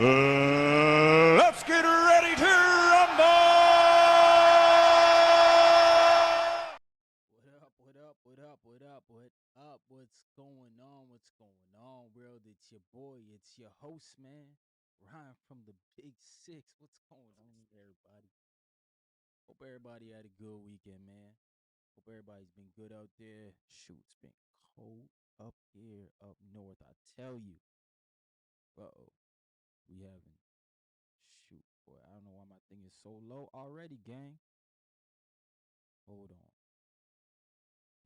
Let's get ready to rumble! What's going on? What's going on, world? It's your boy, it's your host, man. Ryan from the Big Six. What's going on, everybody? Hope everybody had a good weekend, man. Hope everybody's been good out there. Shoot, it's been cold up here, up north. I tell you. We having shoot, boy. I don't know why my thing is so low already, gang. Hold on.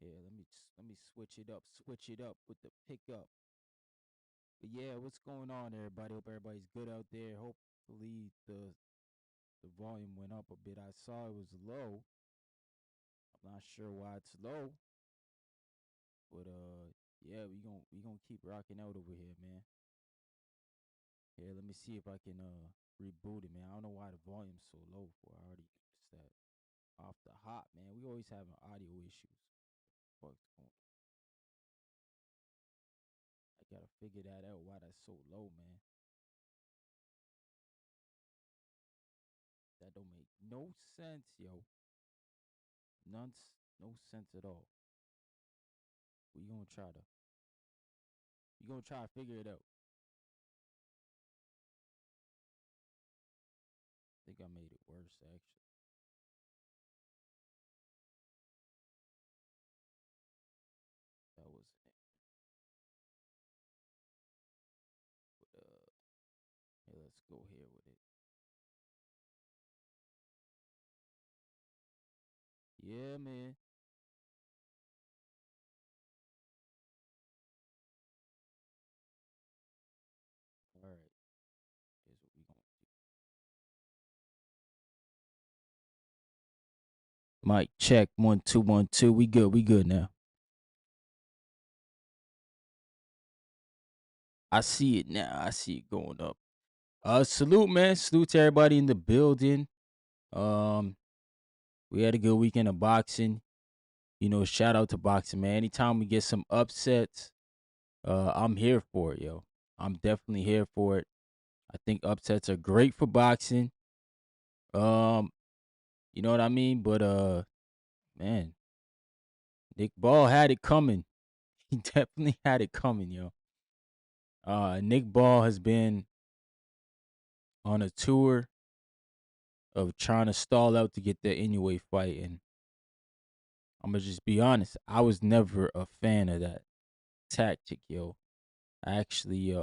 Yeah, let me switch it up with the pickup. But yeah, what's going on, everybody? Hope everybody's good out there. Hopefully the volume went up a bit. I saw it was low. I'm not sure why it's low, but yeah, we gonna keep rocking out over here, man. Yeah, let me see if I can reboot it, man. I don't know why the volume's so low for. I already noticed that off the hop, man. We always having audio issues. What's going on? I gotta figure that out why that's so low, man. That don't make no sense, yo. None, no sense at all. We gonna try to figure it out. I think I made it worse actually. That was it. But hey, let's go here with it. Yeah, man. All right. Here's what we gonna do. Mic check 1 2 1 2. We good. We good now. I see it now. I see it going up. Salute, man. Salute to everybody in the building. Um, we had a good weekend of boxing. You know, shout out to boxing, man. Anytime we get some upsets, I'm here for it, yo. I'm definitely here for it. I think upsets are great for boxing. Um, you know what I mean? But man, Nick Ball had it coming. He definitely had it coming, yo. Nick Ball has been on a tour of trying to stall out to get the Inoue fight, and I'm gonna just be honest. I was never a fan of that tactic, yo. I actually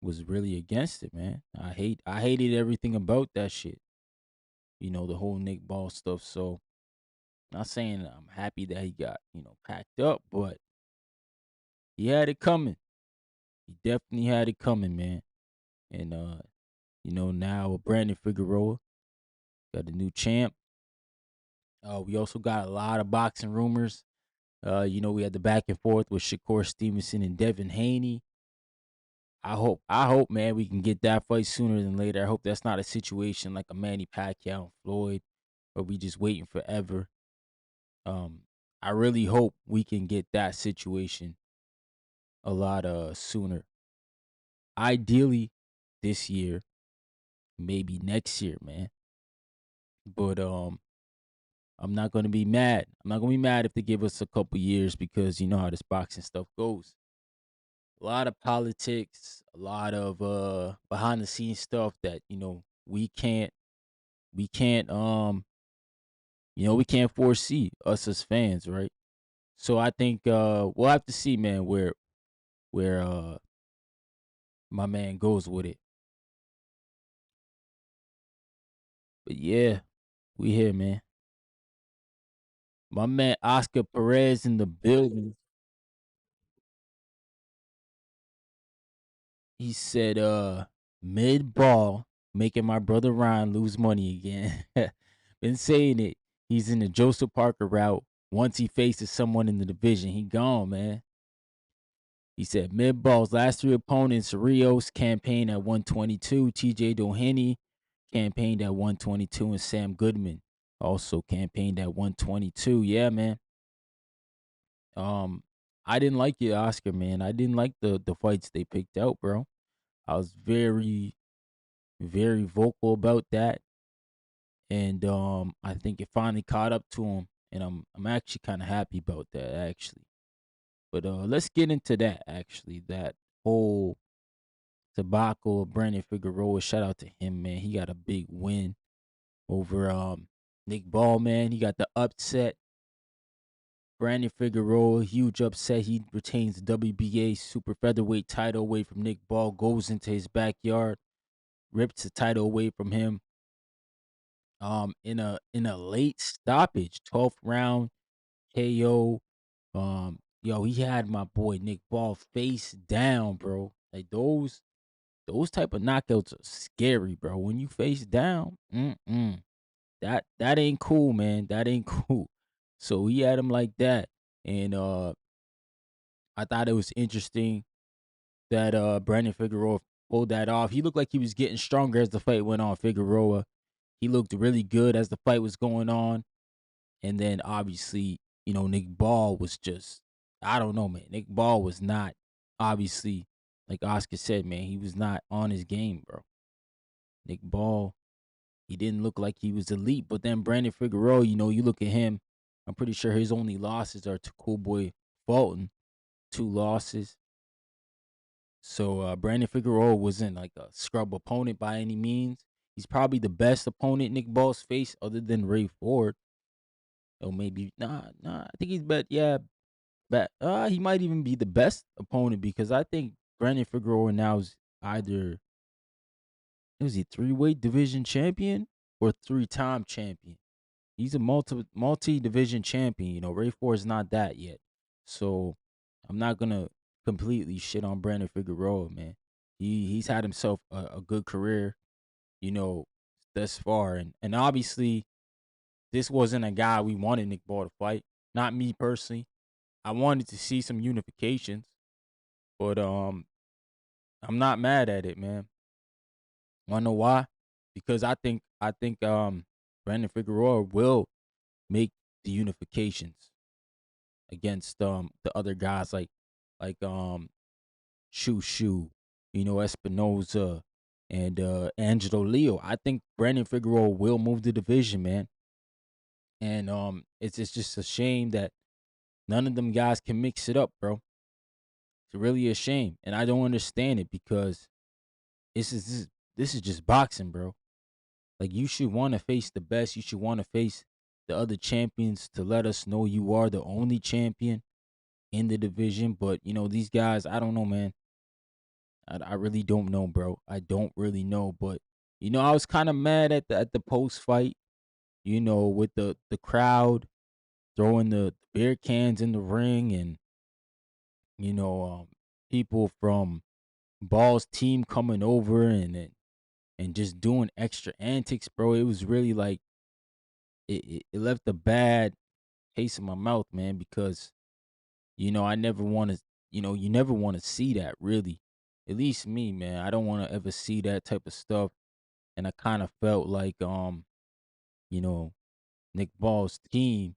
was really against it, man. I hated everything about that shit. You know, the whole Nick Ball stuff. So not saying I'm happy that he got, packed up, but he had it coming. He definitely had it coming, man. And now Brandon Figueroa got a new champ. We also got a lot of boxing rumors. We had the back and forth with Shakur Stevenson and Devin Haney. I hope, man, we can get that fight sooner than later. I hope that's not a situation like a Manny Pacquiao and Floyd, where we just waiting forever. I really hope we can get that situation a lot sooner. Ideally, this year, maybe next year, man. But I'm not gonna be mad. I'm not gonna be mad if they give us a couple years because you know how this boxing stuff goes. A lot of politics, a lot of behind the scenes stuff that we can't foresee us as fans, right? So I think we'll have to see, man, where my man goes with it. But yeah, we here, man. My man Oscar Perez in the building. He said mid ball making my brother Ryan lose money again. Been saying it. He's in the Joseph Parker route. Once he faces someone in the division, he gone, man. He said mid-ball's last three opponents: Rios campaigned at 122, TJ Doheny campaigned at 122, and Sam Goodman also campaigned at 122. Yeah, man. Um, I didn't like it, Oscar, man. I didn't like the fights they picked out, bro. I was very, very vocal about that, and I think it finally caught up to him, and I'm actually kind of happy about that, actually. But let's get into that, actually. That whole debacle of Brandon Figueroa. Shout out to him, man. He got a big win over Nick Ball, man. He got the upset. Brandon Figueroa, huge upset. He retains the WBA super featherweight title away from Nick Ball, goes into his backyard, rips the title away from him. In a late stoppage, 12th round KO. Yo, he had my boy Nick Ball face down, bro. Like those type of knockouts are scary, bro. When you face down, that ain't cool, man. That ain't cool. So he had him like that, and I thought it was interesting that Brandon Figueroa pulled that off. He looked like he was getting stronger as the fight went on. Figueroa, he looked really good as the fight was going on, and then obviously, Nick Ball was just, I don't know, man. Nick Ball was not, obviously, like Oscar said, man, he was not on his game, bro. Nick Ball, he didn't look like he was elite. But then Brandon Figueroa, you look at him, I'm pretty sure his only losses are to Cool Boy Fulton, 2 losses. So Brandon Figueroa wasn't like a scrub opponent by any means. He's probably the best opponent Nick Ball's faced other than Ray Ford. Or maybe I think he's bet yeah, he might even be the best opponent because I think Brandon Figueroa now is either, is he 3-weight division champion or 3-time champion? He's a multi division champion. Ray Ford's not that yet. So I'm not gonna completely shit on Brandon Figueroa, man. He's had himself a good career, you know, thus far. And obviously this wasn't a guy we wanted Nick Ball to fight. Not me personally. I wanted to see some unifications, but I'm not mad at it, man. Wanna know why? Because I think Brandon Figueroa will make the unifications against the other guys like Shushu, Espinoza and Angelo Leo. I think Brandon Figueroa will move the division, man. And it's just a shame that none of them guys can mix it up, bro. It's really a shame. And I don't understand it because this is just boxing, bro. Like you should want to face the best. You should want to face the other champions to let us know you are the only champion in the division. But these guys, I don't know, man. I really don't know, bro. I don't really know. But I was kind of mad at the post fight. With the crowd throwing the beer cans in the ring, and people from Ball's team coming over and just doing extra antics, bro. It was really like it left a bad taste in my mouth, man, because I never want to, you never want to see that, really. At least me, man. I don't want to ever see that type of stuff. And I kind of felt like, you know, Nick Ball's team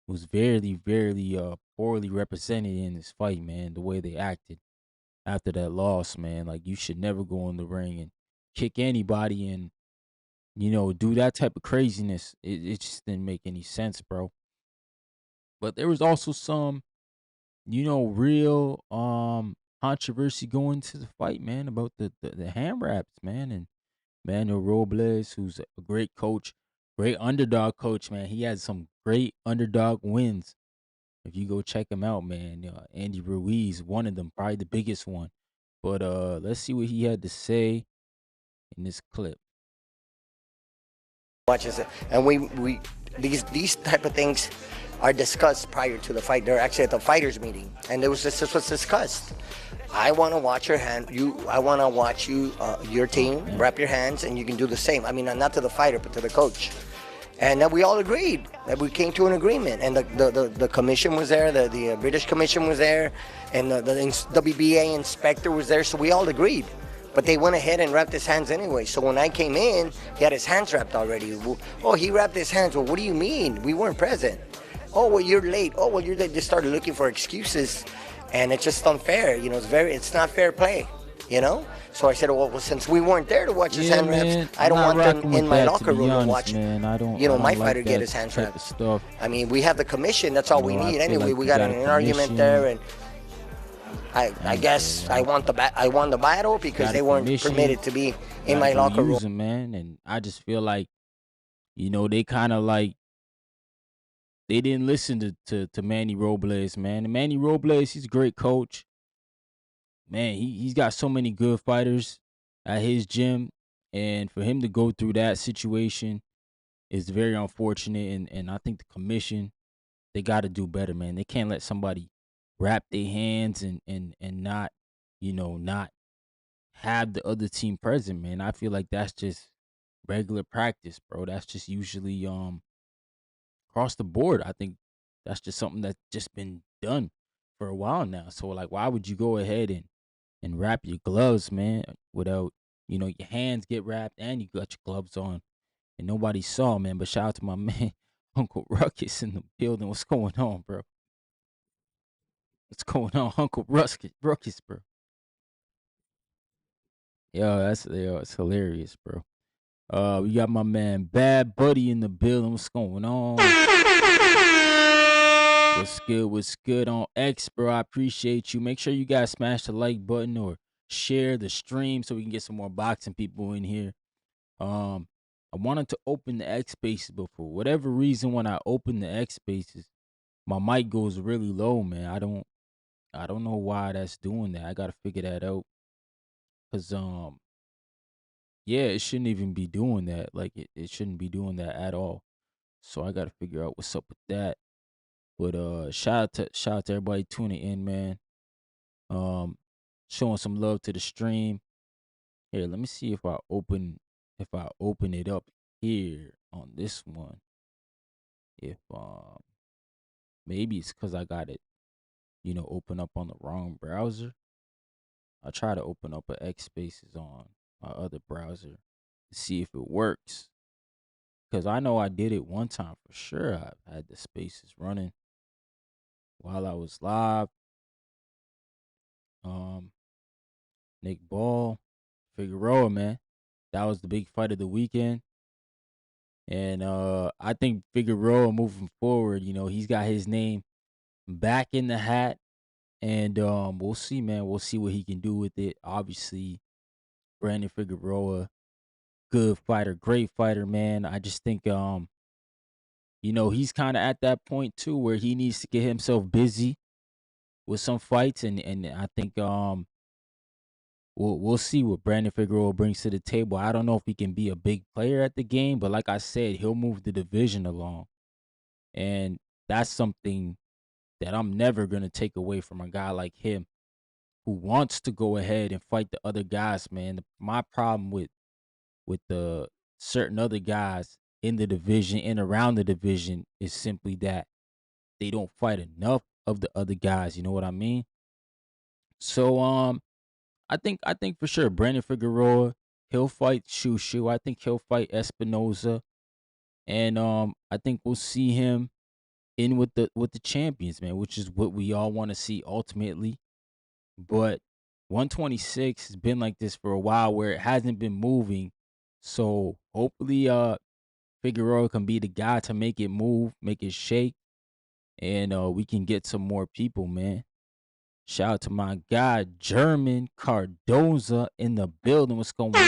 was very, very poorly represented in this fight, man. The way they acted after that loss, man. Like you should never go in the ring and kick anybody and do that type of craziness. It just didn't make any sense, bro. But there was also some real controversy going to the fight, man, about the ham wraps, man, and Manuel Robles, who's a great coach, great underdog coach, man. He had some great underdog wins. If you go check him out, man, Andy Ruiz, one of them, probably the biggest one. But let's see what he had to say in this clip. Watches it, and we these type of things are discussed prior to the fight. They're actually at the fighters meeting, and this was discussed. I want to watch your hand. I want to watch you, your team, wrap your hands, and you can do the same. I mean, not to the fighter, but to the coach. And then we all agreed that we came to an agreement, and the commission was there, the British commission was there, and the WBA inspector was there, so we all agreed. But they went ahead and wrapped his hands anyway. So when I came in, he had his hands wrapped already. Oh, he wrapped his hands. Well, what do you mean? We weren't present. Oh, well, you're late. Oh, well, you're late. Just started looking for excuses, and it's just unfair. You know, it's not fair play. You know. So I said, well, since we weren't there to watch his hand wraps, I don't want them in my locker room to watch. My fighter get his hands wrapped. I mean, we have the commission. That's all we need. Anyway, we got an argument there, and I guess I won the battle because they weren't permitted to be in my locker room. Man, and I just feel like, they kind of like they didn't listen to Manny Robles, man. And Manny Robles, he's a great coach. Man, he's got so many good fighters at his gym, and for him to go through that situation is very unfortunate. And I think the commission, they got to do better, man. They can't let somebody wrap their hands and not, not have the other team present, man. I feel like that's just regular practice, bro. That's just usually across the board. I think that's just something that's just been done for a while now. So like, why would you go ahead and wrap your gloves, man, without, your hands get wrapped and you got your gloves on and nobody saw, man? But shout out to my man, Uncle Ruckus in the building. What's going on, bro? What's going on, Uncle Ruckus, bro? It's hilarious, bro. We got my man Bad Buddy in the building. What's going on? What's good on X, bro? I appreciate you. Make sure you guys smash the like button or share the stream so we can get some more boxing people in here. I wanted to open the X spaces, but for whatever reason, when I open the X spaces, my mic goes really low, man. I don't know why that's doing that. I gotta figure that out. Cause yeah, it shouldn't even be doing that. Like it shouldn't be doing that at all. So I gotta figure out what's up with that. But shout out to everybody tuning in, man. Showing some love to the stream. Here, let me see if I open it up here on this one. If maybe it's because I got it, open up on the wrong browser. I try to open up an X Spaces on my other browser to see if it works. Because I know I did it one time for sure. I had the spaces running while I was live. Nick Ball, Figueroa, man. That was the big fight of the weekend. And I think Figueroa moving forward, he's got his name back in the hat. And we'll see, man. We'll see what he can do with it. Obviously, Brandon Figueroa, good fighter, great fighter, man. I just think he's kind of at that point too where he needs to get himself busy with some fights, and I think we'll see what Brandon Figueroa brings to the table. I don't know if he can be a big player at the game, but like I said, he'll move the division along, and that's something that I'm never gonna take away from a guy like him who wants to go ahead and fight the other guys, man. My problem with the certain other guys in the division and around the division is simply that they don't fight enough of the other guys. You know what I mean? So I think for sure Brandon Figueroa, he'll fight Shushu. I think he'll fight Espinoza, and I think we'll see him in with the champions, man, which is what we all want to see ultimately. But 126 has been like this for a while where it hasn't been moving. So hopefully Figueroa can be the guy to make it move, make it shake, and we can get some more people, man. Shout out to my guy German Cardoza in the building. What's going on?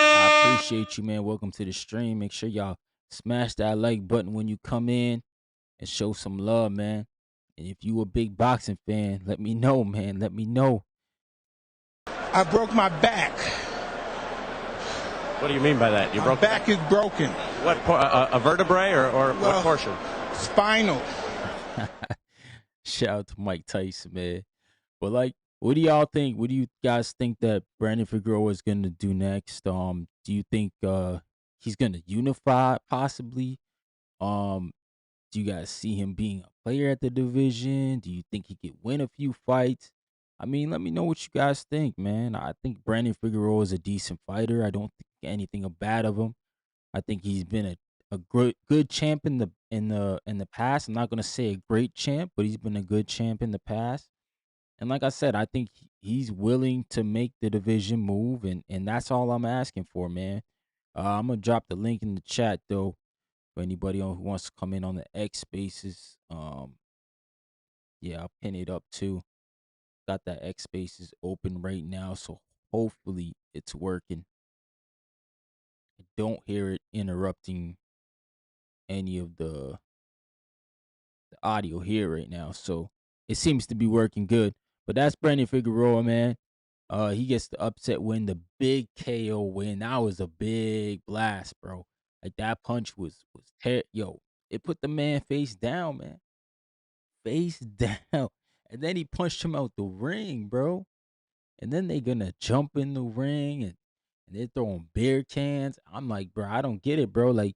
I appreciate you, man. Welcome to the stream. Make sure y'all smash that like button when you come in and show some love, man. And if you a big boxing fan, let me know, man. Let me know. I broke my back. What do you mean by that? My back is broken. What, a vertebrae or what portion? Spinal. Shout out to Mike Tyson, man. But like, what do y'all think? What do you guys think that Brandon Figueroa is gonna do next? Do you think he's gonna unify possibly? Do you guys see him being a player at the division? Do you think he could win a few fights? I mean, let me know what you guys think, man. I think Brandon Figueroa is a decent fighter. I don't think anything bad of him. I think he's been a good champ in the past. I'm not gonna say a great champ, but he's been a good champ in the past. And like I said, I think he's willing to make the division move, and that's all I'm asking for, man. I'm gonna drop the link in the chat though for anybody who wants to come in on the X Spaces. Yeah, I'll pin it up too. Got that X Spaces open right now, so hopefully it's working. I don't hear it interrupting any of the audio here right now, so it seems to be working good. But that's Brandon Figueroa, man. He gets the upset win, the big KO win. That was a big blast, bro. Like that punch was yo. It put the man face down, man. Face down, and then he punched him out the ring, bro. And then they gonna jump in the ring and they're throwing beer cans. I'm like, bro, I don't get it, bro. Like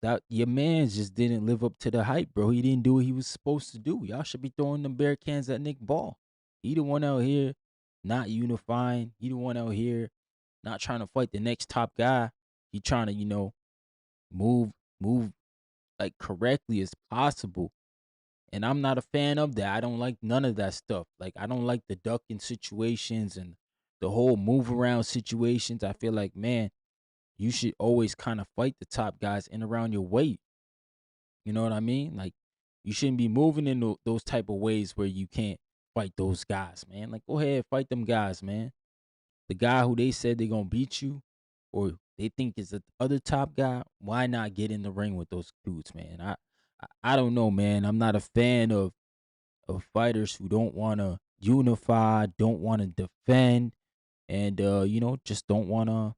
that, your man just didn't live up to the hype, bro. He didn't do what he was supposed to do. Y'all should be throwing them beer cans at Nick Ball. He the one out here not unifying. He the one out here not trying to fight the next top guy. He trying to, move like correctly as possible. And I'm not a fan of that. I don't like none of that stuff. Like I don't like the ducking situations and the whole move around situations. I feel like, man, you should always kind of fight the top guys in around your weight. You know what I mean? Like you shouldn't be moving in those type of ways where you can't fight those guys, man. Like go ahead, fight them guys, man. The guy who they said they're gonna beat you or they think is the other top guy, why not get in the ring with those dudes, man? I don't know, man. I'm not a fan of fighters who don't want to unify, don't want to defend, and just don't want to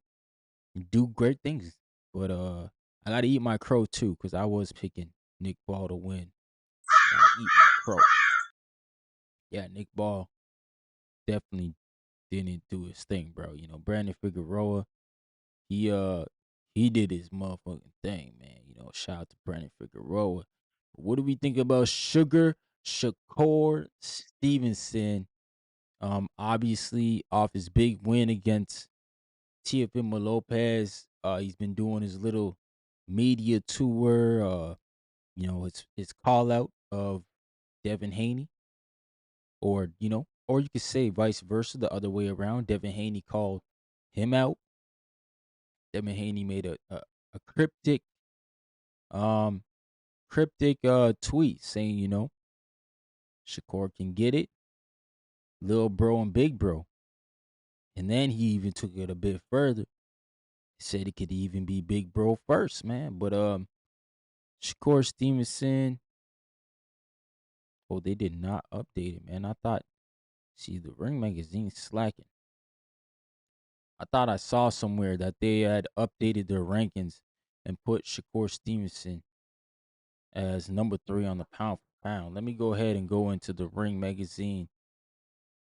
do great things. But I got to eat my crow too cuz I was picking Nick Ball to win. I got to eat my crow. Yeah, Nick Ball definitely didn't do his thing, bro. Brandon Figueroa, he did his motherfucking thing, man. Shout out to Brandon Figueroa. What do we think about Shakur Stevenson? Obviously off his big win against Teofimo Lopez. He's been doing his little media tour. His call out of Devin Haney, or you could say vice versa, the other way around. Devin Haney called him out. Devin Haney made a cryptic tweet saying, Shakur can get it, little bro and big bro. And then he even took it a bit further. He said it could even be big bro first, man. But Shakur Stevenson, oh, they did not update it, man. I thought, see, the Ring Magazine slacking. I thought I saw somewhere that they had updated their rankings and put Shakur Stevenson as number 3 on the pound for pound. Let me go ahead and go into the Ring Magazine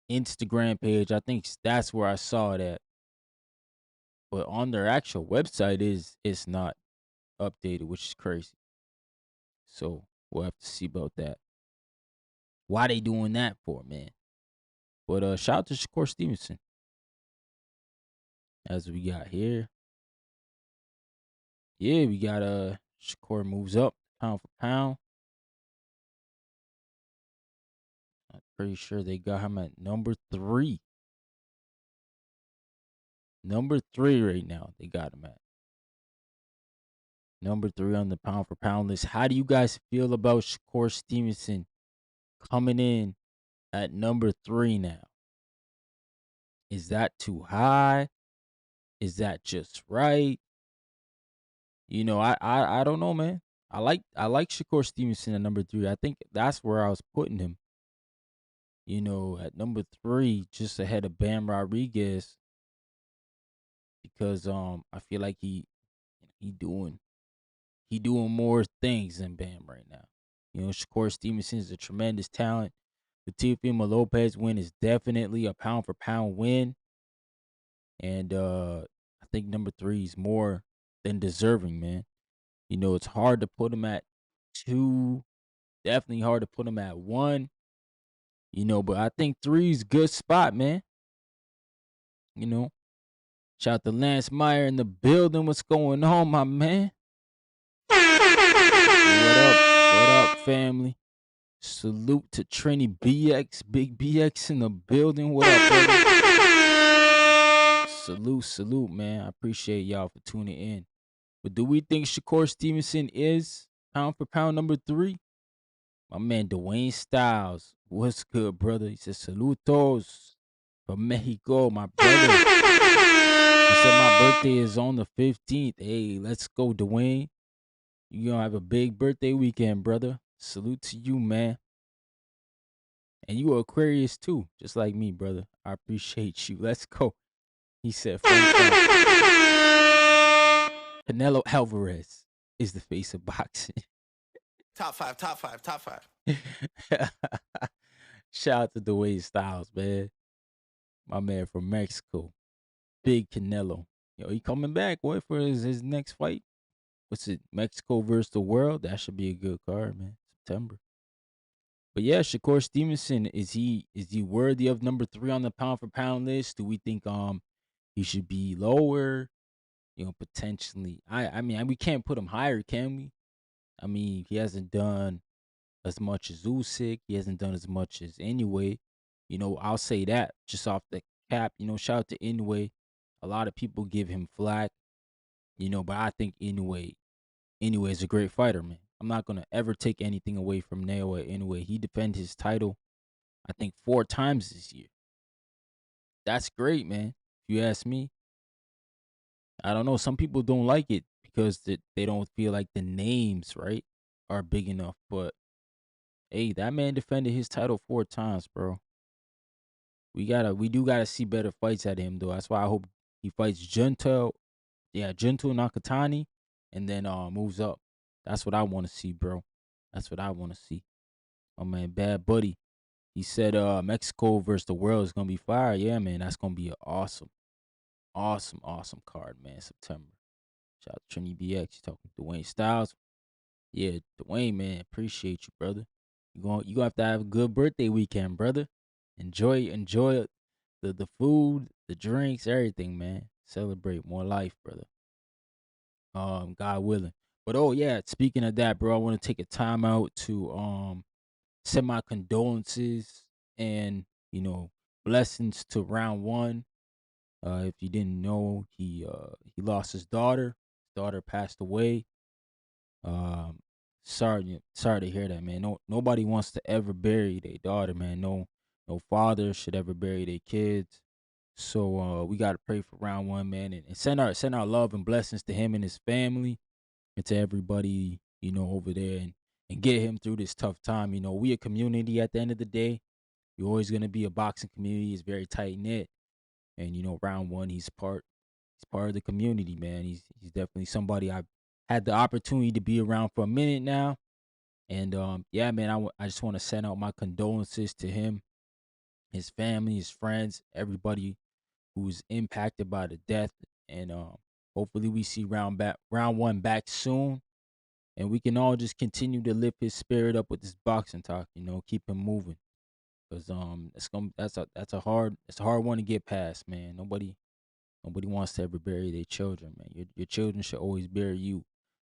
Instagram page. I think that's where I saw it at. But on their actual website it's not updated, which is crazy. So we'll have to see about that. Why they doing that for, man? But shout out to Shakur Stevenson. As we got here. Yeah, we got Shakur moves up pound for pound. I'm pretty sure they got him at number 3. Number 3 right now. They got him at number 3 on the pound for pound list. How do you guys feel about Shakur Stevenson coming in at number 3 now? Is that too high? Is that just right? I don't know, man. I like Shakur Stevenson at number 3. I think that's where I was putting him. At number 3, just ahead of Bam Rodriguez, because I feel like he he doing more things than Bam right now. You know, Shakur Stevenson is a tremendous talent. The Teofimo Lopez win is definitely a pound for pound win. And I think number 3 is more than deserving, man. You know, it's hard to put him at 2. Definitely hard to put him at 1. You know, but I think 3 is good spot, man. You know, shout out to Lance Meyer in the building. What's going on, my man? What up? What up, family? Salute to Trini BX, Big BX in the building. What up, brother? Salute, man. I appreciate y'all for tuning in. But do we think Shakur Stevenson is pound for pound number 3? My man Dwayne Styles. What's good, brother? He says, salutos from Mexico, my brother. He said my birthday is on the 15th. Hey, let's go, Dwayne. You're gonna have a big birthday weekend, brother. Salute to you, man. And you are Aquarius too, just like me, brother. I appreciate you. Let's go. He said, Canelo Alvarez is the face of boxing. Top five. Shout out to Dwayne Styles, man. My man from Mexico. Big Canelo. Yo, he coming back. What for his next fight? What's it? Mexico versus the world? That should be a good card, man. September. But yeah, Shakur Stevenson, is he worthy of number 3 on the pound for pound list? Do we think he should be lower? You know, potentially. I mean, we can't put him higher, can we? I mean, he hasn't done as much as Usyk. He hasn't done as much as Inoue. You know, I'll say that just off the cap. You know, shout out to Inoue. A lot of people give him flack. You know, but I think Inoue is a great fighter, man. I'm not gonna ever take anything away from Naoya Inoue. He defended his title, I think, 4 times this year. That's great, man. If you ask me, I don't know. Some people don't like it because they don't feel like the names, right, are big enough. But hey, that man defended his title 4 times, bro. We do gotta see better fights at him, though. That's why I hope he fights Junto Nakatani, and then moves up. That's what I want to see, bro. That's what I want to see. Oh man, Bad Buddy. He said Mexico versus the world is gonna be fire. Yeah, man, that's gonna be an awesome card, man. September. Shout out to Trini BX. You talking to Dwayne Styles. Yeah, Dwayne, man, appreciate you, brother. You gonna have to have a good birthday weekend, brother. Enjoy the food, the drinks, everything, man. Celebrate more life, brother. God willing. But oh yeah, speaking of that, bro, I want to take a time out to send my condolences and, you know, blessings to round 1. If you didn't know, he lost his daughter. His daughter passed away. Sorry to hear that, man. Nobody wants to ever bury their daughter, man. No father should ever bury their kids. So we gotta pray for round 1, man, and send our love and blessings to him and his family, and to everybody, you know, over there, and get him through this tough time. You know, we a community at the end of the day. You're always gonna be a boxing community. It's very tight knit. And you know, round 1, he's part of the community, man. He's definitely somebody I've had the opportunity to be around for a minute now. And yeah, man, I just want to send out my condolences to him, his family, his friends, everybody who's impacted by the death. And hopefully we see round 1 back soon, and we can all just continue to lift his spirit up with this boxing talk. You know, keep him moving, because that's a hard one to get past, man. Nobody wants to ever bury their children, man. Your children should always bury you.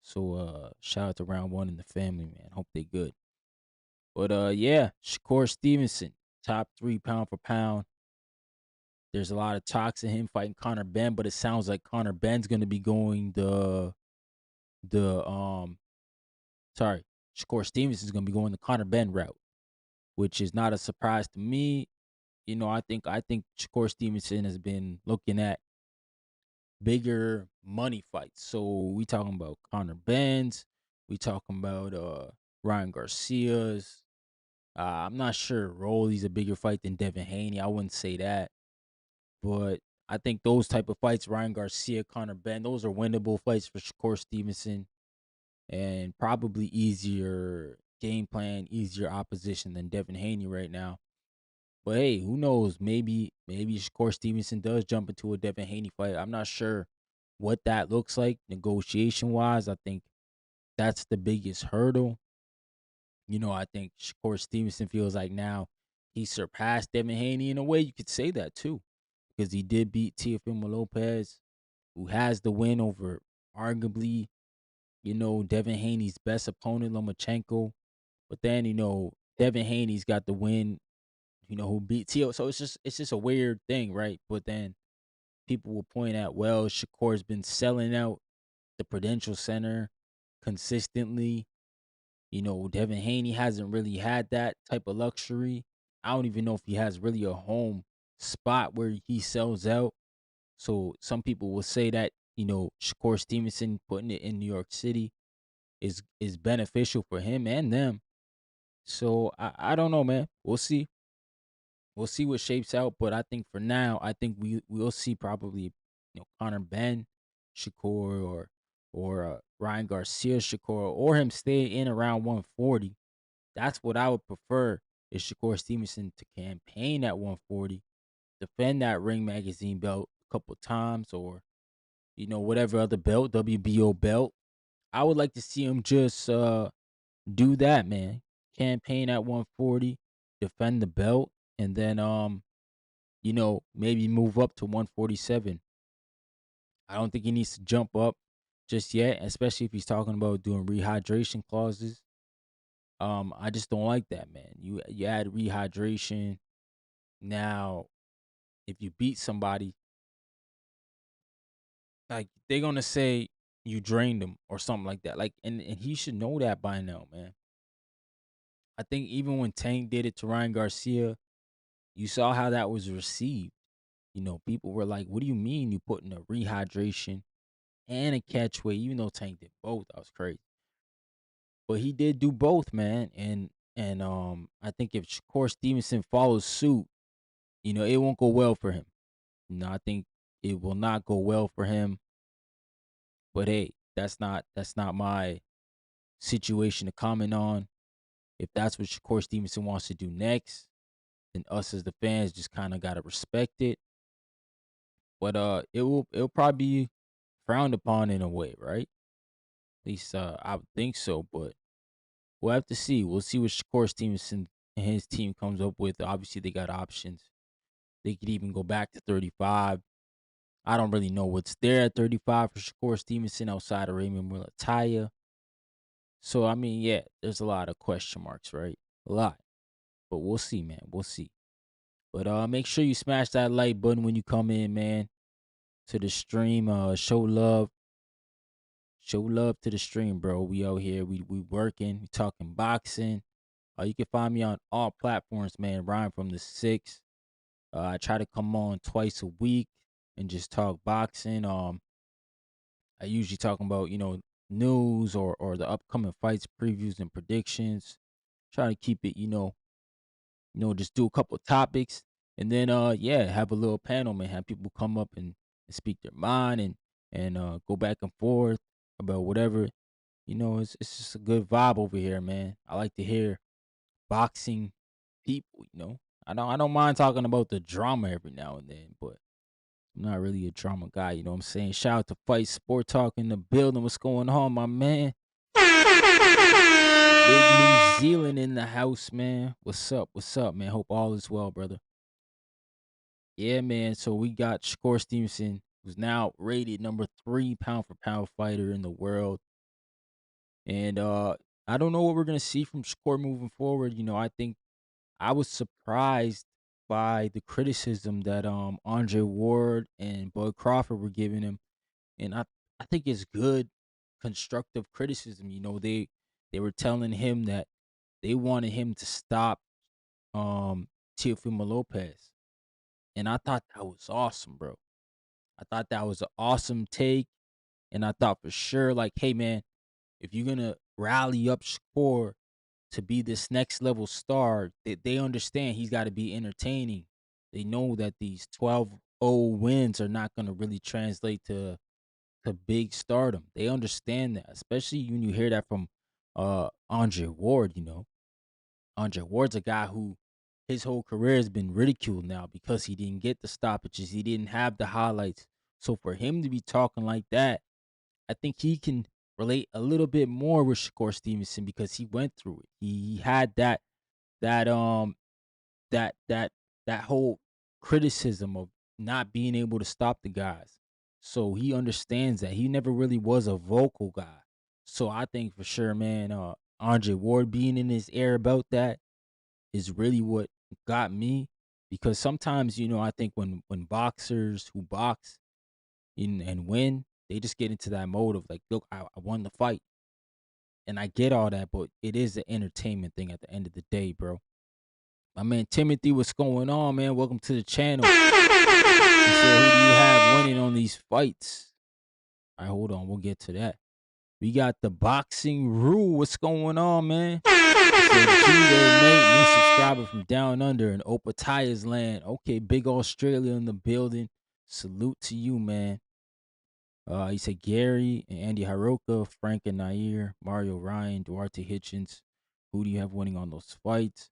So shout out to round 1 and the family, man. Hope they good. But yeah, Shakur Stevenson, top 3 pound for pound. There's a lot of talks of him fighting Conor Benn, but it sounds like Conor Benn's gonna be going Shakur Stevenson's gonna be going the Conor Benn route, which is not a surprise to me. You know, I think Shakur Stevenson has been looking at bigger money fights. So we talking about Conor Benn's, we talking about Ryan Garcia's. I'm not sure Rolly's a bigger fight than Devin Haney. I wouldn't say that. But I think those type of fights, Ryan Garcia, Conor Benn, those are winnable fights for Shakur Stevenson. and probably easier game plan, easier opposition than Devin Haney right now. But hey, who knows? Maybe Shakur Stevenson does jump into a Devin Haney fight. I'm not sure what that looks like negotiation wise. I think that's the biggest hurdle. I think Shakur Stevenson feels like now he surpassed Devin Haney in a way. You could say that too, because he did beat Teofimo Lopez, who has the win over arguably, Devin Haney's best opponent, Lomachenko. But then, Devin Haney's got the win, who beat Teo. So it's just a weird thing, right? But then people will point out, well, Shakur's been selling out the Prudential Center consistently. Devin Haney hasn't really had that type of luxury. I don't even know if he has really a home spot where he sells out. So some people will say that, Shakur Stevenson putting it in New York City is beneficial for him and them. So I don't know, man. We'll see. We'll see what shapes out. But I think for now, I think we'll see probably, Connor Ben, Shakur, or Ryan Garcia Shakur, or him stay in around 140. That's what I would prefer, is Shakur Stevenson to campaign at 140, defend that Ring Magazine belt a couple times, or whatever other belt, WBO belt. I would like to see him just do that, man. Campaign at 140, defend the belt, and then maybe move up to 147. I don't think he needs to jump up just yet, especially if he's talking about doing rehydration clauses. I just don't like that, man. You add rehydration. Now, if you beat somebody, like, they're gonna say you drained him or something like that. Like, and he should know that by now, man. I think even when Tank did it to Ryan Garcia, you saw how that was received. People were like, "What do you mean you putting a rehydration and a catchweight?" Even though Tank did both, that was crazy. But he did do both, man. And I think if Shakur Stevenson follows suit, it won't go well for him. I think it will not go well for him. But hey, that's not my situation to comment on. If that's what Shakur Stevenson wants to do next, then us as the fans just kind of gotta respect it. But it'll probably be frowned upon in a way, right? At least I would think so. But we'll have to see. We'll see what Shakur Stevenson and his team comes up with. Obviously, they got options. They could even go back to 35. I don't really know what's there at 35 for Shakur Stevenson outside of Raymond Mulataya. So, I mean, yeah, there's a lot of question marks, right? A lot. But we'll see, man. We'll see. But make sure you smash that like button when you come in, man, to the stream. Show love. Show love to the stream, bro. We out here. We working. We talking boxing. You can find me on all platforms, man. Ryan from the Six. I try to come on twice a week and just talk boxing. I usually talking about, news or the upcoming fights, previews and predictions. Try to keep it, just do a couple of topics, and then yeah, have a little panel, man. Have people come up and speak their mind, and go back and forth about whatever. It's just a good vibe over here, man. I like to hear boxing people. I don't mind talking about the drama every now and then, but I'm not really a drama guy, you know what I'm saying? Shout out to Fight Sport Talk in the building. What's going on, my man? Big New Zealand in the house, man. What's up? What's up, man? Hope all is well, brother. Yeah, man. So we got Shakur Stevenson, who's now rated number 3 pound for pound fighter in the world. And I don't know what we're gonna see from Shakur moving forward. I think I was surprised by the criticism that Andre Ward and Bud Crawford were giving him, and I think it's good, constructive criticism. They were telling him that they wanted him to stop Teofimo Lopez, and I thought that was awesome, bro. I thought that was an awesome take, and I thought for sure, like, hey man, if you're gonna rally up Shakur to be this next level star, they understand he's got to be entertaining. They know that these 12-0 wins are not going to really translate to to big stardom. They understand that, especially when you hear that from Andre Ward. Andre Ward's a guy who his whole career has been ridiculed now because he didn't get the stoppages, he didn't have the highlights. So for him to be talking like that, I think he can relate a little bit more with Shakur Stevenson because he went through it. He had that that that that whole criticism of not being able to stop the guys. So he understands that. He never really was a vocal guy. So I think for sure, man, Andre Ward being in his air about that is really what got me. Because sometimes, I think when boxers who box and win, they just get into that mode of like, look, I won the fight. And I get all that, but it is an entertainment thing at the end of the day, bro. My man Timothy, what's going on, man? Welcome to the channel. He said, who do you have winning on these fights? All right, hold on. We'll get to that. We got the boxing rule. What's going on, man? He said, G there, Nate, new subscriber from down under in Opataya's land. Okay, big Australia in the building. Salute to you, man. He said Gary and Andy Hiroka, Frank and Nair, Mario Ryan, Duarte Hitchens. Who do you have winning on those fights?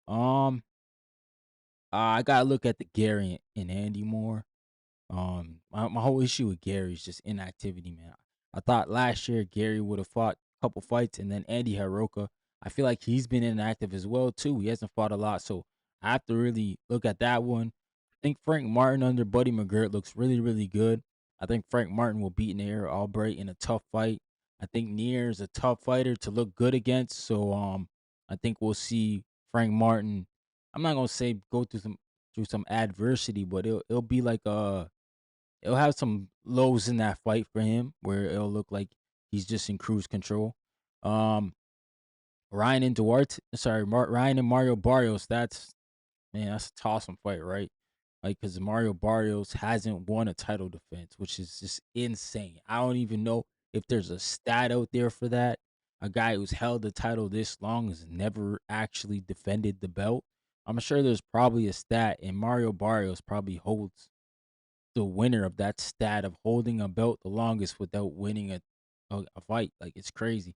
I gotta look at the Gary and Andy more. My whole issue with Gary is just inactivity, man. I thought last year Gary would have fought a couple fights, and then Andy Hiroka, I feel like he's been inactive as well too. He hasn't fought a lot, so I have to really look at that one. I think Frank Martin under Buddy McGirt looks really, really good. I think Frank Martin will beat Nair Albright in a tough fight. I think Nair is a tough fighter to look good against, so I think we'll see Frank Martin. I'm not gonna say go through some adversity, but it'll be like it'll have some lows in that fight for him where it'll look like he's just in cruise control. Um, Ryan and Duarte, sorry, Ryan and Mario Barrios. That's a toss-em fight, right? Like, because Mario Barrios hasn't won a title defense, which is just insane. I don't even know if there's a stat out there for that. A guy who's held the title this long has never actually defended the belt. I'm sure there's probably a stat, and Mario Barrios probably holds the winner of that stat of holding a belt the longest without winning a fight. Like, it's crazy.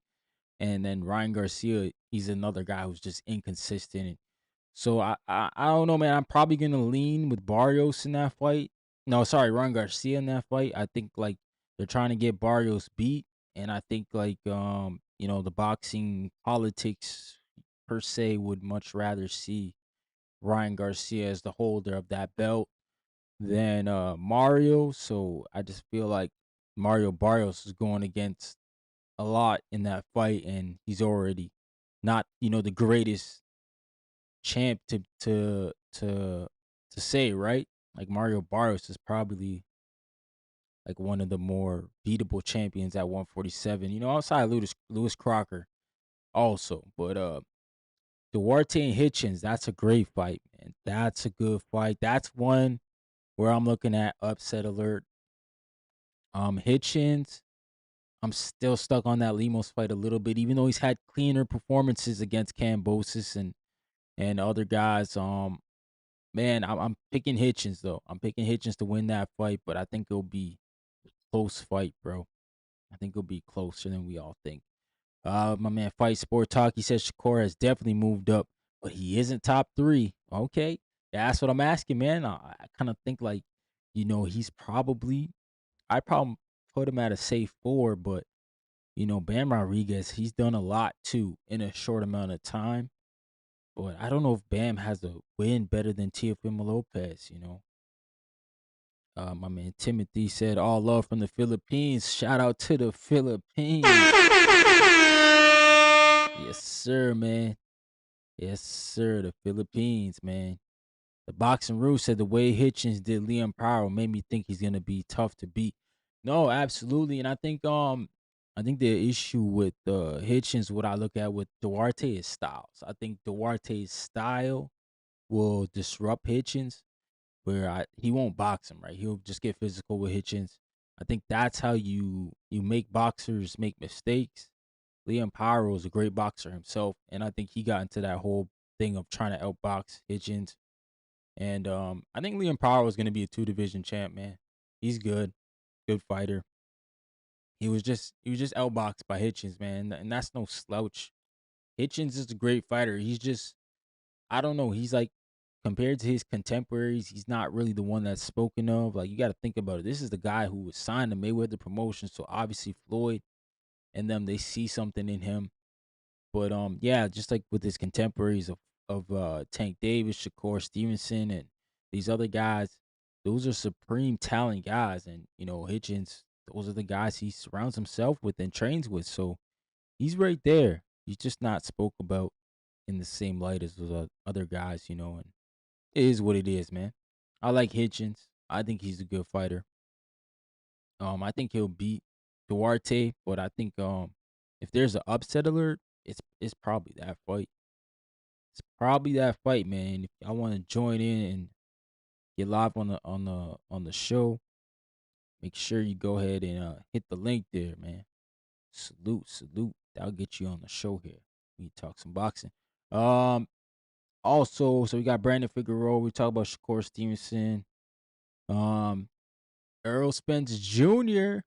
And then Ryan Garcia, he's another guy who's just inconsistent. So I don't know, man. I'm probably gonna lean with Barrios in that fight. No, sorry, Ryan Garcia in that fight. I think like they're trying to get Barrios beat, and I think like the boxing politics per se would much rather see Ryan Garcia as the holder of that belt than Mario. So I just feel like Mario Barrios is going against a lot in that fight, and he's already not the greatest champ to say, right? Like Mario Barrios is probably like one of the more beatable champions at 147. Outside Lewis Crocker also, but Duarte and Hitchens, that's a great fight, man. That's a good fight. That's one where I'm looking at upset alert. Hitchens, I'm still stuck on that Lemos fight a little bit, even though he's had cleaner performances against Cambosis and other guys. Man, I'm picking Hitchens though. I'm picking Hitchens to win that fight, but I think it'll be a close fight, bro. I think it'll be closer than we all think. My man Fight Sport Talk, he says Shakur has definitely moved up, but he isn't top 3. Okay. Yeah, that's what I'm asking, man. I kind of think like, he's probably I probably put him at a safe 4, but Bam Rodriguez, he's done a lot too in a short amount of time. But I don't know if Bam has a win better than Teofimo Lopez. My man Timothy said, all love from the Philippines. Shout out to the Philippines. Yes, sir, man. Yes, sir. The Philippines, man. The Boxing Rule said the way Hitchens did Liam Powell made me think he's gonna be tough to beat. No, absolutely. And I think the issue with Hitchens, what I look at with Duarte is styles. I think Duarte's style will disrupt Hitchens, where he won't box him, right? He'll just get physical with Hitchens. I think that's how you make boxers make mistakes. Liam Powell is a great boxer himself, and I think he got into that whole thing of trying to outbox Hitchens. And I think Liam Powell is going to be a 2-division champ, man. He's good fighter. He was just outboxed by Hitchens, man, and that's no slouch. Hitchens is a great fighter. He's just, I don't know. He's like, compared to his contemporaries, he's not really the one that's spoken of. Like, you got to think about it. This is the guy who was signed to Mayweather promotion. So obviously Floyd and them, they see something in him. But yeah, just like with his contemporaries of Tank Davis, Shakur Stevenson, and these other guys, those are supreme talent guys. And Hitchens, those are the guys he surrounds himself with and trains with. So he's right there. He's just not spoke about in the same light as those other guys, and it is what it is, man. I like Hitchens. I think he's a good fighter. I think he'll beat Duarte, but I think if there's an upset alert, it's probably that fight. It's probably that fight, man. If I want to join in and get live on the show, make sure you go ahead and hit the link there, man. Salute, salute. That'll get you on the show here. We talk some boxing. Um, Also, so we got Brandon Figueroa. We talk about Shakur Stevenson. Um, Earl Spence Jr.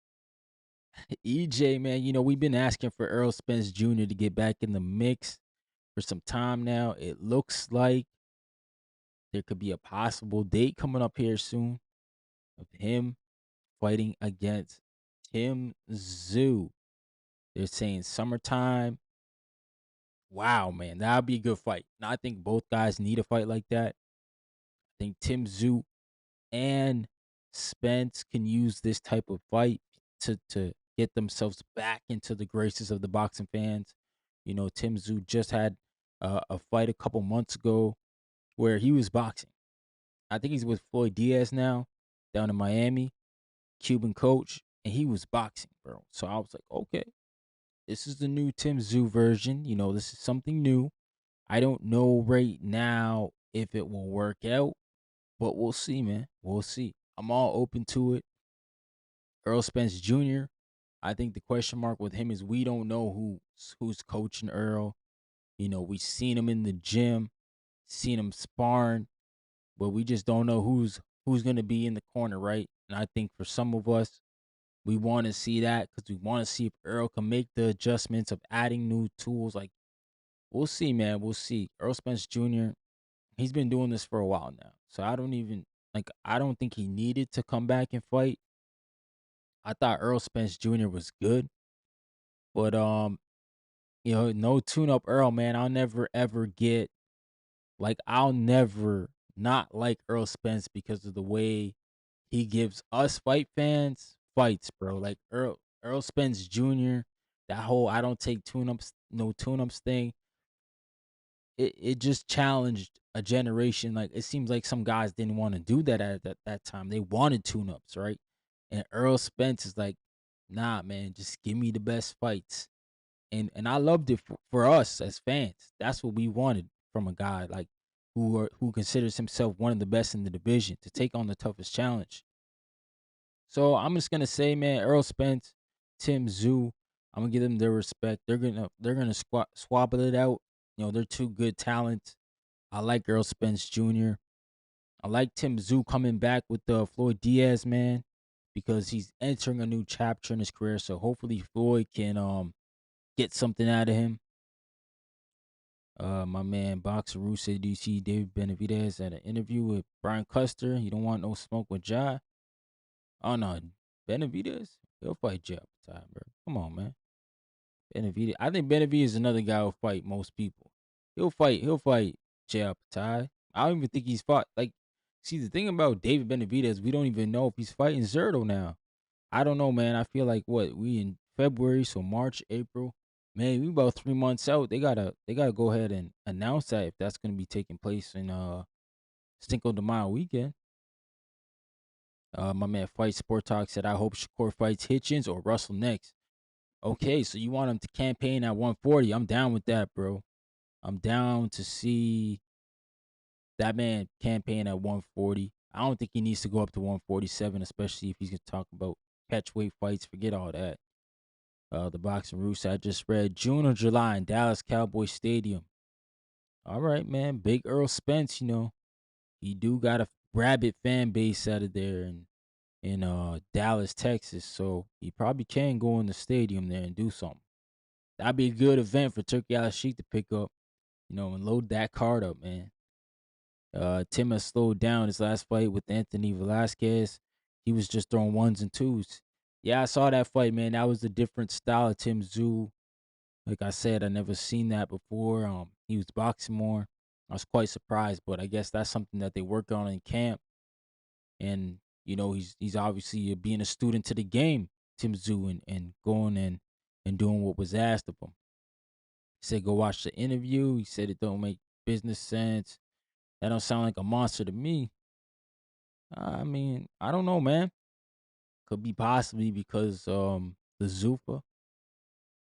EJ, man. We've been asking for Earl Spence Jr. to get back in the mix for some time now. It looks like there could be a possible date coming up here soon of him fighting against Tim Zoo. They're saying summertime. Wow, man, that would be a good fight. Now, I think both guys need a fight like that. I think Tim Zoo and Spence can use this type of fight to get themselves back into the graces of the boxing fans. Tim Zoo just had a fight a couple months ago where he was boxing. I think he's with Floyd Diaz now down in Miami, Cuban coach, and he was boxing, bro. So I was like, okay, this is the new Tim Zoo version. This is something new. I don't know right now if it will work out, but we'll see, man. We'll see. I'm all open to it. Earl Spence Jr. I think the question mark with him is we don't know who's coaching Earl. We've seen him in the gym, seen him sparring, but we just don't know who's gonna be in the corner, right? And I think for some of us, we want to see that because we want to see if Earl can make the adjustments of adding new tools. Like, we'll see, man. We'll see. Earl Spence Jr. He's been doing this for a while now, so I don't think he needed to come back and fight. I thought Earl Spence Jr. was good, but no tune up Earl, man. I'll never ever get I'll never not like Earl Spence because of the way he gives us fight fans fights, bro. Like Earl Spence Jr., that whole I don't take tune ups, no tune ups thing. It just challenged a generation. Like, it seems like some guys didn't want to do that at that time. They wanted tune ups, right? And Earl Spence is like, nah, man, just give me the best fights. And I loved it for us as fans. That's what we wanted from a guy like who considers himself one of the best in the division to take on the toughest challenge. So I'm just gonna say, man, Earl Spence, Tim Zoo, I'm gonna give them their respect. They're gonna swap it out. They're two good talents. I like Earl Spence Jr. I like Tim Zoo coming back with Floyd Diaz, man, because he's entering a new chapter in his career. So hopefully Floyd can get something out of him. My man Boxer Roo said, "Do you see David Benavidez at an interview with Brian Custer? He don't want no smoke with Ja." Oh no, Benavidez, he'll fight Jay Apatow, bro. Come on, man. Benavidez, I think Benavidez is another guy who'll fight most people. He'll fight Jay Apatow. I don't even think he's fought. Like, see, the thing about David Benavidez, we don't even know if he's fighting Zerto now. I don't know, man. I feel like we in February, so March, April, man, we about 3 months out. They gotta go ahead and announce that if that's gonna be taking place in Cinco de Mayo weekend. My man Fight Sport Talk said, I hope Shakur fights Hitchens or Russell next. Okay, so you want him to campaign at 140. I'm down with that, bro. I'm down to see that man campaign at 140. I don't think he needs to go up to 147, especially if he's going to talk about catchweight fights. Forget all that. The Boxing Roost I just read, June or July in Dallas Cowboy Stadium. All right, man. Big Earl Spence, he do got a rabid fan base out of there. And in Dallas, Texas. So he probably can go in the stadium there and do something. That'd be a good event for Turkey Al-Sheikh to pick up, and load that card up, man. Tim has slowed down his last fight with Anthony Velasquez. He was just throwing ones and twos. Yeah, I saw that fight, man. That was a different style of Tim Tszyu. Like I said, I never seen that before. He was boxing more. I was quite surprised, but I guess that's something that they work on in camp. And he's obviously being a student to the game, Tim Tszyu, and going and doing what was asked of him. He said, "Go watch the interview." He said it don't make business sense. That don't sound like a monster to me. I mean, I don't know, man. Could be possibly because the Zuffa.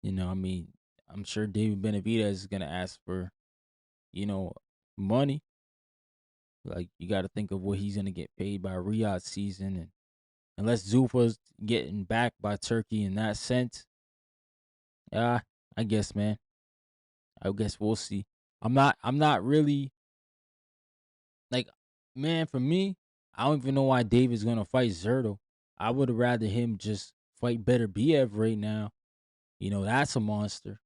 I mean, I'm sure David Benavidez is gonna ask for, you know, money. Like you got to think of what he's gonna get paid by Riyadh season, and unless Zuffa's getting backed by Turkey in that sense, yeah, I guess, man. I guess we'll see. I'm not really like, man. For me, I don't even know why David's gonna fight Zerto. I would have rather him just fight Better Biev right now. That's a monster.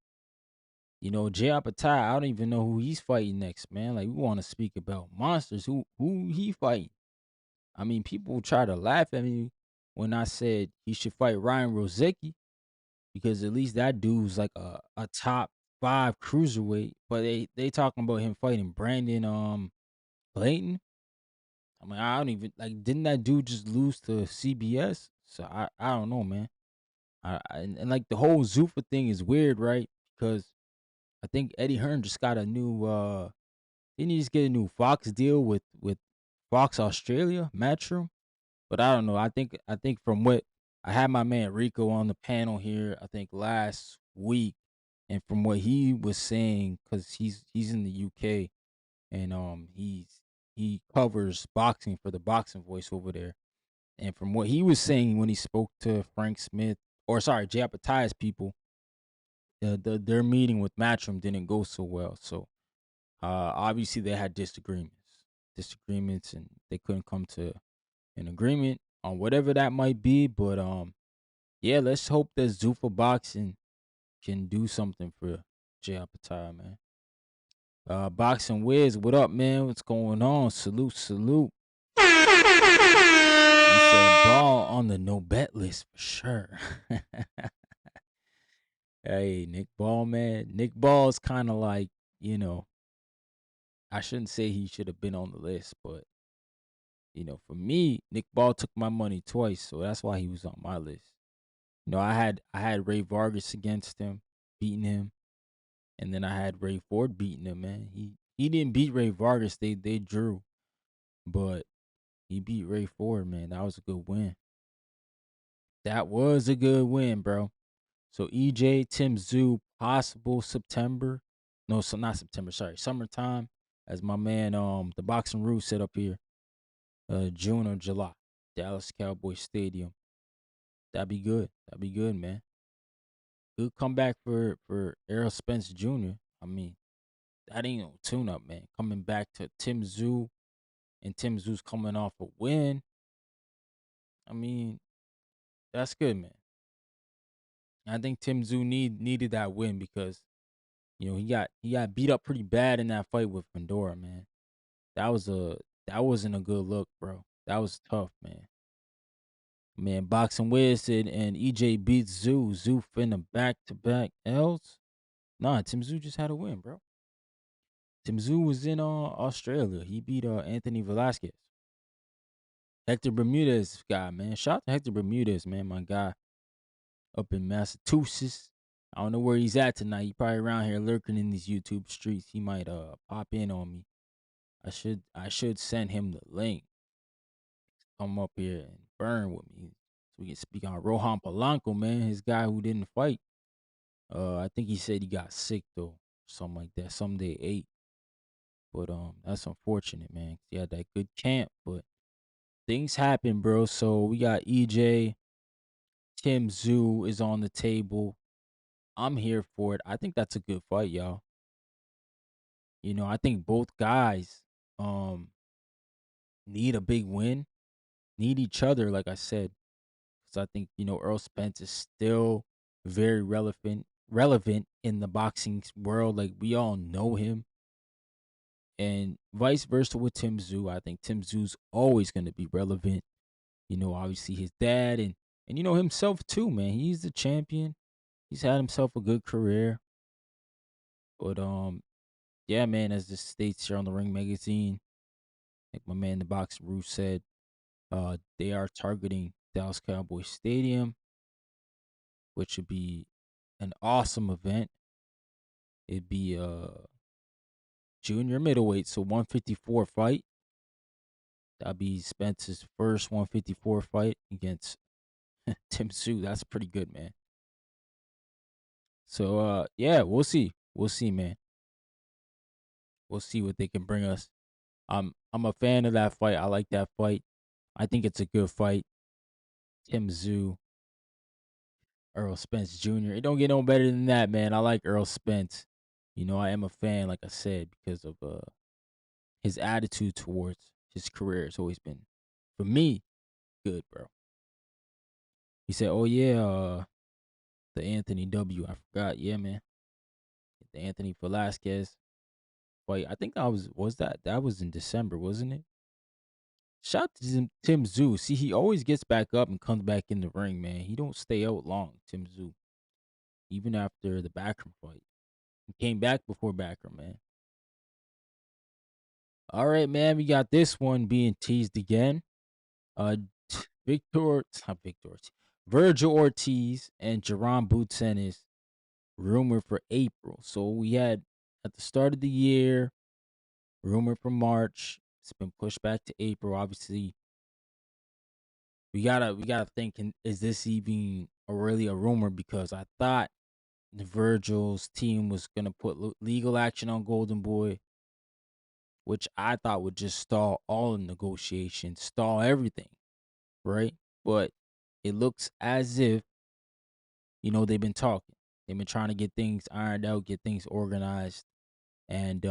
Jay Apatow, I don't even know who he's fighting next, man. Like, we want to speak about monsters. Who he fighting? I mean, people try to laugh at me when I said he should fight Ryan Rozicki because at least that dude's like a top 5 cruiserweight. But they talking about him fighting Brandon Clayton. I mean, I don't even like. Didn't that dude just lose to CBS? So I don't know, man. And like the whole Zuffa thing is weird, right? Because I think Eddie Hearn just got a new didn't he just get a new Fox deal with Fox Australia Matchroom? But I don't know. I think from what I had my man Rico on the panel here, I think last week, and from what he was saying, because he's in the UK and he covers boxing for the Boxing Voice over there. And from what he was saying when he spoke to Frank Smith, or sorry, Jay Apatai's people, their meeting with Matchroom didn't go so well. So obviously they had disagreements, and they couldn't come to an agreement on whatever that might be. But yeah, let's hope that Zuffa Boxing can do something for Jay Apatow, man. Boxing Wiz, what up, man? What's going on? Salute, salute. He said ball on the no bet list for sure. Hey, Nick Ball, man. Nick Ball's kind of like, I shouldn't say he should have been on the list, but for me, Nick Ball took my money twice, so that's why he was on my list. I had Ray Vargas against him, beating him, and then I had Ray Ford beating him. Man, he didn't beat Ray Vargas. They drew, but he beat Ray Ford. Man, that was a good win. That was a good win, bro. So EJ, Tim Tszyu, possible September. No, so not September. Sorry, summertime. As my man, the Boxing Rule set up here, June or July, Dallas Cowboys Stadium. That'd be good. That'd be good, man. Good comeback for Errol Spence Jr. I mean, that ain't no tune up, man. Coming back to Tim Tszyu, and Tim Tszyu's coming off a win. I mean, that's good, man. I think Tim Tszyu needed that win because he got beat up pretty bad in that fight with Pandora, man. That wasn't a good look, bro. That was tough, man. Man, Boxing Wiz and EJ beats Tszyu. Tszyu finna back-to-back L's. Nah, Tim Tszyu just had a win, bro. Tim Tszyu was in Australia. He beat Anthony Velasquez. Hector Bermudez guy, man. Shout out to Hector Bermudez, man. My guy up in Massachusetts. I don't know where he's at tonight. He probably around here lurking in these YouTube streets. He might pop in on me. I should send him the link. Come up here and burn with me so we can speak on Rohan Polanco, man. His guy who didn't fight. I think he said he got sick though, something like that. Something they ate. But that's unfortunate, man. He had that good camp, but things happen, bro. So we got EJ. Tim Tszyu is on the table. I'm here for it. I think that's a good fight, y'all. I think both guys need a big win. need each other, like I said. So I think, Earl Spence is still very relevant in the boxing world. Like, we all know him. And vice versa with Tim Tszyu. I think Tim Tszyu's always going to be relevant. Obviously his dad and himself too, man. He's the champion. He's had himself a good career. But yeah, man, as this states here on the Ring magazine, like my man the Boxing Roof said, they are targeting Dallas Cowboys Stadium, which would be an awesome event. It'd be junior middleweight, so 154 fight. That'd be Spence's first 154 fight against Tim Tszyu. That's pretty good, man. So yeah, we'll see. We'll see, man. We'll see what they can bring us. I'm a fan of that fight. I like that fight. I think it's a good fight. Tim Tszyu, Earl Spence Jr. It don't get no better than that, man. I like Earl Spence. I am a fan, like I said, because of his attitude towards his career has always been, for me, good, bro. He said, "Oh yeah, the Anthony W. I forgot, yeah, man. The Anthony Velasquez fight. I think that was in December, wasn't it? Shout out to Tim Tszyu. See, he always gets back up and comes back in the ring, man. He don't stay out long, Tim Tszyu. Even after the Backroom fight, he came back before Backroom, man. All right, man. We got this one being teased again. Virgil Ortiz and Jerron Boots is rumored for April. So we had at the start of the year, rumored for March. It's been pushed back to April. Obviously, we gotta think: is this even really a rumor? Because I thought the Virgil's team was gonna put legal action on Golden Boy, which I thought would just stall all the negotiations, stall everything, right? But it looks as if they've been talking. They've been trying to get things ironed out, get things organized, and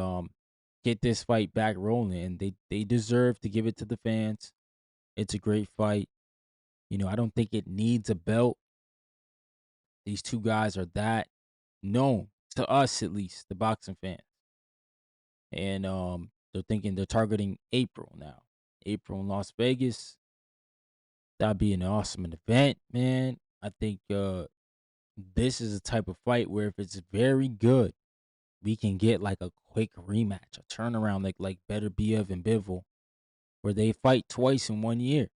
get this fight back rolling. And they deserve to give it to the fans. It's a great fight. I don't think it needs a belt. These two guys are that known to us, at least the boxing fans. And they're targeting April now. April in Las Vegas. That'd be an awesome event, man. I think this is a type of fight where if it's very good, we can get like a quick rematch, a turnaround like Beterbiev and Bivol, where they fight twice in 1 year.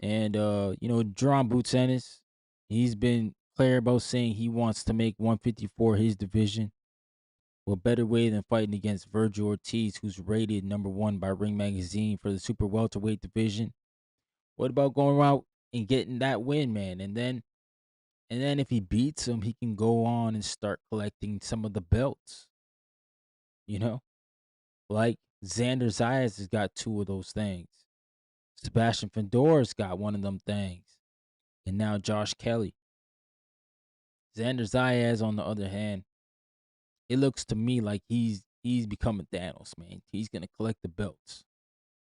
And Jerron Boots he's been clear about saying he wants to make 154 his division. What better way than fighting against Virgil Ortiz, who's rated #1 by Ring Magazine for the super welterweight division? What about going out and getting that win, man? And then if he beats him, he can go on and start collecting some of the belts. Like Xander Zayas has got 2 of those things. Sebastian Fedora's got one of them things. And now Josh Kelly. Xander Zayas, on the other hand, it looks to me like he's becoming Thanos, man. He's gonna collect the belts.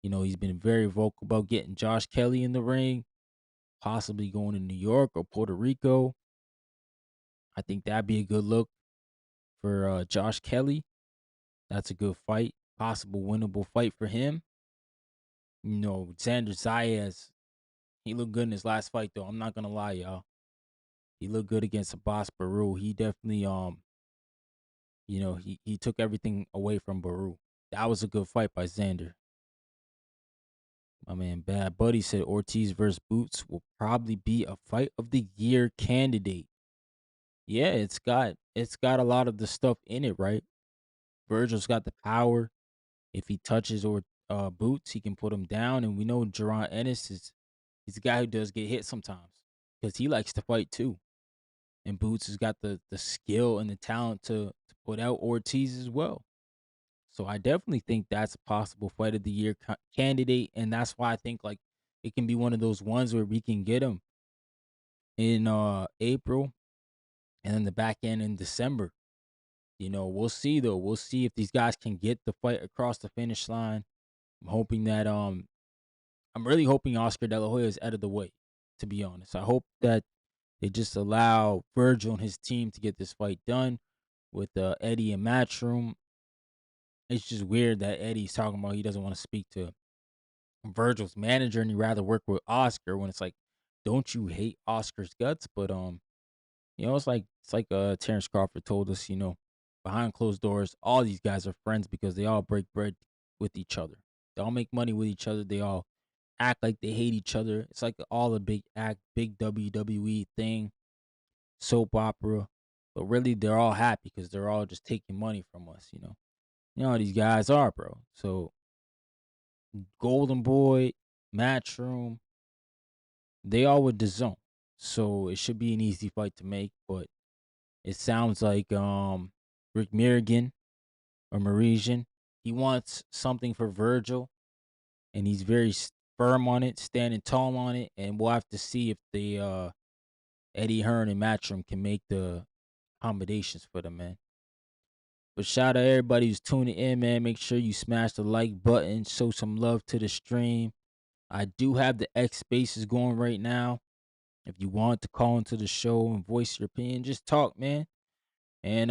He's been very vocal about getting Josh Kelly in the ring, possibly going to New York or Puerto Rico. I think that'd be a good look for Josh Kelly. That's a good fight, possible winnable fight for him. Xander Zayas, he looked good in his last fight, though. I'm not gonna lie, y'all. He looked good against Abbas Baru. He definitely he took everything away from Baru. That was a good fight by Xander. My man Bad Buddy said Ortiz versus Boots will probably be a fight of the year candidate. Yeah, it's got a lot of the stuff in it, right? Virgil's got the power. If he touches Boots, he can put him down. And we know Jerron Ennis he's a guy who does get hit sometimes because he likes to fight too. And Boots has got the skill and the talent to put out Ortiz as well. So I definitely think that's a possible fight of the year candidate. And that's why I think like it can be one of those ones where we can get him in April and then the back end in December. We'll see though. We'll see if these guys can get the fight across the finish line. I'm hoping that I'm really hoping Oscar De La Hoya is out of the way, to be honest. I hope that they just allow Virgil and his team to get this fight done with Eddie and Matchroom. It's just weird that Eddie's talking about he doesn't want to speak to Virgil's manager and he'd rather work with Oscar when it's like, don't you hate Oscar's guts? But it's like Terrence Crawford told us, behind closed doors, all these guys are friends because they all break bread with each other. They all make money with each other. They all act like they hate each other. It's like all a big act, big WWE thing, soap opera. But really, they're all happy because they're all just taking money from us. You know how these guys are, bro. So Golden Boy, Matchroom, they all with the zone. So it should be an easy fight to make. But it sounds like Rick Merrigan or Maresian, he wants something for Virgil, and he's very firm on it, standing tall on it. And we'll have to see if the Eddie Hearn and Matchroom can make the accommodations for them, man. But shout out to everybody who's tuning in, man. Make sure you smash the like button, show some love to the stream. I do have the X spaces going right now. If you want to call into the show and voice your opinion, just talk, man. And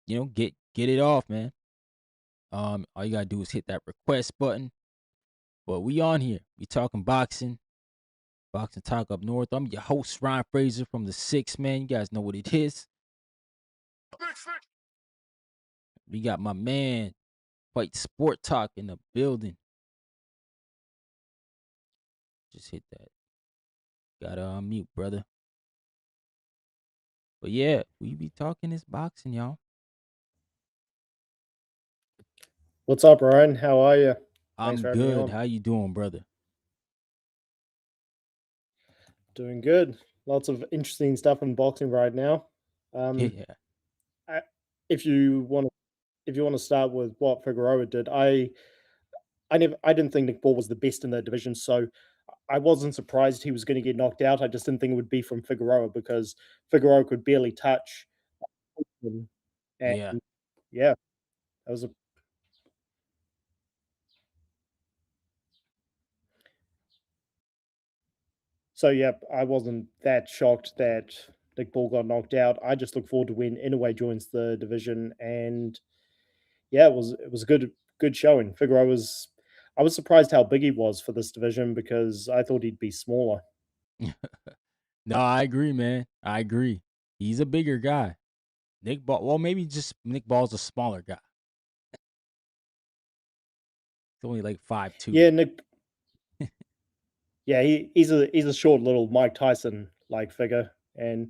get it off, man. All you gotta do is hit that request button. But we on here. We talking boxing. Boxing Talk Up North. I'm your host, Ryan Fraser from the Six, man. You guys know what it is. We got my man, Fight Sport Talk in the building. Just hit that. Gotta unmute, brother. But yeah, we be talking this boxing, y'all. What's up, Ryan? How are you? I'm for having me good. on. How you doing, brother? Doing good. Lots of interesting stuff in boxing right now. Yeah. If you want to start with what Figueroa did, I didn't think Nick Ball was the best in that division, so I wasn't surprised he was going to get knocked out. I just didn't think it would be from Figueroa because Figueroa could barely touch him. And Yeah. yeah, that was a so yeah, I wasn't that shocked that Nick Ball got knocked out. I just look forward to when Inoue joins the division, and yeah, it was a good showing. I was surprised how big he was for this division because I thought he'd be smaller. No, I agree, man. I agree. He's a bigger guy. Nick Ball, well, maybe just Nick Ball's a smaller guy. He's only like 5'2". Yeah, Nick. Yeah, he's a short little Mike Tyson like figure, and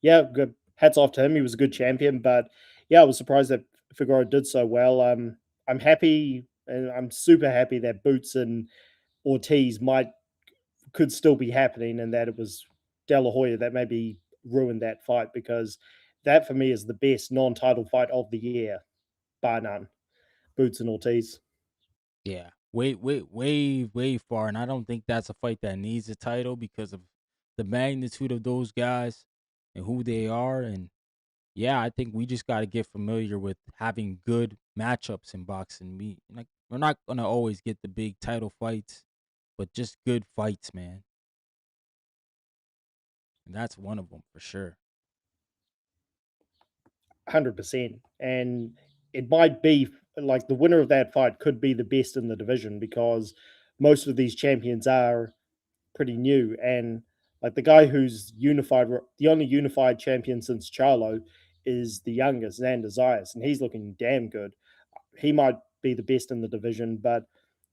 yeah, good. Hats off to him. He was a good champion, but yeah, I was surprised that Figueroa did so well. I'm happy, and I'm super happy that Boots and Ortiz could still be happening, and that it was De La Hoya that maybe ruined that fight because that for me is the best non-title fight of the year, bar none. Boots and Ortiz. Yeah, way far, and I don't think that's a fight that needs a title because of the magnitude of those guys and who they are. And yeah, I think we just got to get familiar with having good matchups in boxing. We're not gonna always get the big title fights, but just good fights, man. And that's one of them for sure. 100%. And it might be like the winner of that fight could be the best in the division because most of these champions are pretty new. And like the guy who's the only unified champion since Charlo is the youngest, Xander Zayas, and he's looking damn good. He might be the best in the division, but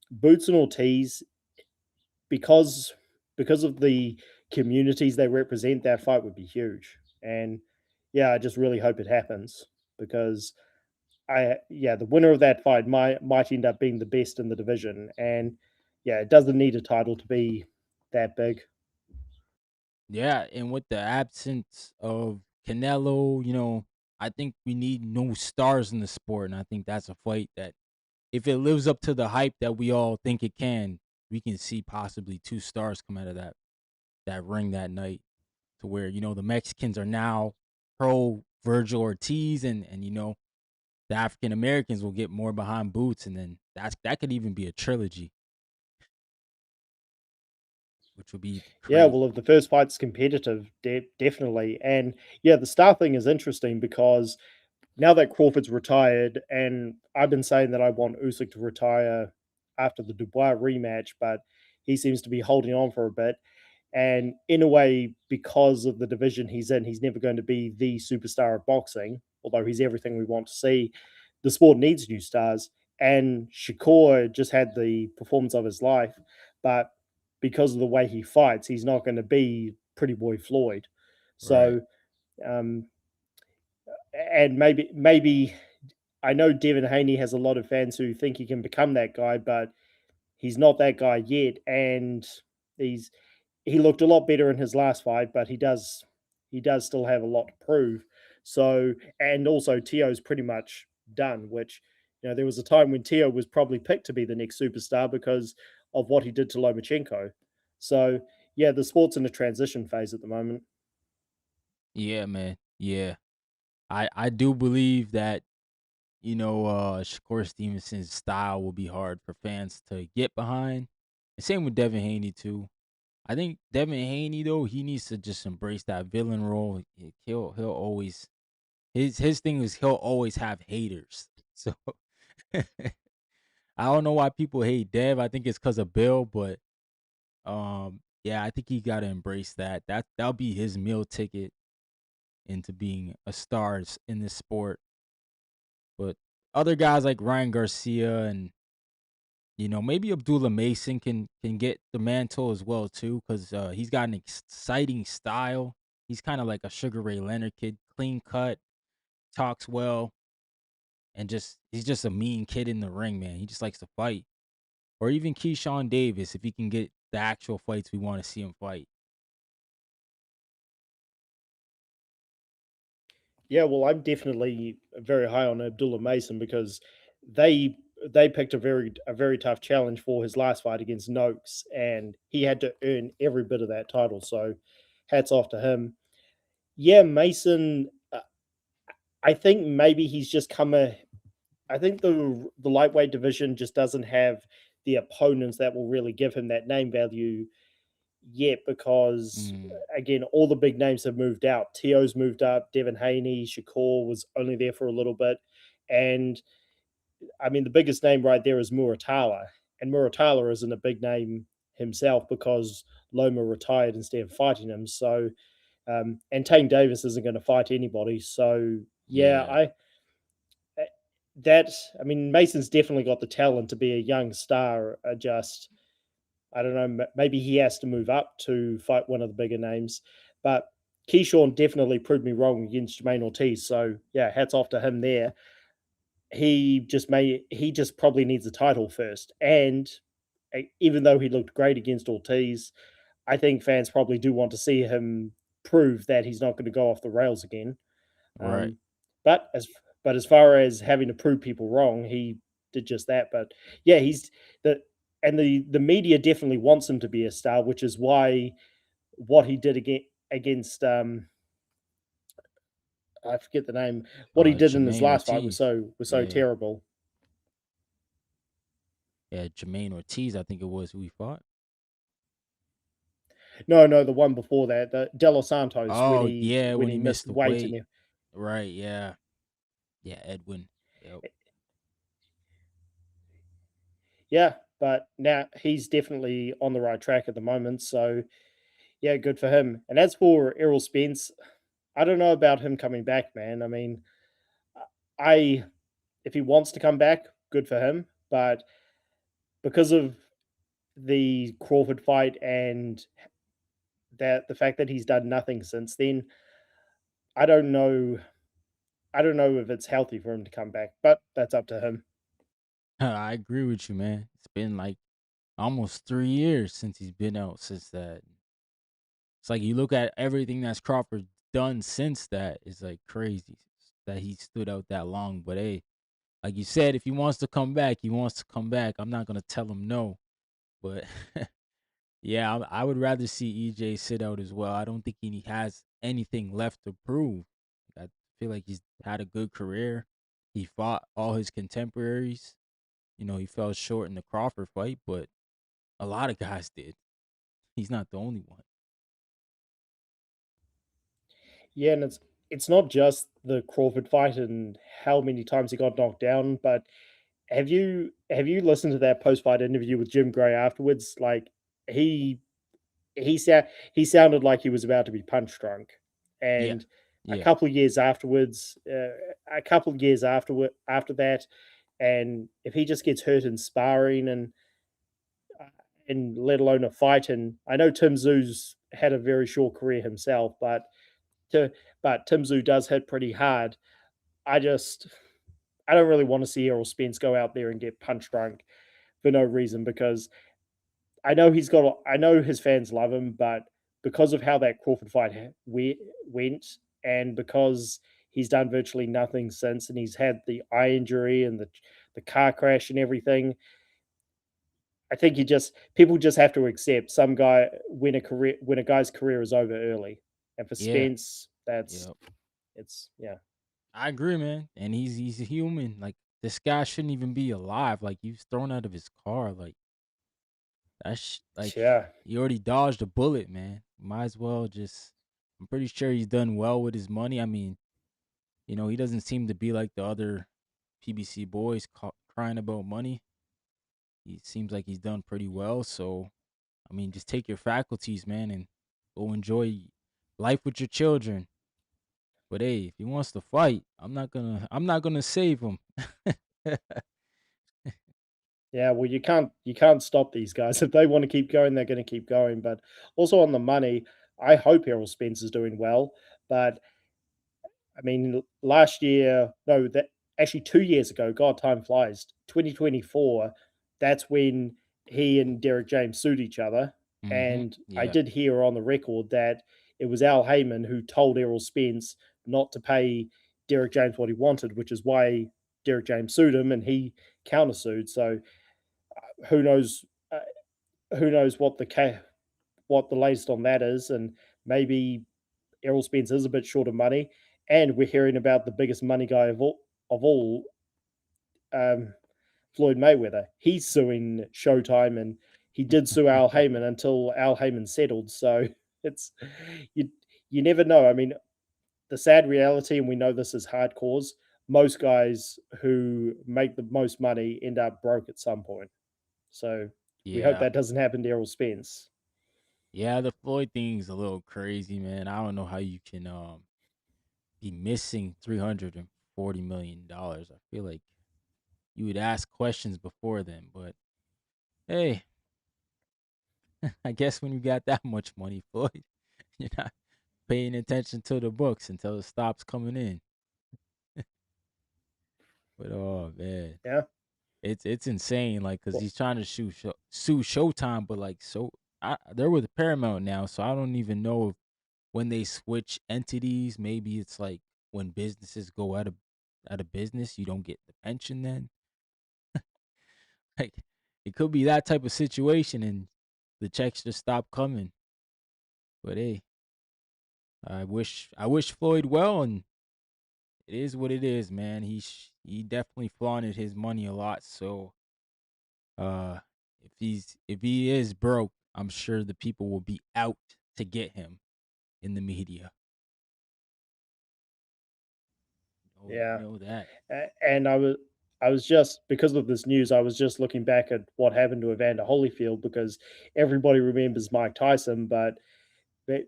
Boots and Ortiz, because because of the communities they represent, that fight would be huge. And yeah, I just really hope it happens because the winner of that fight might end up being the best in the division. And yeah, it doesn't need a title to be that big. Yeah, and with the absence of Canelo, I think we need no stars in the sport, and I think that's a fight that if it lives up to the hype that we all think it can, we can see possibly two stars come out of that ring that night to where, the Mexicans are now pro Virgil Ortiz and the African Americans will get more behind Boots and then that could even be a trilogy. which would be Yeah, crazy. well, if the first fight's competitive, definitely. And yeah, the star thing is interesting because now that Crawford's retired, and I've been saying that I want Usyk to retire after the Dubois rematch, but he seems to be holding on for a bit. And in a way, because of the division he's in, he's never going to be the superstar of boxing, although he's everything we want to see. The sport needs new stars. And Shakur just had the performance of his life, but because of the way he fights, he's not going to be Pretty Boy Floyd. Right. So, um, and maybe I know Devin Haney has a lot of fans who think he can become that guy, but he's not that guy yet. And he's he looked a lot better in his last fight, but he does still have a lot to prove. So, and also Tio's pretty much done, which there was a time when Tio was probably picked to be the next superstar because of what he did to Lomachenko. So yeah, the sport's in a transition phase at the moment. Yeah, man. Yeah. I do believe that, Shakur Stevenson's style will be hard for fans to get behind. And same with Devin Haney too. I think Devin Haney though, he needs to just embrace that villain role. He'll always his thing is he'll always have haters. So I don't know why people hate Dev. I think it's because of Bill, but yeah, I think he gotta embrace that. That'll be his meal ticket into being a star in this sport. But other guys like Ryan Garcia and maybe Abdullah Mason can get the mantle as well too, because he's got an exciting style. He's kind of like a Sugar Ray Leonard kid, clean cut, talks well, and he's just a mean kid in the ring, man. He just likes to fight. Or even Keyshawn Davis, if he can get the actual fights we want to see him fight. Yeah, well, I'm definitely very high on Abdullah Mason because they they picked a very tough challenge for his last fight against Noakes, and he had to earn every bit of that title. So, hats off to him. Yeah, Mason. I think maybe he's just come a. I think the lightweight division just doesn't have the opponents that will really give him that name value yet because Mm, again all the big names have moved out. Tio's moved up, Devin Haney, Shakur was only there for a little bit, and I mean the biggest name right there is Muratala, and Muratala isn't a big name himself because Loma retired instead of fighting him. So and Tane Davis isn't going to fight anybody. So yeah, yeah, eh, that I mean Mason's definitely got the talent to be a young star. Just I don't know. Maybe he has to move up to fight one of the bigger names. But Keyshawn definitely proved me wrong against Jermaine Ortiz. So yeah, hats off to him there. He just probably needs a title first. And even though he looked great against Ortiz, I think fans probably do want to see him prove that he's not going to go off the rails again. right. Um, but as far as having to prove people wrong, he did just that. But yeah, he's the the media definitely wants him to be a star, which is why what he did against I forget the name. What he did in his Jermaine last fight was Ortiz. so Yeah, terrible. yeah, Jermaine Ortiz. I think it was who he fought. No, the one before that, the De Los Santos when Oh he yeah, when when he he missed missed the the weight weight. and Right. Yeah. Yeah. Edwin. Yep. yeah, but now he's definitely on the right track at the moment. So yeah, good for him. And as for Errol Spence, I don't know about him coming back, man. I mean, I if he wants to come back, good for him. But because of the Crawford fight and that the fact that he's done nothing since then, I don't know. I don't know if it's healthy for him to come back, but that's up to him. I agree with you, man. It's been like almost 3 years since he's been out since that. It's like you look at everything that's Crawford done since that. It's like crazy that he stood out that long. But hey, like you said, if he wants to come back, he wants to come back. I'm not gonna tell him no. But yeah, I would rather see EJ sit out as well. I don't think he has anything left to prove. I feel like he's had a good career. He fought all his contemporaries. He fell short in the Crawford fight, but a lot of guys did. He's not the only one. Yeah, and it's not just the Crawford fight and how many times he got knocked down, but have you listened to that post fight interview with Jim Gray afterwards? Like he he sa- he sounded like he was about to be punch drunk, Yeah, and a yeah, couple of years afterwards, after that, and if he just gets hurt in sparring and let alone a fight, and I know Tim Zoo's had a very short career himself, to but Tim Zoo does hit pretty hard. I just I don't really want to see Errol Spence go out there and get punch drunk for no reason because I know his fans love him, but because of how that Crawford fight went, and because he's done virtually nothing since, and he's had the eye injury and the car crash and everything, I think people just have to accept some guy when a guy's career is over early, and for yeah, Spence, yeah. it's yeah. I agree, man. And he's a human. Like this guy shouldn't even be alive. Like he was thrown out of his car. Like that's like Yeah, he already dodged a bullet, man. Might as well just. I'm pretty sure he's done well with his money. I mean, he doesn't seem to be like the other PBC boys crying about money. He seems like he's done pretty well. So, I mean, just take your faculties, man, and go enjoy life with your children. But hey, if he wants to fight, I'm not gonna save him. yeah. Well, you can't stop these guys if they want to keep going. They're going to keep going. But also on the money, I hope Errol Spence is doing well. But I mean, last year, no, that actually 2 years ago, God, time flies. 2024, that's when he and Derek James sued each other. And I Yeah, did hear on the record that it was Al Heyman who told Errol Spence not to pay Derek James what he wanted, which is why Derek James sued him and he countersued. So who knows? Uh, who knows what the latest on that is? And maybe Errol Spence is a bit short of money, and we're hearing about the biggest money guy of all, um, Floyd Mayweather. He's suing Showtime, and he did sue Al Heyman until Al Heyman settled. So it's you you never know. I mean, the sad reality, and we know this is hardcores. Most guys who make the most money end up broke at some point. So we hope yeah, that doesn't happen to Errol Spence. yeah. The Floyd thing's a little crazy, man. I don't know how you can be missing $340 million. I feel like you would ask questions before then, but hey, I guess when you got that much money, Floyd, you're not paying attention to the books until it stops coming in. But oh man, Yeah, it's insane. Like, cause he's trying to sue Showtime, but like, they're with Paramount now, so I don't even know if when they switch entities, maybe it's like when businesses go out of business, you don't get the pension then. Like, it could be that type of situation, and the checks just stop coming. But hey, I wish Floyd well, and it is what it is, man. He definitely flaunted his money a lot, so uh, if he is broke, I'm sure the people will be out to get him in the media. You yeah. know that. And I was just because of this news, I was just looking back at what happened to Evander Holyfield because everybody remembers Mike Tyson, but they,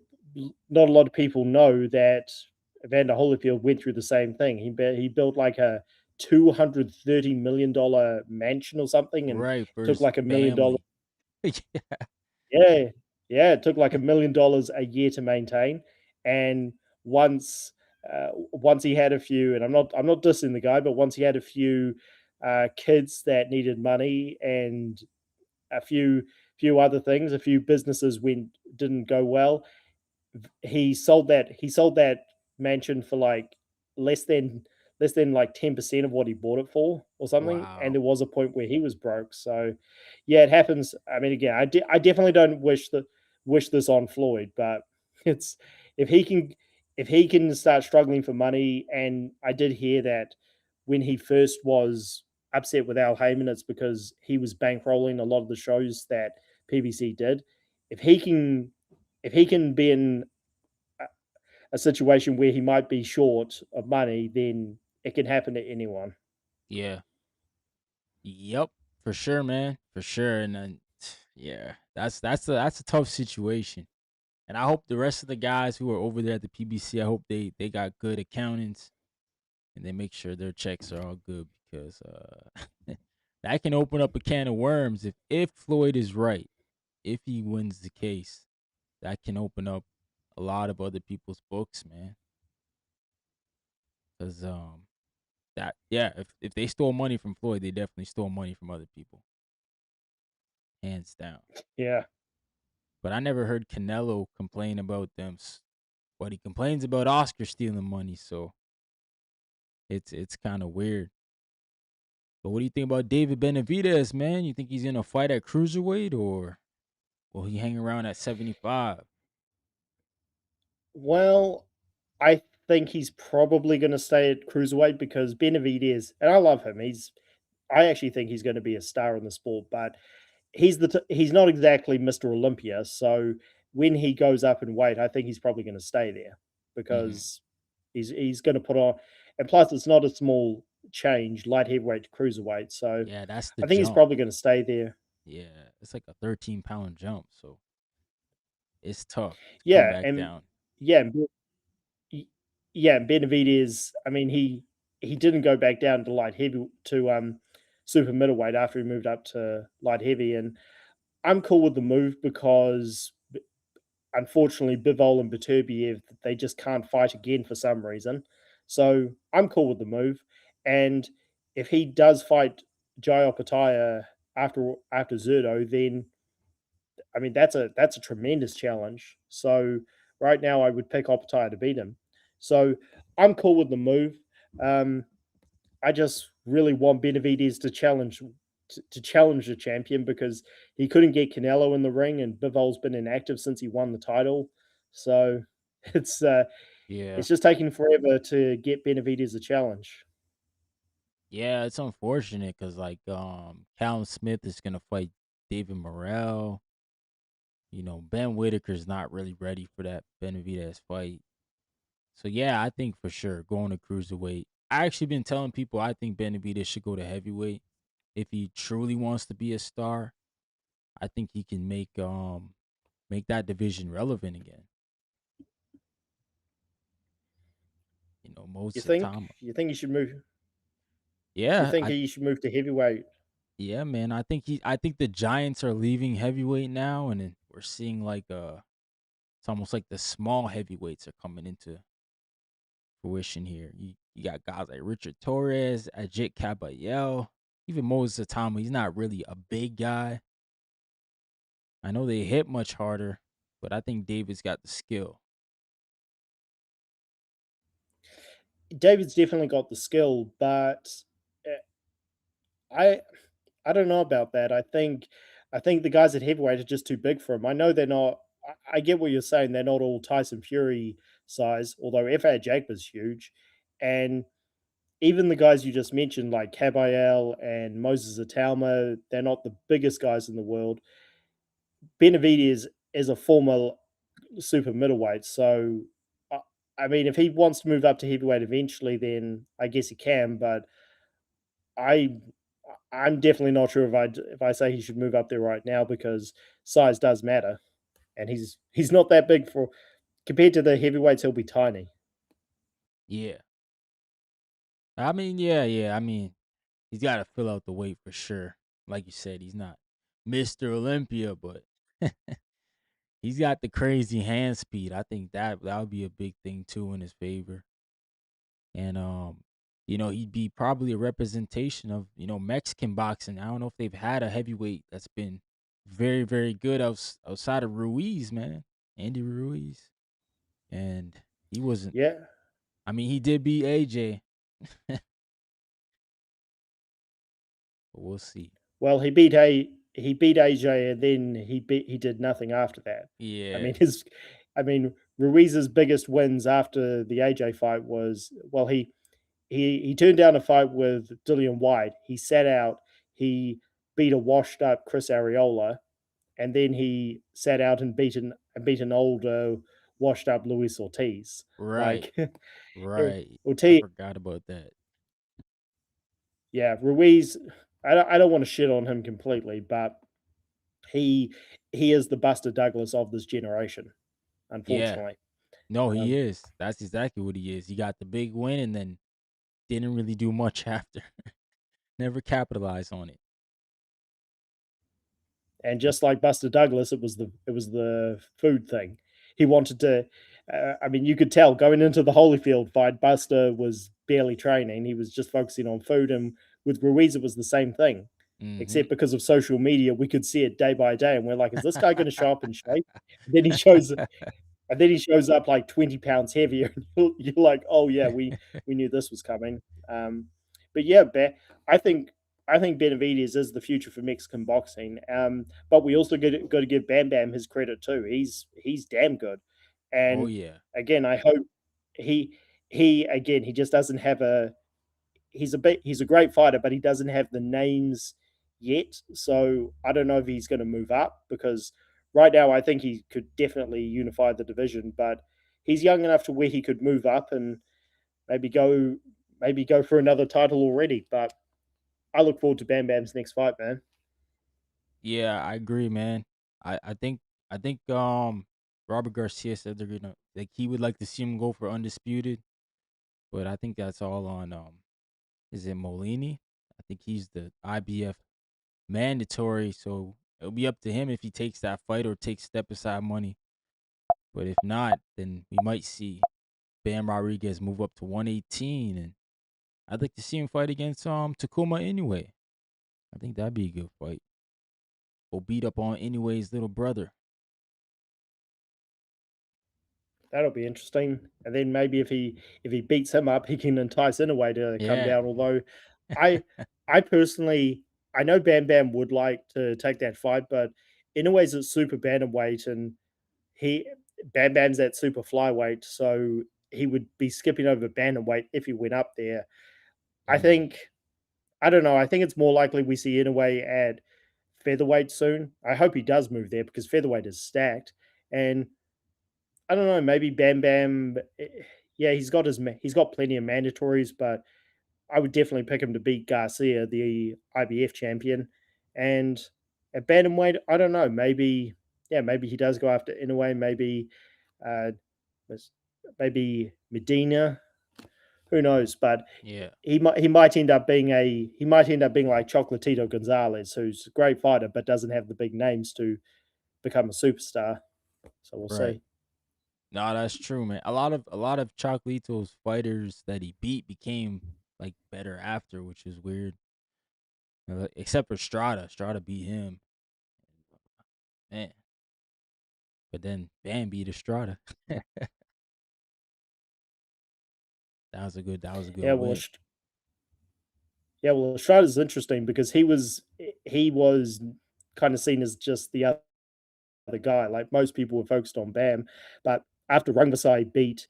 not a lot of people know that Evander Holyfield went through the same thing. He built like a $230 million mansion or something, and Right, for took his like $1 million. family. Yeah. Yeah, yeah, it took like $1 million a year to maintain, and once once he had a few, and I'm not dissing the guy, but once he had a few kids that needed money and a few other things, a few businesses didn't go well, he sold that mansion for like less than less than like 10% of what he bought it for or something, and Wow. there was a point where he was broke. So yeah, it happens. I mean, again, I definitely don't wish this on Floyd, but it's if he can if he can start struggling for money. And I did hear that when he first was upset with Al Heyman, it's because he was bankrolling a lot of the shows that PBC did, if he can be in a situation where he might be short of money, then it can happen to anyone. Yeah. Yep. For sure, man. For sure. And then yeah, that's a tough situation. And I hope the rest of the guys who are over there at the PBC, I hope they got good accountants and they make sure their checks are all good because that can open up a can of worms if Floyd is right. If he wins the case, that can open up a lot of other people's books, man. Cuz that yeah, if they stole money from Floyd, they definitely stole money from other people. Hands down. Yeah. But I never heard Canelo complain about them, but he complains about Oscar stealing money, so it's kind of weird. But what do you think about David Benavidez, man? You think he's gonna fight at cruiserweight or will he hang around at 75? Well, I think he's probably going to stay at cruiserweight because Benavidez, and I love him. I actually think he's going to be a star in the sport, but he's not exactly Mr. Olympia. So when he goes up in weight, I think he's probably going to stay there Hmm. because he's going to put on, and plus it's not a small change, light heavyweight to cruiserweight. So Yeah, that's the I think he's jump. probably going to stay there. Yeah, it's like a 13-pound jump, so it's tough to come Yeah, back and down. yeah, and Y- yeah, Benavidez. I mean, he didn't go back down to light heavy to super middleweight after he moved up to light heavy, and I'm cool with the move because unfortunately Bivol and Beterbiev they just can't fight again for some reason. So I'm cool with the move, and if he does fight Jai Opataya after Zerdo, then I mean that's a tremendous challenge. So right now I would pick Opataya to beat him. So I'm cool with the move. Um, I just really want Benavidez to challenge the champion because he couldn't get Canelo in the ring, and Bivol's been inactive since he won the title. So it's uh, Yeah. it's just taking forever to get Benavidez a challenge. Yeah, it's unfortunate because like Callum Smith is gonna fight David Morrell. Ben Whitaker's not really ready for that Benavidez fight. So yeah, I think for sure going to cruiserweight. I actually been telling people I think Benavidez should go to heavyweight if he truly wants to be a star. I think he can make that division relevant again. You Moses think? Tama. You think he should move? You Yeah, think he should move to heavyweight? yeah, man. I think the Giants are leaving heavyweight now, and then we're seeing like it's almost like the small heavyweights are coming into fruition here. You got guys like Richard Torres, Ajit Kabayel, even Moses Atama. He's not really a big guy. I know they hit much harder, but I think David's got the skill. David's definitely got the skill, but uh, I don't know about that. I think the guys at heavyweight are just too big for him. I know they're not. I get what you're saying. They're not all Tyson Fury size, although F.A. Jacob's huge, and even the guys you just mentioned, like Kabayel and Moses Atalma, they're not the biggest guys in the world. Benavidez is a former super middleweight, so I I mean, if he wants to move up to heavyweight eventually, then I guess he can. But I I'm definitely not sure if I say he should move up there right now because size does matter, and he's not that big for compared to the heavyweights. He'll be tiny. Yeah. I mean, yeah. I mean, he's got to fill out the weight for sure. Like you said, he's not Mr. Olympia, but he's got the crazy hand speed. I think that would be a big thing too in his favor. And he'd be probably a representation of Mexican boxing. I don't know if they've had a heavyweight that's been very very good outside of Ruiz, man. Andy Ruiz, and he wasn't. Yeah. I mean, he did beat AJ, but we'll see. Well, he beat AJ, and then he did nothing after that. I Yeah, mean I mean Ruiz's biggest wins after the AJ fight was well he turned down a fight with Dillian White. He sat out. He beat a washed up Chris Areola, and then he sat out and beat an older, washed up Luis Ortiz. Right. Like Right. I Ortiz, forgot about that. yeah, Ruiz. I don't want to shit on him completely, but he he is the Buster Douglas of this generation, Yeah. unfortunately. No, he Um, is. That's exactly what he is. He got the big win and then didn't really do much after. Never capitalized on it. and just like Buster Douglas, it was the food thing. He wanted to. I mean, you could tell going into the Holyfield fight, Buster was barely training. He was just focusing on food, and with Ruiz, it was the same thing. Mm-hmm. Except because of social media, we could see it day by day, and we're like, "Is this guy going to show up in shape?" And then he shows up like 20 pounds heavier. You're like, oh yeah, we knew this was coming. Um, but yeah, I think I think Benavides is the future for Mexican boxing. But we also got to give Bam Bam his credit too. He's damn good. Oh And yeah. again, I hope he just doesn't have a he's a great fighter, but he doesn't have the names yet. So I don't know if he's going to move up because right now I think he could definitely unify the division, but he's young enough to where he could move up and maybe go for another title already. But I look forward to Bam Bam's next fight, man. Yeah, I agree, man. I think Robert Garcia said they're gonna like he would like to see him go for undisputed, but I think that's all on is it Molini? I think he's the IBF mandatory, so it'll be up to him if he takes that fight or takes step aside money. But if not, then we might see Bam Rodriguez move up to 118, and I'd like to see him fight against Takuma anyway. I think that'd be a good fight. Or beat up on Anyway's little brother. That'll be interesting. And then maybe if he beats him up, he can entice Inoue to come Yeah. down. Although I I personally I know Bam Bam would like to take that fight, but Inoue's at super bantamweight and he Bam Bam's at super flyweight, so he would be skipping over bantamweight if he went up there. I Mm, think I don't know. I think it's more likely we see Inoue at featherweight soon. I hope he does move there because featherweight is stacked. And I don't know, maybe Bam Bam. Yeah, he's got plenty of mandatories, but I would definitely pick him to beat Garcia, the IBF champion. And at bantamweight, I don't know, maybe he does go after Inoue, uh, maybe Medina. Who knows? But yeah. he might end up being like Chocolatito Gonzalez, who's a great fighter but doesn't have the big names to become a superstar. So we'll Right. see. No, that's true, man. A lot of Chocolito's fighters that he beat became like better after, which is weird. Except for Strada. Strada beat him. Man. But then Bam beat Estrada. That was a good Yeah, well, win. Estrada's interesting because he was kind of seen as just the other guy. Like most people were focused on Bam, but after Rungvisai beat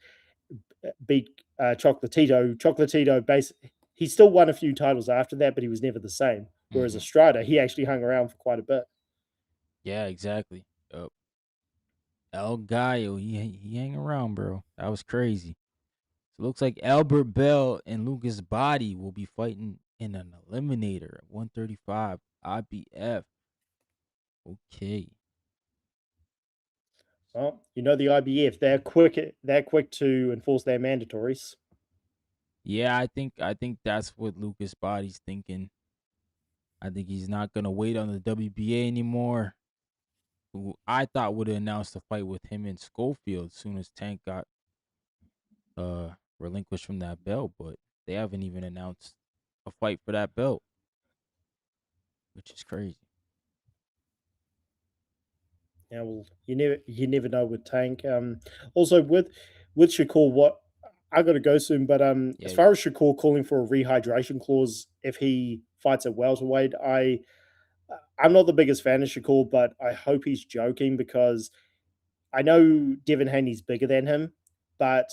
Chocolatito basically he still won a few titles after that, but he was never the same. Whereas Hmm. Estrada, he actually hung around for quite a bit. Yeah, exactly. El Gallo, he hang around, bro. That was crazy. So it looks like Albert Bell and Lucas Body will be fighting in an eliminator at 135 IBF. Okay. Well, the IBF, they're quick to enforce their mandatories. Yeah, I think that's what Lucas Body's thinking. I think he's not gonna wait on the WBA anymore. Who I thought would have announced a fight with him and Schofield as soon as Tank got relinquished from that belt, but they haven't even announced a fight for that belt, which is crazy. Yeah, well, you never know with Tank. Also with Shakur, what I got to go soon, but as Yeah, far as Shakur calling for a rehydration clause if he fights at welterweight, I'm not the biggest fan of Shakur, but I hope he's joking because I know Devin Haney's bigger than him, but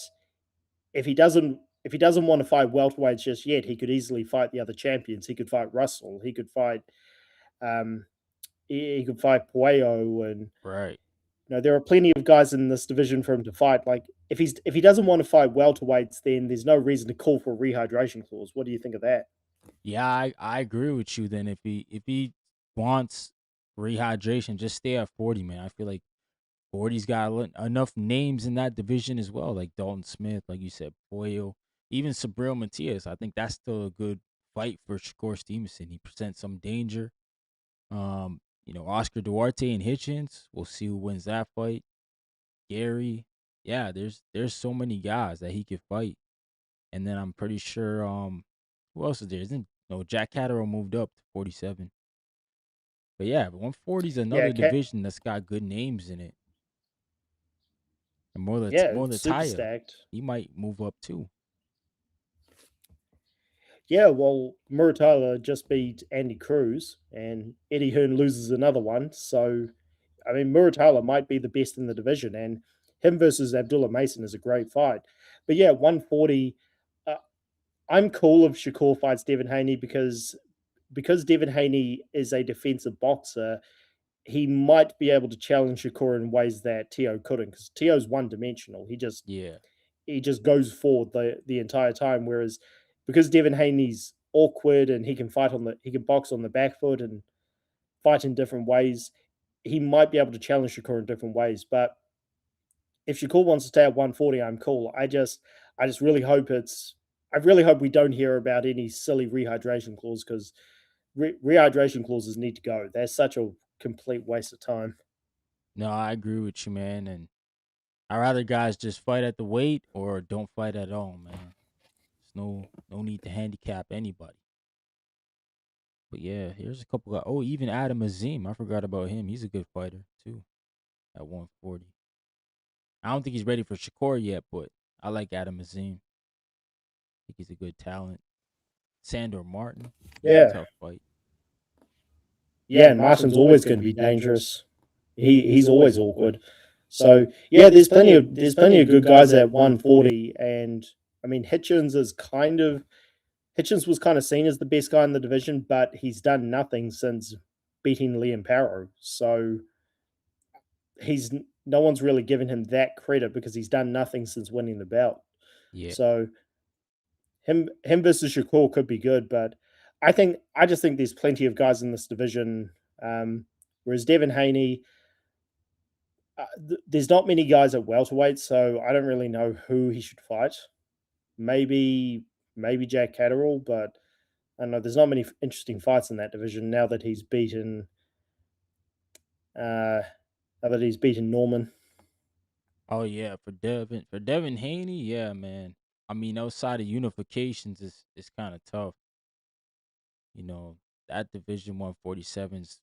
if he doesn't want to fight welterweights just yet, he could easily fight the other champions. He could fight Russell. He could fight um, he could fight Puello, and Right. there are plenty of guys in this division for him to fight. Like if he doesn't want to fight welterweights, then there's no reason to call for a rehydration clause. What do you think of that? Yeah, I agree with you. Then if he wants rehydration, just stay at 40, man. I feel like 40's got enough names in that division as well, like Dalton Smith, like you said, Poyo, even Sabril Matias. I think that's still a good fight for Shakur Stevenson. He presents some danger. Oscar Duarte and Hitchens. We'll see who wins that fight. Gary. Yeah, there's so many guys that he could fight. And then I'm pretty sure who else is there? Isn't no Jack Catterall moved up to 47. But yeah, 140 is Yeah, another division that's got good names in it. And yeah, more super Taya. stacked. He might move up too. Yeah, well, Muratala just beat Andy Cruz, and Eddie Hearn loses another one. So, I mean, Muratala might be the best in the division, and him versus Abdullah Mason is a great fight. But yeah, 140. Uh, I'm cool if Shakur fights Devin Haney because Devin Haney is a defensive boxer. He might be able to challenge Shakur in ways that Tio couldn't, because Tio's one dimensional. Yeah. He just goes forward the entire time. Whereas because Devin Haney's awkward and he can box on the back foot and fight in different ways, he might be able to challenge Shakur in different ways. But if Shakur wants to stay at 140, I'm cool. I just really hope I really hope we don't hear about any silly rehydration clause, because rehydration clauses need to go. They're such a complete waste of time. No, I agree with you, man. And I'd rather guys just fight at the weight or don't fight at all, man. There's no need to handicap anybody. But yeah, here's a couple of even Adam Azim. I forgot about him. He's a good fighter too at 140. I don't think he's ready for Shakur yet, but I like Adam Azim. I think he's a good talent. Sandor Martin. Yeah. Tough fight. Yeah, and Martin's always going to be dangerous. He's always awkward. So yeah, there's plenty of good guys at 140, and I mean Hitchens was kind of seen as the best guy in the division, but he's done nothing since beating Liam Paro. So no one's really given him that credit because he's done nothing since winning the belt. Yeah. So him versus Shakur could be good, but I just think there's plenty of guys in this division. Whereas Devin Haney, there's not many guys at welterweight, so I don't really know who he should fight. Maybe Jack Catterall, but I don't know. There's not many interesting fights in that division now that he's beaten. Norman. Oh yeah, for Devin Haney, yeah, man. I mean, outside of unifications, it's kind of tough. That division 147's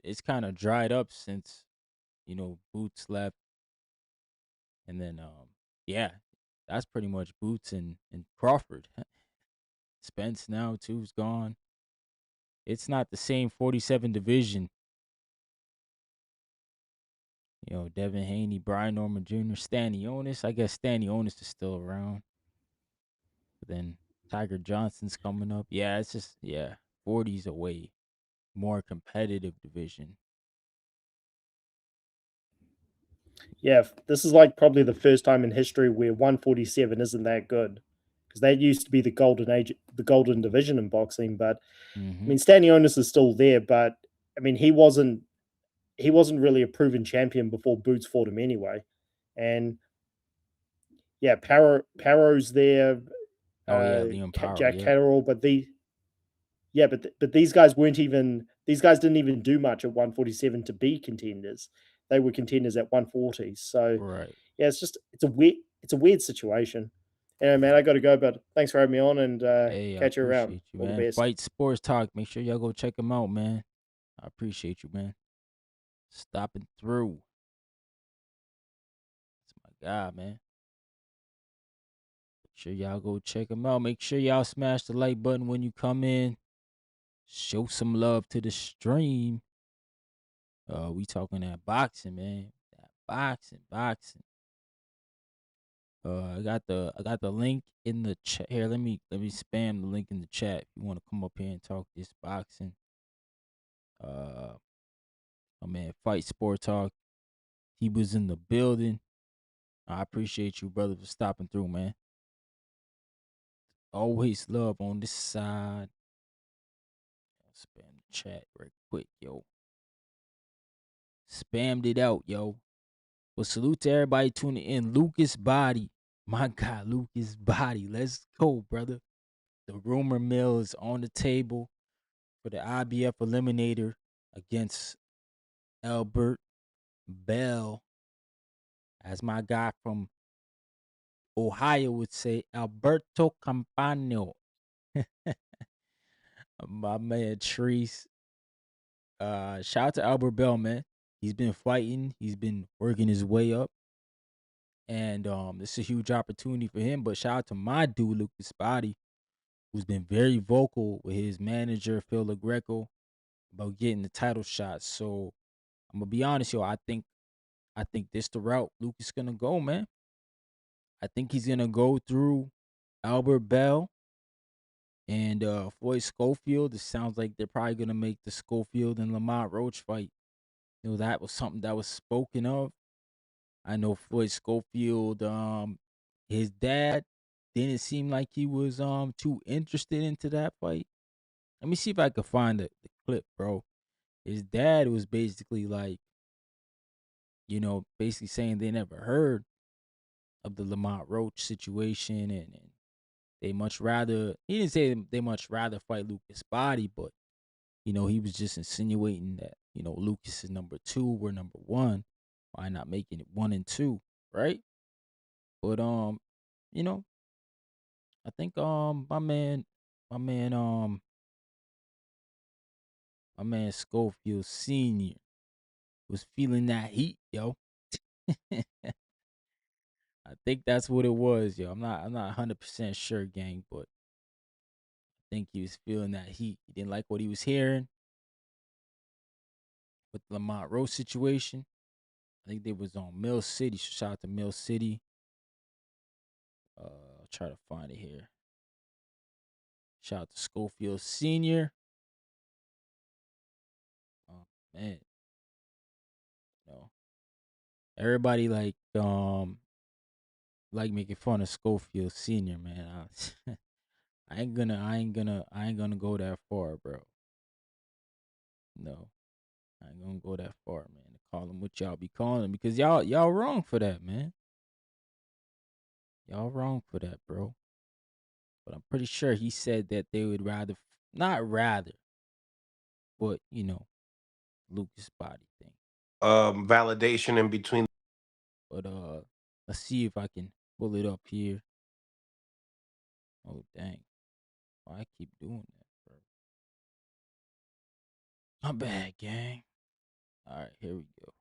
it's kind of dried up since Boots left, and then yeah, that's pretty much Boots and Crawford. Spence now too's gone. It's not the same 47 division. Devin Haney, Brian Norman Jr., Stanionis. I guess Stanionis is still around. But then Tiger Johnson's coming up. Yeah, it's just 40's away. More competitive division. Yeah, this is like probably the first time in history where 147 isn't that good, because that used to be the golden age, the golden division in boxing. But I mean, Stanionis is still there, but I mean, he wasn't really a proven champion before Boots fought him anyway. And yeah, Paro's there. Oh yeah, Liam Paro, Jack Catterall, but these guys didn't even do much at 147 to be contenders. They were contenders at 140. So right. yeah, it's a weird situation. Anyway, man, I got to go, but thanks for having me on, and Hey, I catch you around. appreciate you, All man. the best. Fight Sports Talk. Make sure y'all go check him out, man. I appreciate you, man. Stopping through. That's my guy, man. Make sure y'all go check him out. Make sure y'all smash the like button when you come in. Show some love to the stream. We talking that boxing, man. That boxing. I got the link in the chat here. Let me spam the link in the chat if you want to come up here and talk this boxing. My man, Fight Sport Talk. He was in the building. I appreciate you, brother, for stopping through, man. Always love on this side. Spam the chat right quick, yo. Spammed it out, yo. Well, salute to everybody tuning in. Lucas Body. My God, Lucas Body. Let's go, brother. The rumor mill is on the table for the IBF Eliminator against Albert Bell. As my guy from Ohio would say, Alberto Campano. My man Treese. Shout out to Albert Bell, man. He's been fighting. He's been working his way up. And this is a huge opportunity for him. But shout out to my dude, Lucas Body, who's been very vocal with his manager, Phil LaGreco, about getting the title shot. So I'm gonna be honest, yo. I think this the route Lucas gonna go, man. I think he's gonna go through Albert Bell and Floyd Schofield. It sounds like they're probably gonna make the Schofield and Lamont Roach fight. You know, that was something that was spoken of. I know Floyd Schofield, his dad didn't seem like he was too interested into that fight. Let me see if I can find the clip, bro. His dad was basically like, basically saying they never heard of the Lamont Roach situation, and they much rather, he didn't say they much rather fight Lucas Body, but he was just insinuating that Lucas is number 2, we're number 1. Why not making it 1 and 2, right? But I think my man Schofield Senior was feeling that heat, yo. I think that's what it was, yo. I'm not 100% sure, gang, but I think he was feeling that heat. He didn't like what he was hearing with the Lamont Roach situation. I think they was on Mill City. Shout out to Mill City. I'll try to find it here. Shout out to Schofield Senior. Oh man, everybody like making fun of Schofield Senior, man. I ain't gonna go that far, bro. No, I ain't gonna go that far, man. To call him what y'all be calling him, because y'all wrong for that, man. Y'all wrong for that, bro. But I'm pretty sure he said that they would not rather, but Lucas Body thing. Validation in between. But let's see if I can pull it up here. Oh dang. Why I keep doing that, bro? My bad, gang. Alright, here we go.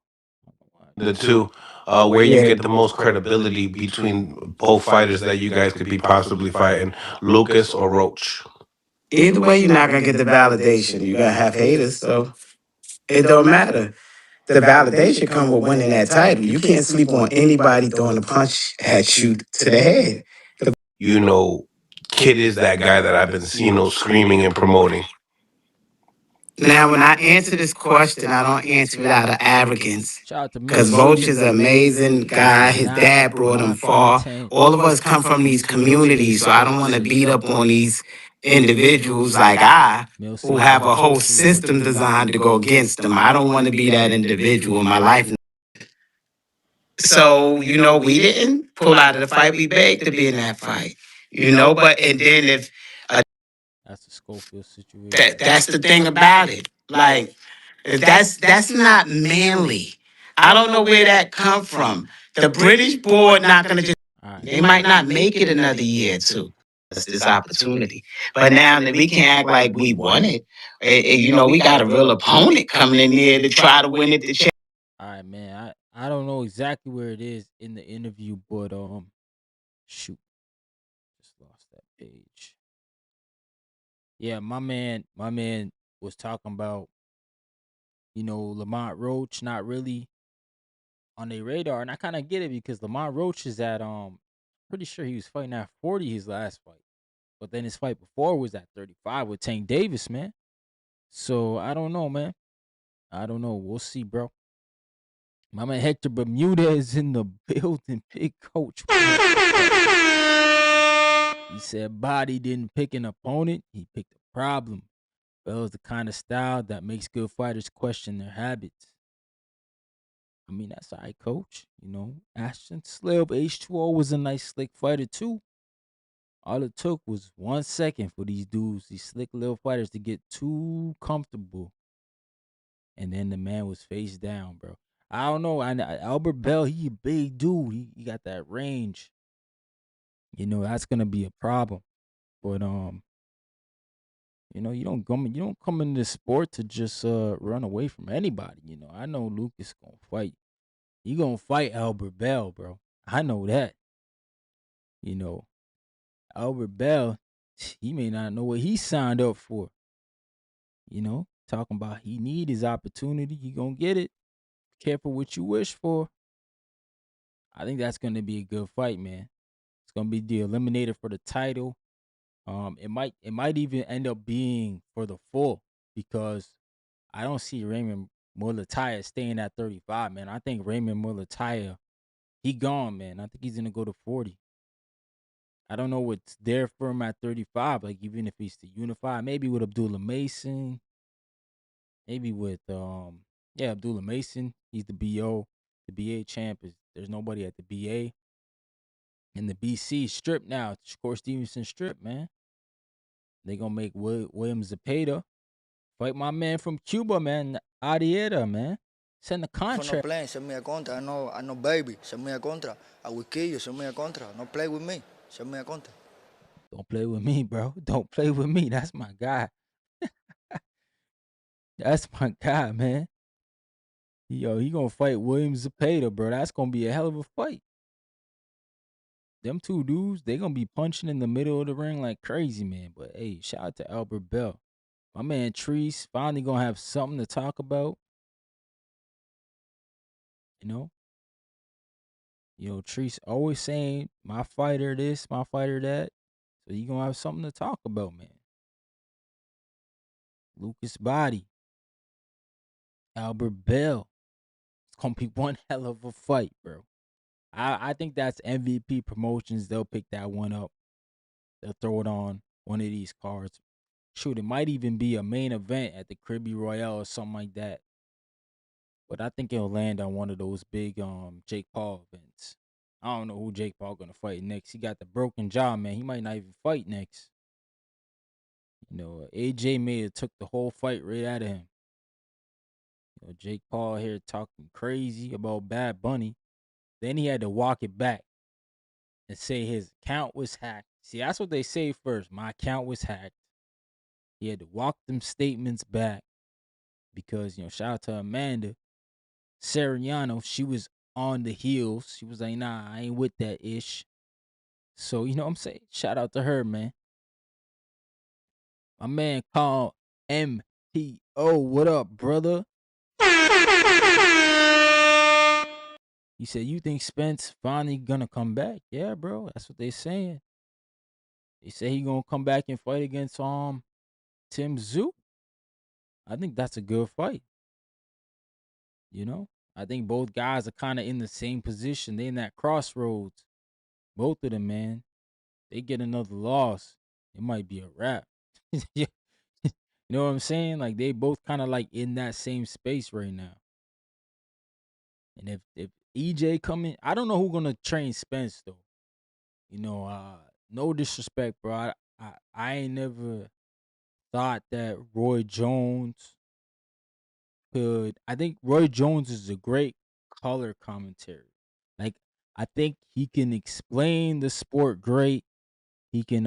The two, where you get the most credibility between both fighters that you guys could be possibly fighting, Lucas or Roach. Either way, you're not gonna get the validation. You're gonna have haters, so it don't matter. The validation come with winning that title. You can't sleep on anybody throwing a punch at you to the head. Kid is that guy that I've been, screaming and promoting. Now, when I answer this question, I don't answer it out of arrogance. Shout out to Because Roach is an amazing guy. His dad brought him far. All of us come from these communities, so I don't want to beat up on these individuals like who have a whole system designed to go against them. I don't want to be that individual in my life. So, we didn't pull out of the fight. We begged to be in that fight. But and then if that's the Schofield situation. that's the thing about it. Like, that's not manly. I don't know where that come from. The British board not gonna just. They might not make it another year or two. That's this opportunity. But now that we can't act like we won it, we got a real opponent coming in here to try to win it. All right, man. I don't know exactly where it is in the interview, but shoot, just lost that page. Yeah, my man was talking about Lamont Roach not really on their radar, and I kind of get it because Lamont Roach is at pretty sure he was fighting at 40 his last fight, but then his fight before was at 35 with Tank Davis, man. So I don't know, man. I don't know. We'll see, bro. My man Hector Bermuda is in the building. Big coach. What up? He said Body didn't pick an opponent. He picked a problem. Bell is the kind of style that makes good fighters question their habits. I mean, that's all right, coach. Ashton Slib H2O was a nice slick fighter too. All it took was 1 second for these dudes, these slick little fighters, to get too comfortable. And then the man was face down, bro. I don't know. Albert Bell, he a big dude. He got that range. That's gonna be a problem. But you don't come into the sport to just run away from anybody. I know Lucas gonna fight. He gonna fight Albert Bell, bro. I know that. Albert Bell, he may not know what he signed up for. Talking about he need his opportunity. He gonna get it. Careful what you wish for. I think that's gonna be a good fight, man. It's gonna be the eliminator for the title. It might even end up being for the full, because I don't see Raymond Mulataya staying at 35, man. I think Raymond Mulataya, he gone, man. I think he's gonna go to 40. I don't know what's there for him at 35. Like, even if he's to unify, maybe with Abdullah Mason, maybe with Abdullah Mason. He's the BO, the BA champ. There's nobody at the BA. And the BC strip now. Shakur Stevenson strip, man. They gonna make William Zepeda fight my man from Cuba, man. Arieta, man. Send the For no contract. playing, send me a contra. I know baby, send me a contra. I will kill you, send me a contra. No play with me, send me a contra. Don't play with me, bro. Don't play with me. That's my guy. That's my guy, man. Yo, he gonna fight William Zepeda, bro. That's gonna be a hell of a fight. Them two dudes, they gonna be punching in the middle of the ring like crazy, man. But hey, shout out to Albert Bell. My man Treese finally gonna have something to talk about. Treese always saying, my fighter this, my fighter that. So you gonna have something to talk about, man. Lucas Body, Albert Bell. It's gonna be one hell of a fight, bro. I think that's MVP Promotions. They'll pick that one up. They'll throw it on one of these cards. Shoot, it might even be a main event at the Caribbean Royale or something like that. But I think it'll land on one of those big Jake Paul events. I don't know who Jake Paul gonna fight next. He got the broken jaw, man. He might not even fight next. AJ may have took the whole fight right out of him. Jake Paul here talking crazy about Bad Bunny. Then he had to walk it back and say his account was hacked. See, that's what they say first. My account was hacked. He had to walk them statements back because, shout out to Amanda Sariano. She was on the heels. She was like, nah, I ain't with that ish. So, you know what I'm saying? Shout out to her, man. My man called MPO. What up, brother? He said, you think Spence finally gonna come back? Yeah, bro. That's what they saying. They say he gonna come back and fight against Tim Tszyu. I think that's a good fight. I think both guys are kind of in the same position. They in that crossroads. Both of them, man. They get another loss, it might be a wrap. You know what I'm saying? Like, they both kind of like in that same space right now. And if EJ coming, I don't know who gonna train Spence though. No disrespect, bro. I ain't never thought that Roy Jones could. I think Roy Jones is a great color commentary. Like, I think he can explain the sport great. He could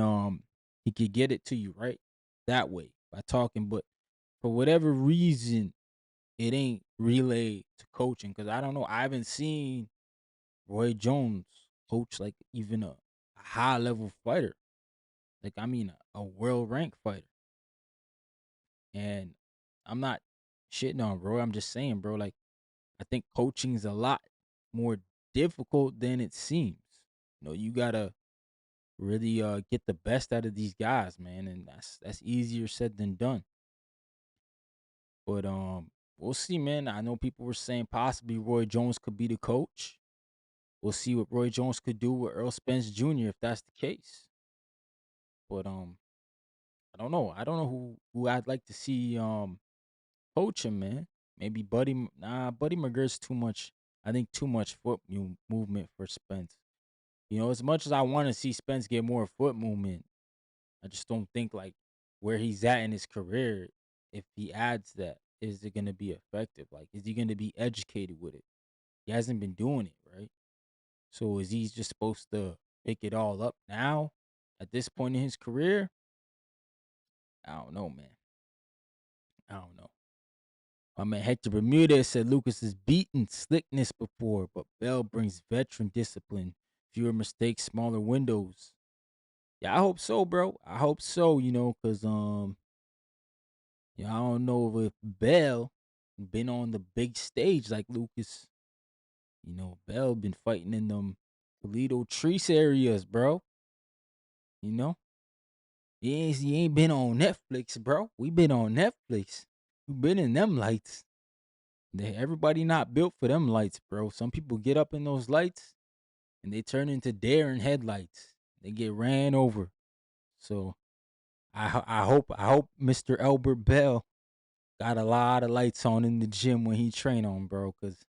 get it to you right that way by talking, but for whatever reason, it ain't relayed to coaching, because I don't know. I haven't seen Roy Jones coach like even a high level fighter. Like, I mean, a world ranked fighter. And I'm not shitting on Roy. I'm just saying, bro, like, I think coaching is a lot more difficult than it seems. You gotta really get the best out of these guys, man, and that's easier said than done. But we'll see, man. I know people were saying possibly Roy Jones could be the coach. We'll see what Roy Jones could do with Earl Spence Jr. if that's the case. But I don't know. I don't know who I'd like to see coach him, man. Maybe Buddy McGirt's too much. I think too much foot movement for Spence. You know, as much as I want to see Spence get more foot movement, I just don't think like where he's at in his career, if he adds that, is it gonna be effective? Like, is he gonna be educated with it? He hasn't been doing it, right? So is he just supposed to pick it all up now at this point in his career? I don't know, man. I don't know. My man Hector Bermudez said Lucas has beaten slickness before, but Bell brings veteran discipline, fewer mistakes, smaller windows. Yeah, I hope so, bro. I hope so, cause yeah, I don't know if Bell been on the big stage like Lucas. Bell been fighting in them Toledo Treese areas, bro. You know? He ain't been on Netflix, bro. We been on Netflix. We been in them lights. Everybody not built for them lights, bro. Some people get up in those lights and they turn into deer in headlights. They get ran over. So I hope Mr. Albert Bell got a lot of lights on in the gym when he train on, bro, because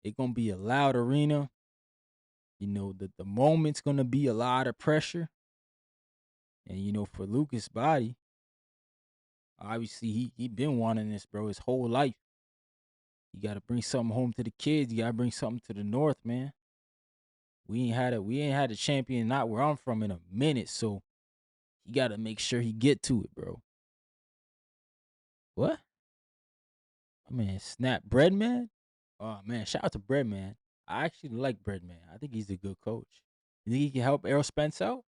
it's gonna be a loud arena. The moment's gonna be a lot of pressure. And for Lucas Body, obviously he been wanting this, bro, his whole life. You gotta bring something home to the kids. You gotta bring something to the North, man. We ain't had a champion not where I'm from in a minute, so you gotta make sure he get to it, bro. What? My man, Snap Breadman? Oh man, shout out to Breadman. I actually like Breadman. I think he's a good coach. You think he can help Errol Spence out?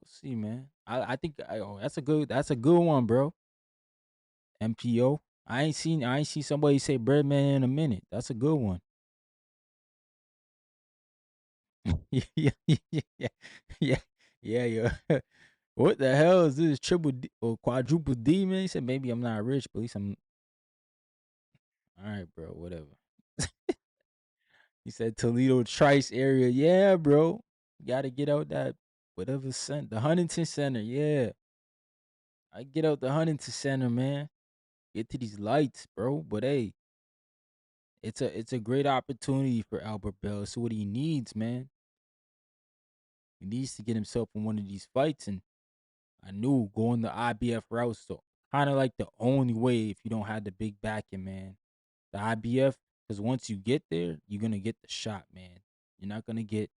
We'll see, man. I think that's a good one, bro. MPO. I ain't seen somebody say Breadman in a minute. That's a good one. yeah, yeah, yeah, yeah. What the hell is this triple D or quadruple D, man? He said maybe I'm not rich, but at least I'm all right, bro. Whatever. He said Toledo Trice area. Yeah, bro. Gotta get out that whatever center. The Huntington Center. Yeah. I get out the Huntington Center, man. Get to these lights, bro. But hey, it's a great opportunity for Albert Bell. It's what he needs, man. He needs to get himself in one of these fights. And I knew going the IBF route, so kind of like the only way if you don't have the big backing, man. The IBF, because once you get there, you're gonna get the shot, man. You're not gonna get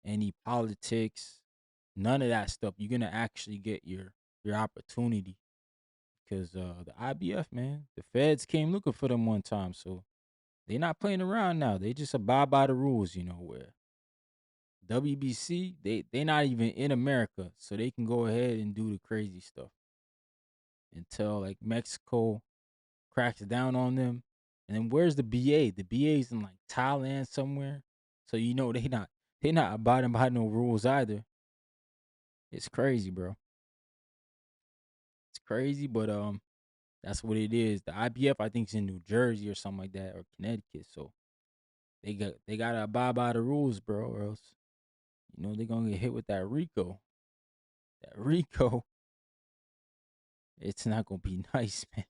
any politics, none of that stuff. You're gonna actually get your opportunity. Because the IBF, man, the feds came looking for them one time, so they not playing around now. They just abide by the rules, where WBC, they not even in America, so they can go ahead and do the crazy stuff until like Mexico cracks down on them. And then where's the BA? The BA's in like Thailand somewhere. So they not abiding by no rules either. It's crazy, bro. It's crazy, but that's what it is. The IBF I think is in New Jersey or something like that or Connecticut. So they gotta abide by the rules, bro, or else they're gonna get hit with that Rico. That Rico, it's not gonna be nice, man.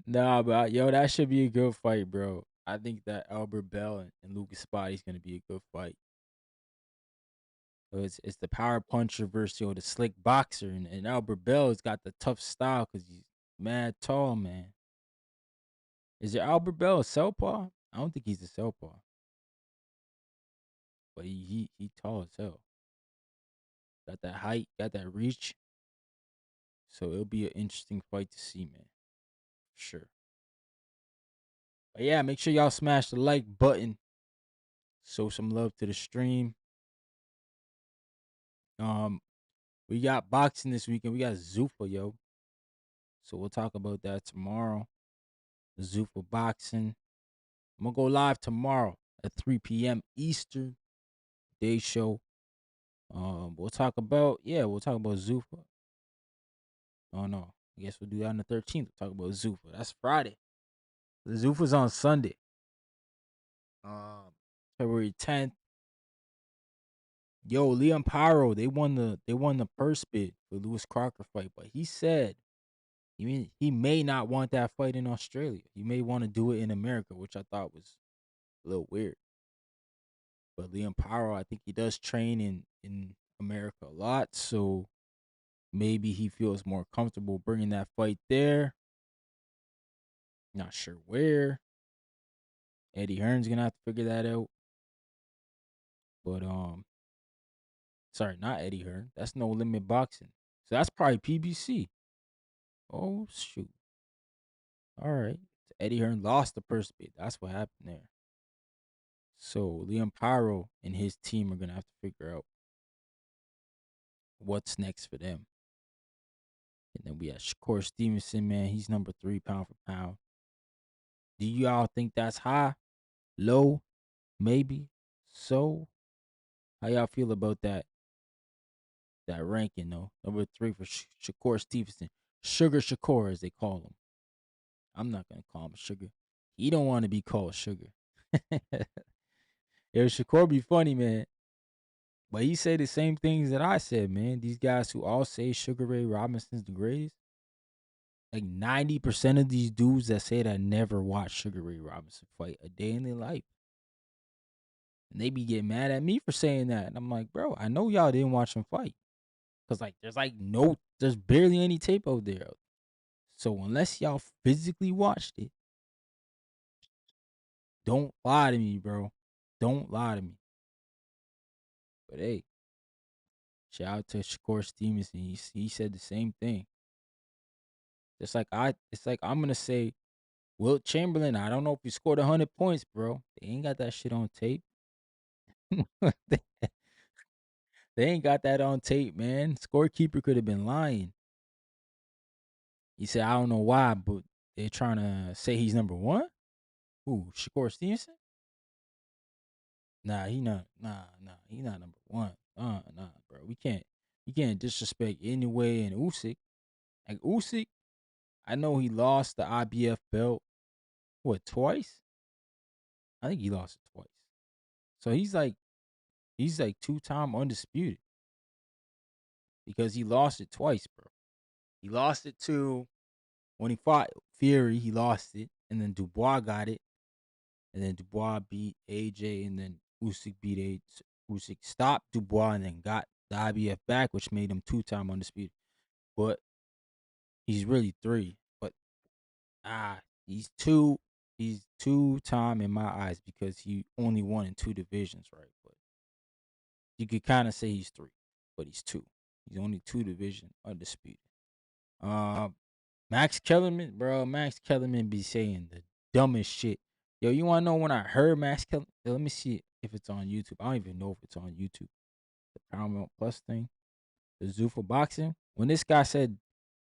Nah, but yo, that should be a good fight, bro. I think that Albert Bell and Lucas Spotty is gonna be a good fight. So it's the power puncher versus the slick boxer, and Albert Bell has got the tough style because he's mad tall, man. Is it Albert Bell a southpaw? I don't think he's a southpaw, but he tall as hell. Got that height, got that reach. So it'll be an interesting fight to see, man. For sure. But yeah, make sure y'all smash the like button. Show some love to the stream. Um, we got boxing this weekend. We got Zuffa, yo. So we'll talk about that tomorrow. Zuffa boxing. I'm gonna go live tomorrow at 3 p.m. Eastern. Day show. We'll talk about Zuffa. Oh no, I guess we'll do that on the 13th. We'll talk about Zuffa. That's Friday. The Zuffa's on Sunday. February 10th. Yo, Liam Pyro, they won the purse bid for Lewis Crocker fight, but he said he may not want that fight in Australia. He may want to do it in America, which I thought was a little weird. But Liam Pyro, I think he does train in America a lot, so maybe he feels more comfortable bringing that fight there. Not sure where. Eddie Hearn's gonna have to figure that out. But sorry, not Eddie Hearn. That's No Limit Boxing. So that's probably PBC. Oh shoot. All right. Eddie Hearn lost the purse bid. That's what happened there. So Liam Pyro and his team are gonna have to figure out what's next for them. And then we have Shakur Stevenson, man. He's number 3 pound for pound. Do y'all think that's high? Low? Maybe? So? How y'all feel about that ranking, though? Number 3 for Shakur Stevenson. Sugar Shakur, as they call him. I'm not going to call him Sugar. He don't want to be called Sugar. Yo, Shakur be funny, man. But he said the same things that I said, man. These guys who all say Sugar Ray Robinson's the greatest. Like 90% of these dudes that say that never watched Sugar Ray Robinson fight a day in their life. And they be getting mad at me for saying that. And I'm like, bro, I know y'all didn't watch him fight. Cause there's barely any tape out there. So unless y'all physically watched it, don't lie to me, bro. Don't lie to me. But hey, shout out to Shakur Stevenson. He said the same thing. It's like I'm gonna say Wilt Chamberlain. I don't know if he scored 100 points, bro. They ain't got that shit on tape. they, they ain't got that on tape, man. Scorekeeper could have been lying. He said, I don't know why, but they're trying to say he's number 1. Who, Shakur Stevenson? Nah, he not. He not number 1. Nah, bro. We can't disrespect anyway and Usyk. Like Usyk, I know he lost the IBF belt. What, twice? I think he lost it twice. So he's like 2-time undisputed because he lost it twice, bro. He lost it to when he fought Fury. He lost it, and then Dubois got it, and then Dubois beat AJ, and then Usyk beat AJ. Usyk stopped Dubois and then got the IBF back, which made him 2-time undisputed. But he's really 3. But he's 2. He's 2-time in my eyes because he only won in 2 divisions, right? But you could kind of say he's 3, but he's 2. He's only 2 division undisputed. Max Kellerman, bro. Max Kellerman be saying the dumbest shit. Yo, you want to know when I heard Max Kellerman? Let me see if it's on YouTube. I don't even know if it's on YouTube. The Paramount Plus thing. The Zuffa boxing. When this guy said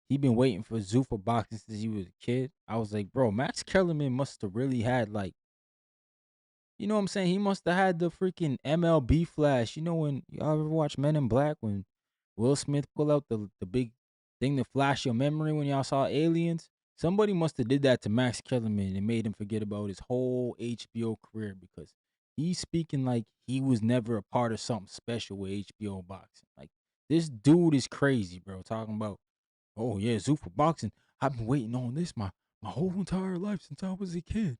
he been waiting for Zuffa boxing since he was a kid, I was like, bro, Max Kellerman must have really had like, you know what I'm saying? He must have had the freaking MLB flash. You know when y'all ever watch Men in Black when Will Smith pull out the big thing to flash your memory when y'all saw aliens? Somebody must have did that to Max Kellerman and made him forget about his whole HBO career because he's speaking like he was never a part of something special with HBO boxing. Like this dude is crazy, bro. Talking about, oh yeah, Zuffa boxing. I've been waiting on this my whole entire life since I was a kid,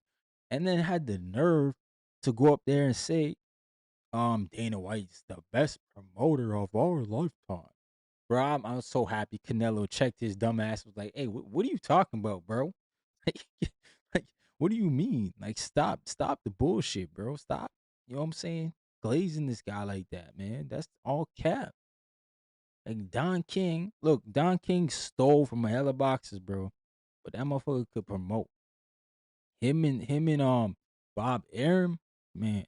and then had the nerve to go up there and say, Dana White's the best promoter of our lifetime. Bro, I'm so happy Canelo checked his dumb ass. Was like, hey, what are you talking about, bro? Like, what do you mean? Like, stop the bullshit, bro. Stop. You know what I'm saying? Glazing this guy like that, man. That's all cap. Like Don King, look, Don King stole from a hella boxers, bro. But that motherfucker could promote. Him and Bob Arum, man.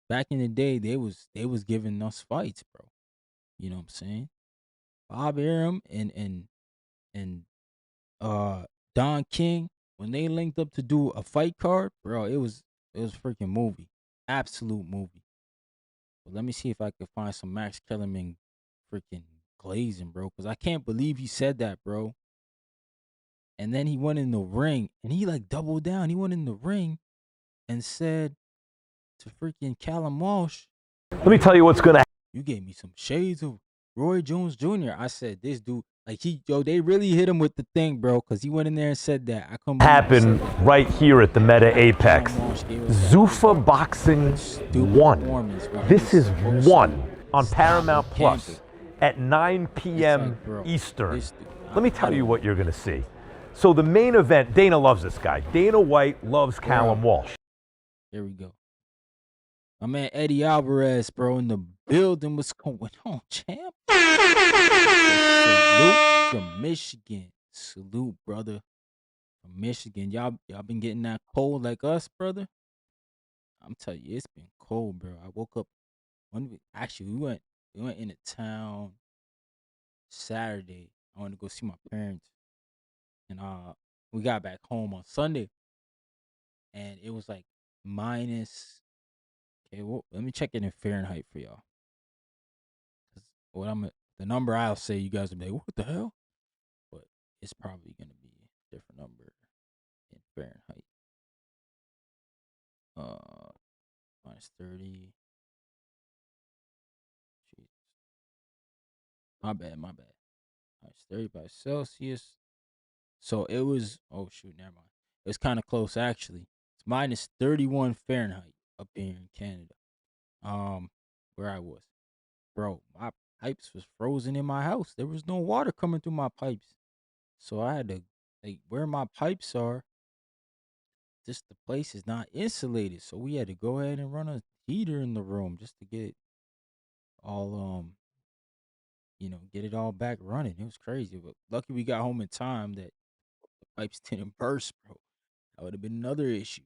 Back in the day, they was giving us fights, bro. You know what I'm saying? Bob Arum and Don King, when they linked up to do a fight card, bro, it was freaking movie. Absolute movie. But let me see if I can find some Max Kellerman freaking glazing, bro. Because I can't believe he said that, bro. And then he went in the ring and he like doubled down. He went in the ring and said to freaking Callum Walsh, Let me tell you what's going to you gave me some shades of Roy Jones Jr. I said, this dude, like they really hit him with the thing, bro, because he went in there and said that. I couldn't believe he happen said that. right here at the Meta Callum Apex. Walsh gave us that Zuffa freaking Boxing stupid 1. performance where he This was is supposed to 1 on stop Paramount Campbell. Plus at 9 It's p.m. like, bro, Eastern. this dude, Let me I tell you don't what you're going to see. So the main event, Dana loves this guy. Dana White loves Callum Walsh. Here we go. My man Eddie Alvarez, bro, in the building. What's going on, champ? Salute from Michigan. Salute, brother. From Michigan. Y'all been getting that cold like us, brother? I'm telling you, it's been cold, bro. I woke up we went into town Saturday. I went to go see my parents. And we got back home on Sunday. And it was like minus. Okay, well, let me check it in Fahrenheit for y'all. 'Cause the number I'll say, you guys will be like, what the hell? But it's probably gonna be a different number in Fahrenheit. Minus 30. Jeez. My bad. Minus 30 by Celsius. So it was, oh shoot, never mind. It's kind of close actually. It's minus 31 Fahrenheit up here in Canada. Where I was. Bro, my pipes was frozen in my house. There was no water coming through my pipes. So I had to, like, where my pipes are, just the place is not insulated. So we had to go ahead and run a heater in the room just to get all get it all back running. It was crazy. But lucky we got home in time that the pipes didn't burst, bro. That would have been another issue.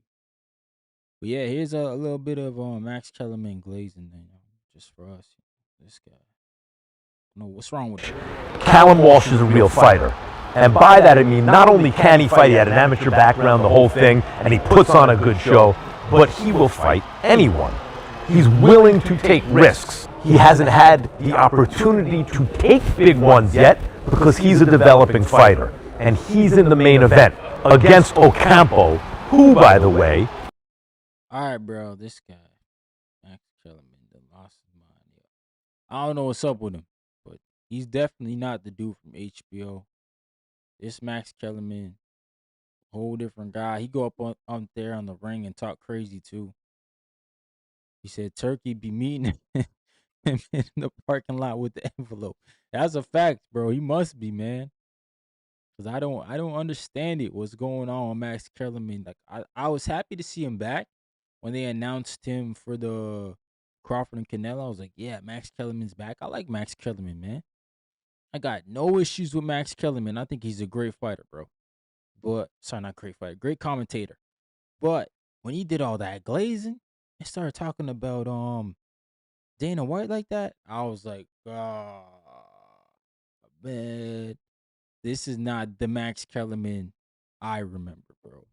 But yeah, here's a little bit of Max Kellerman glazing then, just for us. This guy. No, what's wrong with him? Callum Walsh is a real fighter. And by that I mean not only can he fight, he had an amateur background, the whole thing, and he puts on a good show, but he will fight anyone. He's willing to take risks. He hasn't had the opportunity to take big ones yet because he's a developing fighter. And he's in the main event against Ocampo, who, by the way... All right, bro, this guy, Max Kellerman, lost his mind. Yeah. I don't know what's up with him, but he's definitely not the dude from HBO. This Max Kellerman, whole different guy. He go up there on the ring and talk crazy too. He said Turkey be meeting him in the parking lot with the envelope. That's a fact, bro. He must be, man. Cause I don't understand it. What's going on with Max Kellerman? Like I was happy to see him back when they announced him for the Crawford and Canelo. I was like, yeah, Max Kellerman's back. I like Max Kellerman, man. I got no issues with Max Kellerman. I think he's a great fighter, bro. But sorry, not great fighter, great commentator. But when he did all that glazing and started talking about Dana White like that, I was like, oh man, this is not the Max Kellerman I remember, bro.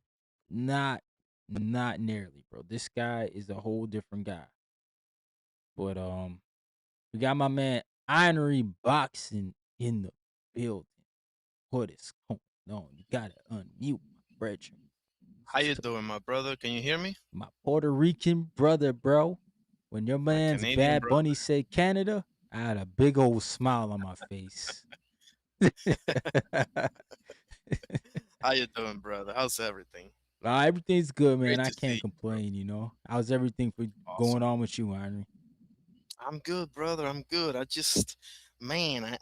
Not nearly, bro. This guy is a whole different guy. But we got my man Inery Boxing in the building. What is going on? You gotta unmute my brethren. How you doing, my brother? Can you hear me? My Puerto Rican brother, bro. When your My man's Canadian Bad brother. Bunny said Canada, I had a big old smile on my face. How you doing, brother? How's everything? Everything's good, man. Great I to see can't you, bro. complain. How's everything going Awesome. on with you, Henry? I'm good, brother. I'm good. Man,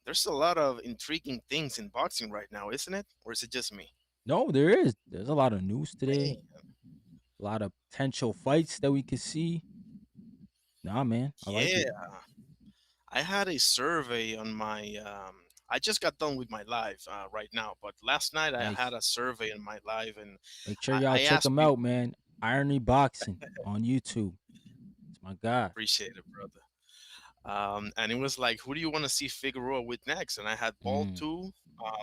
there's a lot of intriguing things in boxing right now, isn't it? Or is it just me? No, there is. There's a lot of news today. Man, A lot of potential fights that we could see. Nah, man. I like it. yeah. I had a survey on my. I just got done with my live right now, but last night I Nice. had a survey on my live, and Make sure I, y'all I check asked him out, people. man. Irony Boxing on YouTube. It's my guy. Appreciate it, brother. And it was like, who do you want to see Figueroa with next? And I had Ball Mm. 2,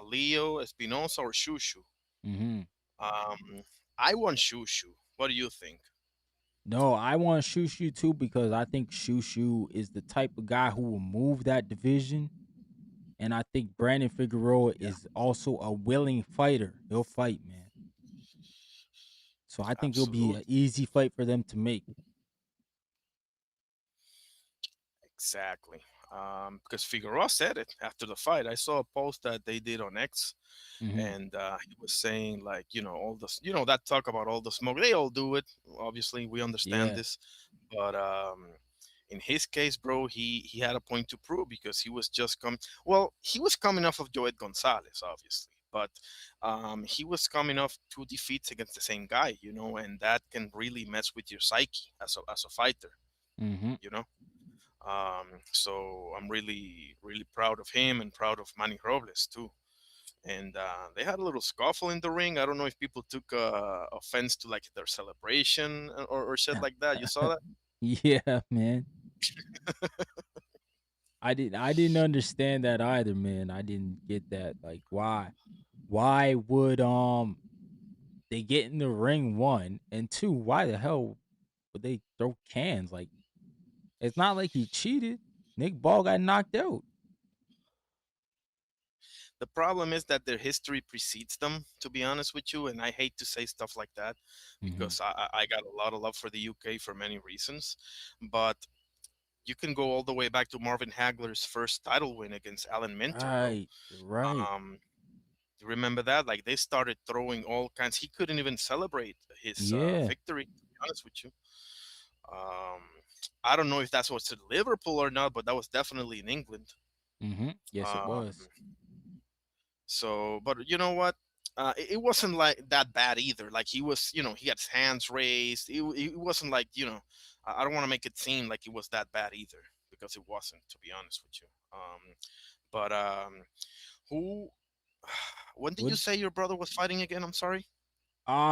Leo, Espinosa, or Shushu. Mm-hmm. Um, I want Shushu. What do you think? No, I want Shushu too because I think Shushu is the type of guy who will move that division. And I think Brandon Figueroa is also a willing fighter. He'll fight, man. So I think it'll be an Absolutely. easy fight for them to make. Exactly. Because Figueroa said it after the fight. I saw a post that they did on X, Hmm. and he was saying like, all this, that talk about all the smoke. They all do it. Obviously, we understand Yeah. this, but in his case, bro, he had a point to prove because he was just come. Well, he was coming off of Joet Gonzalez, obviously, but he was coming off 2 defeats against the same guy, and that can really mess with your psyche as a fighter, Hmm. you know. So I'm really, really proud of him and proud of Manny Robles too. And they had a little scuffle in the ring. I don't know if people took offense to like their celebration or shit like that. You saw that? Yeah, man. I didn't understand that either, man. I didn't get that. Like why? Why would they get in the ring, one, and two, why the hell would they throw cans? Like it's not like he cheated. Nick Ball got knocked out. The problem is that their history precedes them, to be honest with you. And I hate to say stuff like that Hmm. because I got a lot of love for the UK for many reasons. But you can go all the way back to Marvin Hagler's first title win against Alan Minter, bro. Right, right. Um, you remember that? Like they started throwing all kinds. He couldn't even celebrate his Yeah. victory, to be honest with you. Um, I don't know if that's what's in Liverpool or not, but that was definitely in England. Hmm. Yes, it Um, was. So, but you know what? It wasn't like that bad either. Like he was, he had his hands raised. It wasn't like, I don't want to make it seem like it was that bad either because it wasn't, to be honest with you. But who? When did What? you say your brother was fighting again? I'm sorry.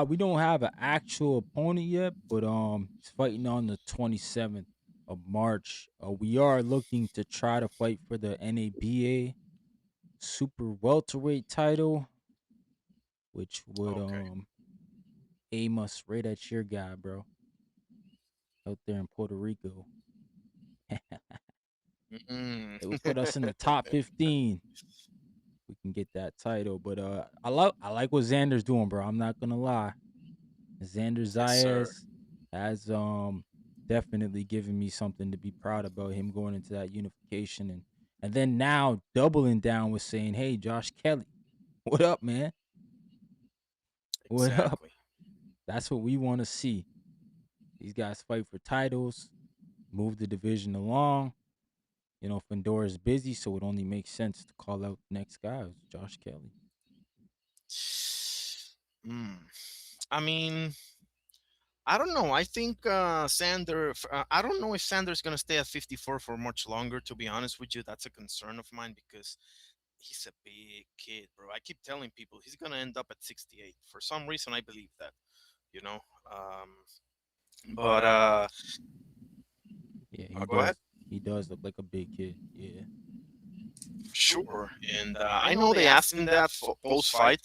We don't have an actual opponent yet, but he's fighting on the 27th of March. We are looking to try to fight for the NABA super welterweight title, which would Okay. aim us right at your guy, bro, out there in Puerto Rico. Mm. It would put us in the top 15. We can get that title, but I like what Xander's doing, bro. I'm not gonna lie. Xander Yes, sir. Zayas has definitely given me something to be proud about, him going into that unification, and then now doubling down with saying, "Hey, Josh Kelly, what up, man? What up?" Exactly. That's what we want to see. These guys fight for titles, move the division along. Fendora's busy, so it only makes sense to call out the next guy, who's Josh Kelly. Mm. I mean, I don't know. I think I don't know if Sander's gonna stay at 54 for much longer. To be honest with you, that's a concern of mine because he's a big kid, bro. I keep telling people he's gonna end up at 68. For some reason, I believe that. You know. But Yeah, he go ahead. does. He does look like a big kid. Yeah. Sure. And I know they asked him that post fight,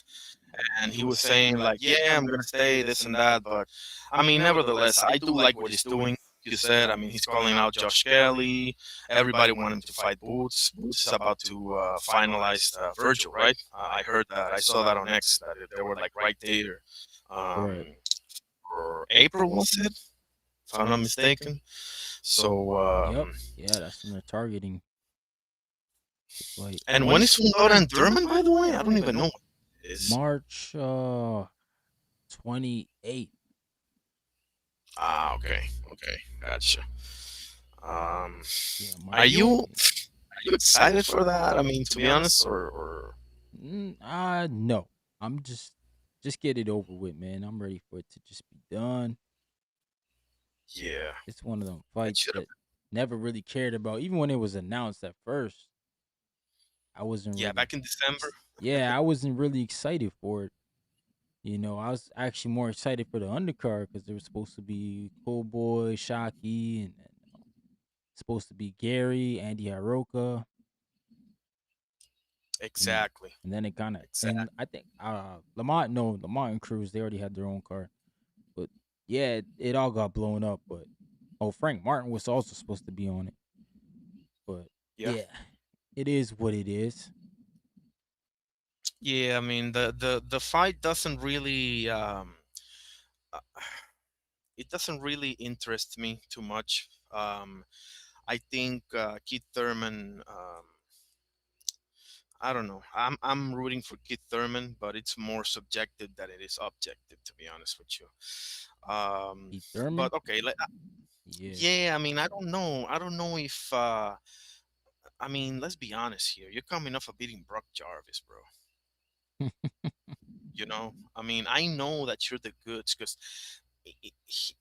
and he was saying like, "Yeah, I'm gonna stay, this and that." But I mean, nevertheless, I do like what he's doing. You said, I mean, he's calling out Josh Kelly. Everybody wanted him to fight Boots. Boots is about to finalize Virgil, right? I heard that. I saw that on X that they were like right there. Right. For April, was it? If I'm not mistaken. So, Yep. Yeah, that's when they're targeting to fight. and when is Fundora and Durman, by the way? I don't even know what it is. March 28th. Ah, okay, okay, gotcha. Um, Yeah, are March you 28th. excited for that? I mean, to be honest, or No. I'm just get it over with, man. I'm ready for it to just be done. yeah, It's one of them it fights should have. that never really cared about. Even when it was announced at first, I wasn't Yeah, really back in December. yeah, I wasn't really excited for it. I was actually more excited for the undercard because there was supposed to be Cool Boy, Shockey, and supposed to be Gary, Andy Haroka, and Exactly, and then it kind of, exactly. and I think Lamont and Cruz, they already had their own card, but Yeah, it all got blown up, but Frank Martin was also supposed to be on it, but Yeah. yeah, it is what it is. Yeah, I mean the fight doesn't really uh, it doesn't really interest me too much. I think Keith Thurman. I don't know. I'm rooting for Keith Thurman, but it's more subjective than it is objective, to be honest with you. Keith Thurman, But okay, yeah, yeah. I mean, I don't know. I don't know if. I mean, let's be honest here. You're coming off of beating Brock Jarvis, bro. I mean, I know that you're the goods because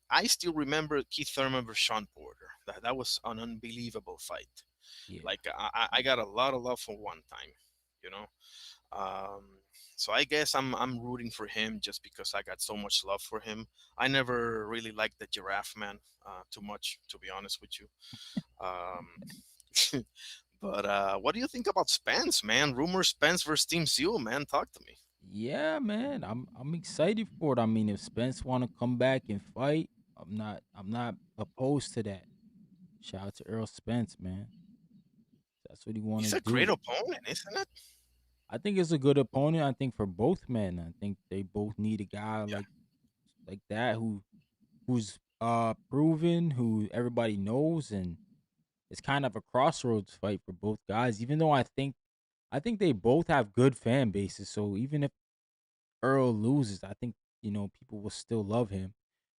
I still remember Keith Thurman versus Sean Porter. That was an unbelievable fight. yeah. Like I got a lot of love for one time, you know. Um, so I guess I'm rooting for him just because I got so much love for him. I never really liked the Giraffe Man too much, to be honest with you. Um, but what do you think about Spence, man? Rumor Spence versus Team Seal, man. Talk to me. Yeah, man, I'm excited for it. I mean, if Spence want to come back and fight, I'm not opposed to that. Shout out to Earl Spence, man. That's what he want to He's a great do. opponent, isn't it? I think it's a good opponent. I think for both men, I think they both need a guy Yeah. like that who's proven, who everybody knows, and it's kind of a crossroads fight for both guys. Even though I think they both have good fan bases, so even if Earl loses, I think people will still love him,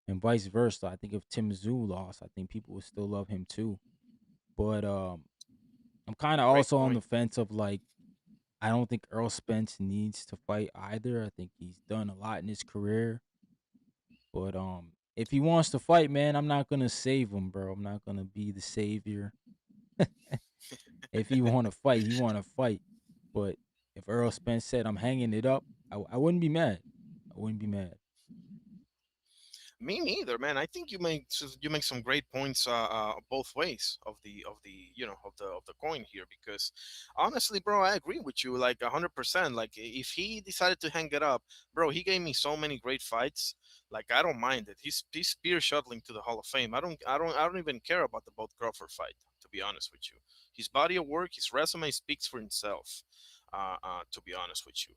and vice versa. I think if Tim Tszyu lost, I think people will still love him too. But I'm kind of Great also on point. the fence of like I don't think Earl Spence needs to fight either. I think he's done a lot in his career. But if he wants to fight, man, I'm not gonna save him, bro. I'm not gonna be the savior. If he want to fight, he want to fight. But if Earl Spence said I'm hanging it up, I wouldn't be mad. I wouldn't be mad. Me neither, man. I think you make some great points both ways of the coin here because honestly, bro, I agree with you like 100%. Like if he decided to hang it up, bro, he gave me so many great fights. Like I don't mind it. He's spear shuttling to the Hall of Fame. I don't even care about the Bolt Crawford fight. To be honest with you, his body of work, his resume speaks for himself. To be honest with you.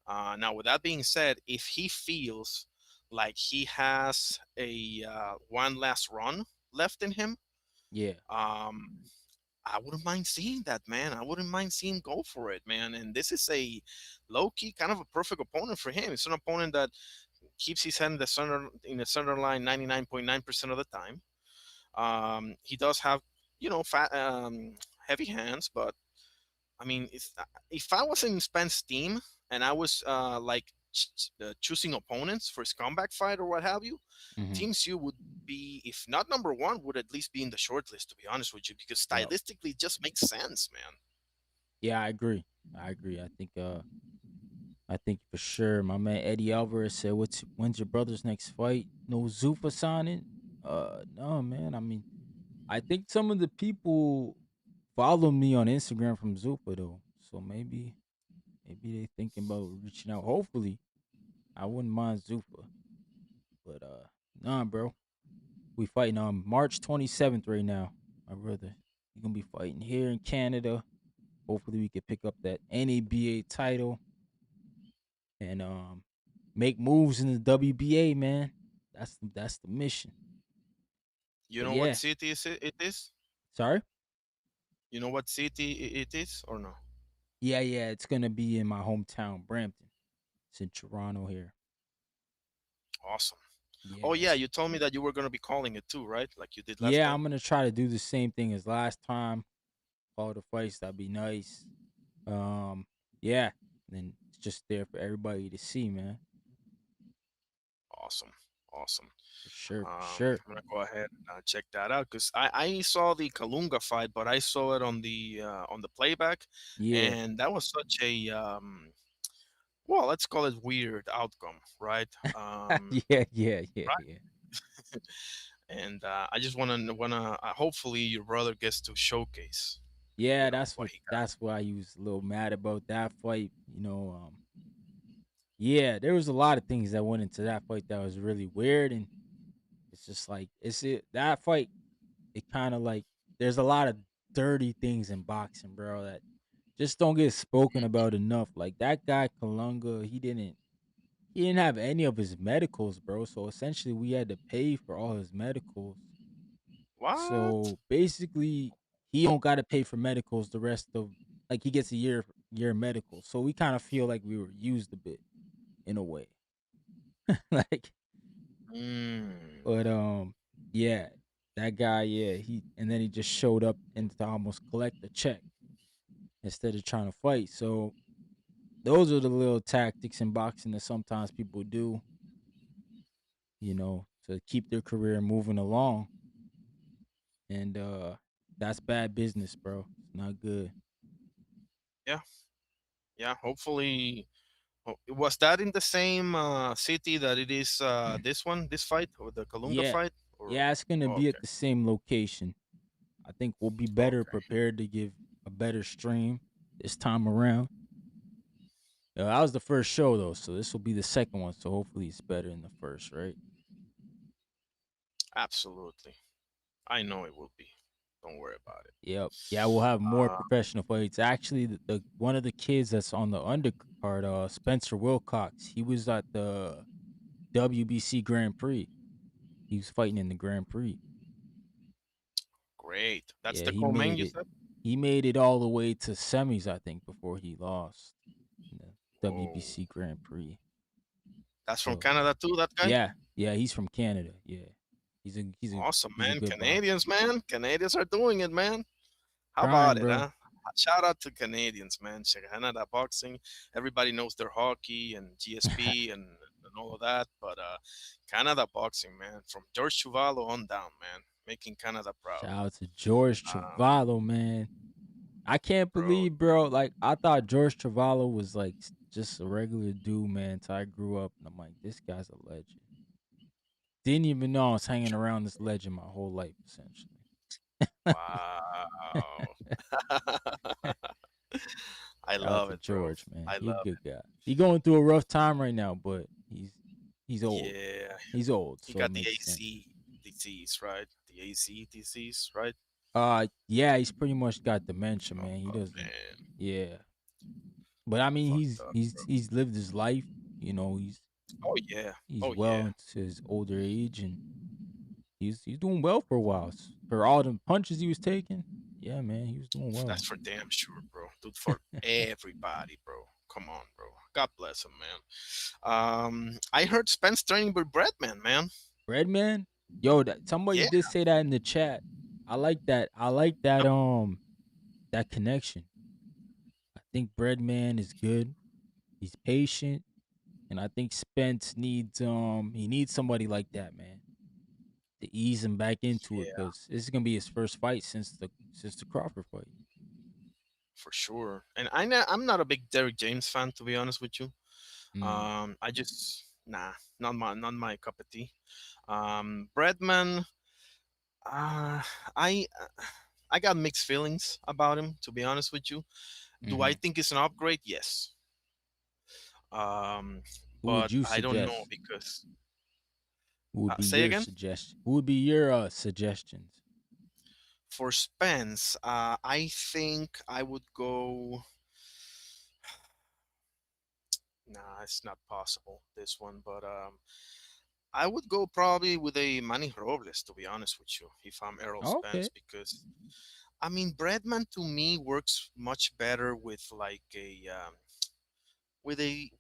Now, with that being said, if he feels like he has a one last run left in him, Yeah, um, I wouldn't mind seeing that, man. I wouldn't mind seeing go for it, man. And this is a low key kind of a perfect opponent for him. It's an opponent that keeps his head in the center line 99.9% of the time. He does have fat heavy hands, but I mean, if I was in Spence team and I was choosing opponents for his comeback fight or what have you, hmm, Team Sue would be, if not number one, would at least be in the short list. To be honest with you, because yep, stylistically, it just makes sense, man. yeah, I agree. I agree. I think for sure. My man Eddie Alvarez said, when's your brother's next fight? No Zuffa signing? No, man. I mean, I think some of the people follow me on Instagram from Zuffa though, so maybe they thinking about reaching out. Hopefully, I wouldn't mind Zuffa, but nah, bro. We fighting on March 27th right now, my brother. We gonna be fighting here in Canada. Hopefully, we can pick up that NABA title and make moves in the WBA, man. That's the mission. You But know what yeah, city it is? sorry. You know what city it is or no? Yeah, it's gonna be in my hometown, Brampton. It's in Toronto here. Awesome. Oh yeah, Yes. you told me that you were gonna be calling it too, right? Like you did last Yeah, time. I'm gonna try to do the same thing as last time. Call the fights. That'd be nice. Um, yeah. Then it's just there for everybody to see, man. Awesome, awesome. For sure, for sure. I'm gonna go ahead and check that out because I saw the Kalunga fight, but I saw it on the playback, Yeah. and that was such a well, let's call it weird outcome, right? Yeah. Right. And I just wanna hopefully your brother gets to showcase, Yeah, that's what what he got. that's why he was a little mad about that fight. Yeah, there was a lot of things that went into that fight that was really weird, and It's just like it's it that fight. It kind of like there's a lot of dirty things in boxing, bro, that just don't get spoken about enough. Like that guy Kalunga, he didn't have any of his medicals, bro. So essentially, we had to pay for all his medicals. What? So basically, he don't got to pay for medicals the rest of like he gets a year medical. So we kind of feel like we were used a bit in a way. Like, Mm. but yeah, that guy, yeah, he and then he just showed up and to almost collect a check instead of trying to fight. So those are the little tactics in boxing that sometimes people do, to keep their career moving along. And that's bad business, bro. It's not good. Yeah, yeah. Hopefully, was that in the same city that it is this fight or the Kalunga Yeah. fight? Or Yeah, it's gonna be okay, at the same location. I think we'll be better okay, prepared to give a better stream this time around. That was the first show though, so this will be the second one. So hopefully it's better than the first, right? absolutely. I know it will be. Don't worry about it. Yep. Yeah, we'll have more Uh, professional fights. Actually, the one of the kids that's on the undercard, Spencer Wilcox, he was at the WBC Grand Prix. He was fighting in the Grand Prix. Great. That's Yeah, the he co-main made you it. said. He made it all the way to semis, I think, before he lost in the Oh, WBC Grand Prix. that's from So Canada too. That guy. yeah, he's from Canada. Yeah, he's a Awesome, he's a man. good boxer. Canadians, man. Canadians are doing it, man. How about Trying, it, bro. huh? Shout out to Canadians, man. Canada boxing. Everybody knows their hockey and GSP and all of that. But Canada boxing, man. From George Chuvalo on down, man. Making Canada proud. Shout out to George Um, Travalo, man. I can't bro, believe, bro. Like I thought George Travalo was like just a regular dude, man. Until I grew up, and I'm like, this guy's a legend. Didn't even know I was hanging around this legend my whole life, essentially. wow. I Shout out love to it, bro. George, man. I He a love good it. guy. He going through a rough time right now, but he's old. Yeah. He's old, He so it got the makes sense. AC disease, right? The AC disease, right? Yeah, he's pretty much got dementia, Oh, man. He doesn't. man. Yeah, but I mean, Fucked he's up, he's bro. he's lived his life. Oh, yeah. He's Oh, well yeah. into his older age, and he's doing well for a while. For all the punches he was taking, yeah, man, he was doing That's well. for damn sure, bro. Dude, for everybody, bro. Come on, bro. God bless him, man. I heard Spence training with Breadman, man. Redman, yo, that somebody Yeah, did say that in the chat. I like that. I like that. That connection. I think Breadman is good. He's patient, and I think Spence needs somebody like that, man, to ease him back into it yeah, because this is gonna be his first fight since the Crawford fight. for sure. And I'm not a big Derrick James fan, to be honest with you. Mm. I just nah, not my cup of tea. Breadman, uh, I I got mixed feelings about him, to be honest with you. Do I Hmm. think it's an upgrade? Yes. Um, Who would but you I don't know suggest? because Who would be say your again. suggestion? Who would be your suggestions? For Spence, I think I would go. Nah, it's not possible this one, but I would go probably with a Manny Robles, to be honest with you, if I'm Errol Spence, Okay. because I mean Breadman to me works much better with like a with a.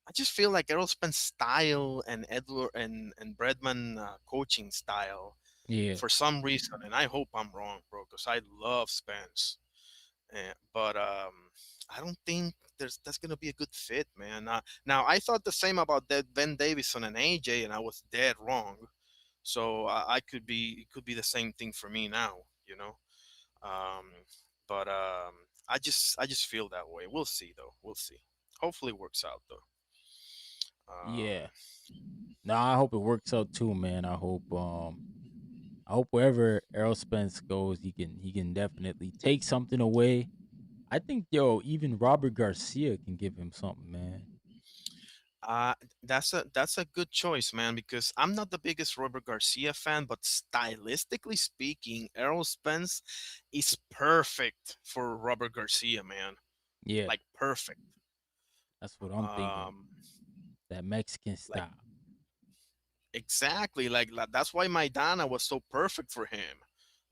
I just feel like Errol Spence style and Edward and Breadman coaching style Yeah. for some reason, and I hope I'm wrong, bro, because I love Spence. But I don't think that's gonna be a good fit, man. Now I thought the same about that Ben Davison and AJ, and I was dead wrong. So I could be it could be the same thing for me now, you know. Um, but I just feel that way. We'll see though. We'll see. Hopefully it works out though. Um, Yeah. No, I hope it works out too, man. I hope wherever Errol Spence goes, he can definitely take something away. I think even Robert Garcia can give him something, man. Uh, that's a good choice, man. Because I'm not the biggest Robert Garcia fan, but stylistically speaking, Errol Spence is perfect for Robert Garcia, man. Yeah, Like perfect. that's what I'm thinking. Um, That Mexican like style. exactly. Like that's why Maidana was so perfect for him.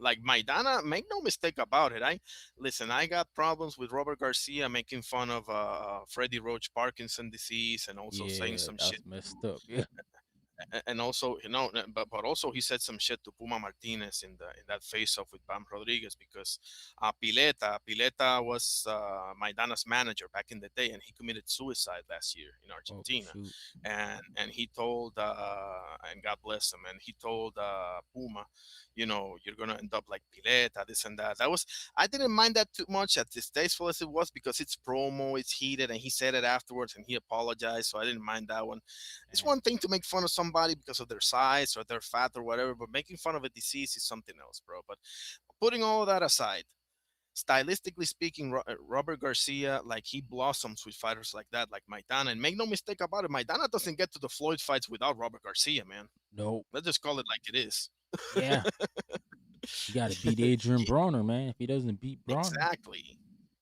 Like Maidana, make no mistake about it. I listen. I got problems with Robert Garcia making fun of Freddie Roach Parkinson disease and also saying Yeah, some shit that's messed up. Yeah. and also but also he said some shit to Puma Martinez in that face off with Bam Rodriguez because Pileta was Maidana's manager back in the day and he committed suicide last year in Oh Argentina shoot. and he told and God bless him and he told Puma, you're gonna end up like Pileta, this and that. I didn't mind that too much, as distasteful as it was, because it's promo, it's heated, and he said it afterwards and he apologized, so I didn't mind that one. It's Man. one thing to make fun of somebody because of their size or their fat or whatever, but making fun of a disease is something else, bro. But putting all of that aside, stylistically speaking, Robert Garcia, like he blossoms with fighters like that, like Maidana. And make no mistake about it, Maidana doesn't get to the Floyd fights without Robert Garcia, man. Nope. Let's just call it like it is. Yeah. He gotta beat Adrian He, Bronner, man. If he doesn't beat Bronner. exactly.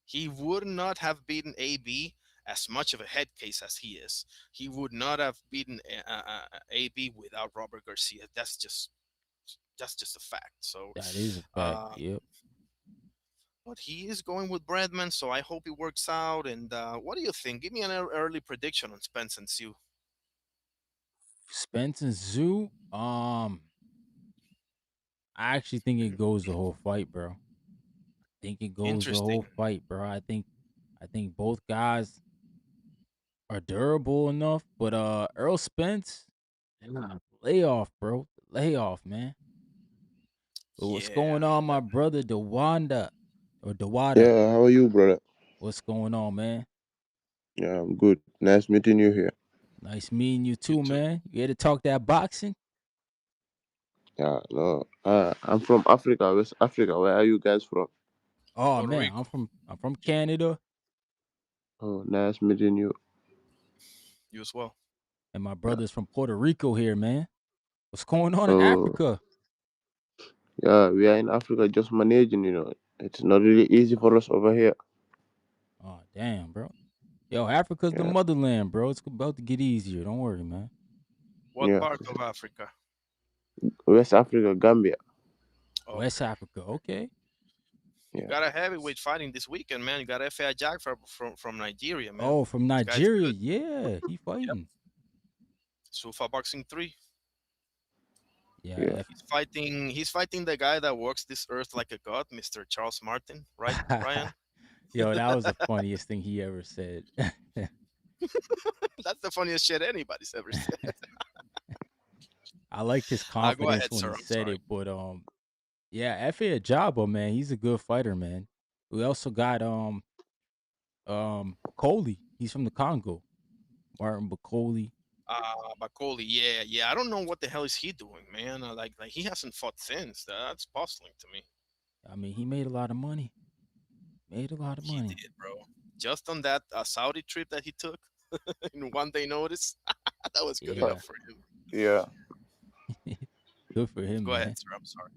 He would not have beaten AB as much of a head case as he is. He would not have beaten AB without Robert Garcia. That's just a fact. So, That is a fact. uh, Yep. but he is going with Bradman, so I hope it works out. And what do you think? Give me an early prediction on Spence and Sue. Spence and Zoo. I actually think it goes the whole fight, bro. Think it goes the Interesting. whole fight, bro. I think both guys are durable enough, but Earl Spence, layoff, bro. Layoff, man. But what's Yeah. going on, my brother Dewanda or Dewada? Yeah, how are you, brother? What's going on, man? Yeah, I'm good. Nice meeting you here. Nice meeting you You too, too. man. You here to talk that boxing? Yeah, no. I'm from Africa, West Africa. Where are you guys from? Oh Puerto man, Rico. I'm from Canada, Oh, nice meeting you. You as well. and my Yeah. brother's from Puerto Rico here, man. What's going on in Oh, Africa? yeah, we are in Africa just managing. It's not really easy for us over here. Oh damn, bro. Yo, Africa's the Yeah, motherland, bro. It's about to get easier. Don't worry, man. What yeah. part of Africa? West Africa, Gambia. West Okay. Africa, okay. You Yeah, got a heavyweight fighting this weekend, man. You got F.A. Jack from Nigeria, man. Oh, from This guy's Nigeria, good. yeah, he Yep. fighting. Sufa Boxing 3. Yeah, yeah. He's fighting the guy that walks this earth like a god, Mr. Charles Martin, right, Ryan? Yo, that was the funniest thing he ever said. That's the funniest shit anybody's ever said. I liked his Go confidence ahead, when he sir. I'm said sorry. it, but yeah, F.A. Ajabo, man, he's a good fighter, man. We also got Bakoli. He's from the Congo. Martin Bakoli. Bakoli, yeah, yeah. I don't know what the hell is he doing, man. Like he hasn't fought since. That's puzzling to me. I mean, he made a lot of money. Made a lot of He money. did, bro. Just on that Saudi trip that he took in 1 day notice, that was good Uh, Yeah. enough for him. yeah, Good for him, Go ahead, man. sir. I'm sorry.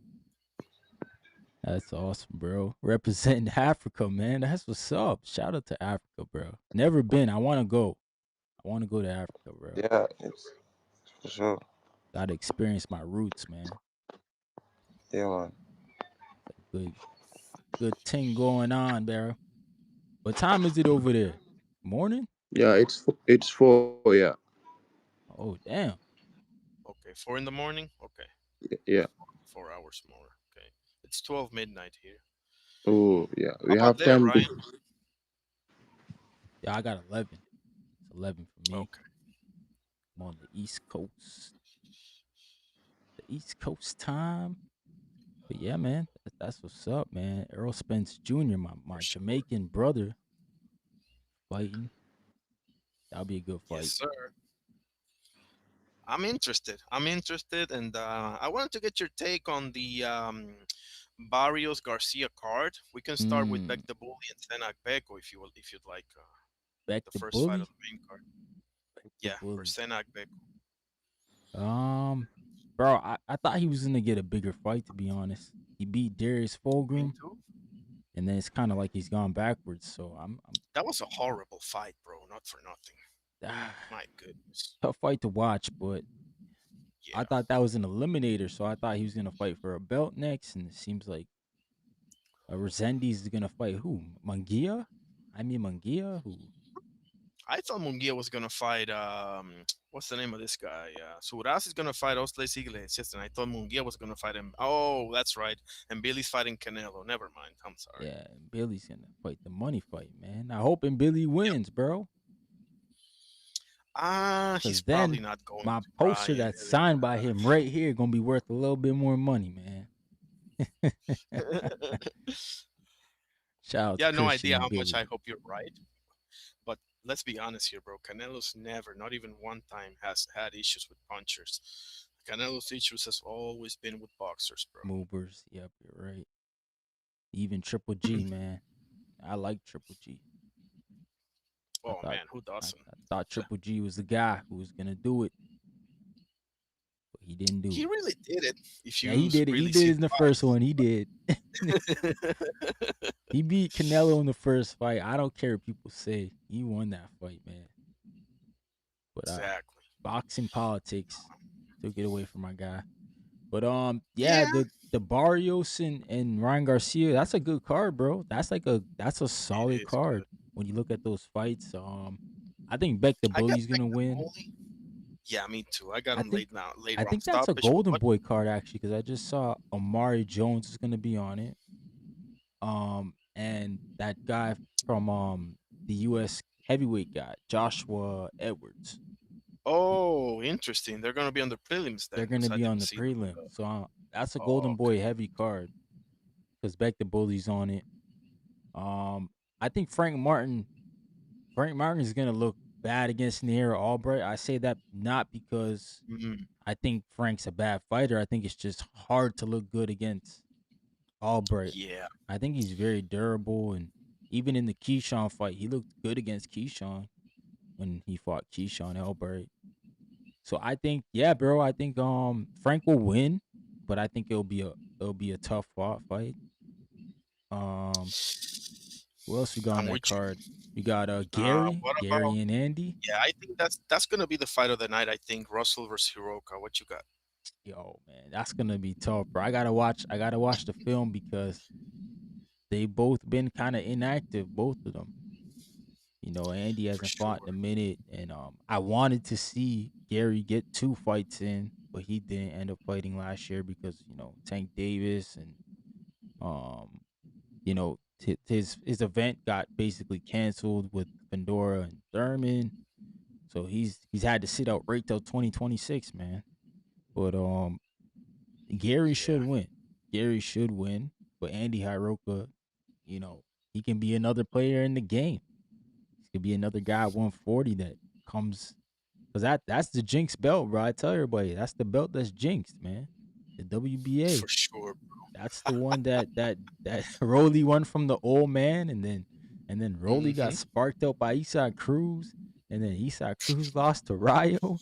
That's awesome, bro. Representing Africa, man. That's what's up. Shout out to Africa, bro. Never been. I want to go. I want to go to Africa, bro. yeah. It's for sure. Got to experience my roots, man. Yeah, man. Good, good thing going on, bro. What time is it over there? Morning? Yeah, it's 4. Yeah, Oh, damn. Okay, 4 in the morning. Okay, yeah. 4 hours more. Okay, it's 12 midnight here. Oh, yeah. How We about have there, time to. Ryan? Yeah, I got 11. It's 11 for me. Okay. I'm on the East Coast. The East Coast time. But yeah, man, that's what's up, man. Earl Spence Jr., my For sure. Jamaican brother, fighting. That'll be a good Yes, fight. sir. I'm interested. I'm interested, and I wanted to get your take on the Barrios Garcia card. We can start with Mm, Beck the Bully and Senak Beko if you'd like Beck the the first fight of Bully. the main card. Yeah, Bully. Bersenak Bek. Bro, I thought he was gonna get a bigger fight, to be honest. He beat Darius Me Fulgrim, too. and then it's kind of like he's gone backwards. So I'm That was a horrible fight, bro. Not for nothing. ah, My goodness. tough fight to watch, but I Yeah. thought that was an eliminator, so I thought he was gonna fight for a belt next, and it seems like Resendiz is gonna fight who? Munguia? I mean Munguia? Who? I thought Munguia was gonna fight. What's the name of this guy? Suras is gonna fight Osles Iglesias, and I thought Munguia was gonna fight him. Oh, that's right. And Billy's fighting Canelo. Never mind. I'm sorry. Yeah, Billy's gonna fight the money fight, man. I hope Billy wins, bro. He's Cause probably then not going my to poster Brian. that's signed by him right here gonna be worth a little bit more money, man. Shout out to Yeah, no Christian idea and how much. Billy. I hope you're right. But let's be honest here, bro. Canelo's never, not even one time, has had issues with punchers. Canelo's issues has always been with boxers, bro. Movers, yep, you're right. Even Triple G, man. I like Triple G. I Oh thought man, who I, doesn't? I thought Triple G was the guy who was gonna do it, but he didn't do He it. really did it. If Yeah, you he did it. He really did see it the in the first one. He did. fight. He beat Canelo in the first fight. I don't care what people say. He won that fight, man. But Exactly. boxing politics took it away from my guy. But yeah, Yeah, the Barrios and Ryan Garcia, that's a good card, bro. That's a solid it is card good. when you look at those fights. I think Beck the I got Bully's gonna win. Bully. Yeah, me too. I got I him think late now, I later on think that's a stoppage. Golden But Boy card actually, because I just saw Amari Jones is gonna be on it. And that guy from the US heavyweight guy, Joshua Edwards. oh, interesting. They're gonna be on the prelims They're then, gonna because I be on didn't the see them. prelim. So that's a Oh, Golden okay. Boy heavy card because Beck the Bully's on it. I think Frank Martin is gonna look bad against Nair Albright. I say that not because Mhm. I think Frank's a bad fighter. I think it's just hard to look good against Albright. Yeah, I think he's very durable, and even in the Keyshawn fight, he looked good against Keyshawn when he fought Keyshawn Albright. So I think, yeah, bro, I think Frank will win, but I think it'll be a tough fight. Who else we got on I'm that with you. card? We got Gary, What about? Gary and Andy. Yeah, I think that's gonna be the fight of the night. I think Russell versus Hiroka. What you got? Yo, man, that's gonna be tough, bro. I gotta watch the film because they both been kind of inactive, both of them. You know, Andy For hasn't fought in sure. a minute, and I wanted to see Gary get 2 fights in, but he didn't end up fighting last year because Tank Davis and um his event got basically canceled with Pandora and Thurman, so he's had to sit out right till 2026, man. But Gary should Yeah, win. Gary should win, but Andy Hiroka, you know, he can be another player in the game. He could be another guy at 140 that comes because that's the Jinx belt, bro. I tell everybody that's the belt that's jinxed, man. The WBA. for sure. That's the one that Rolly won from the old man, and then Rolly got Mm-hmm. sparked up by Isaac Cruz, and then Isaac Cruz lost to Rayo,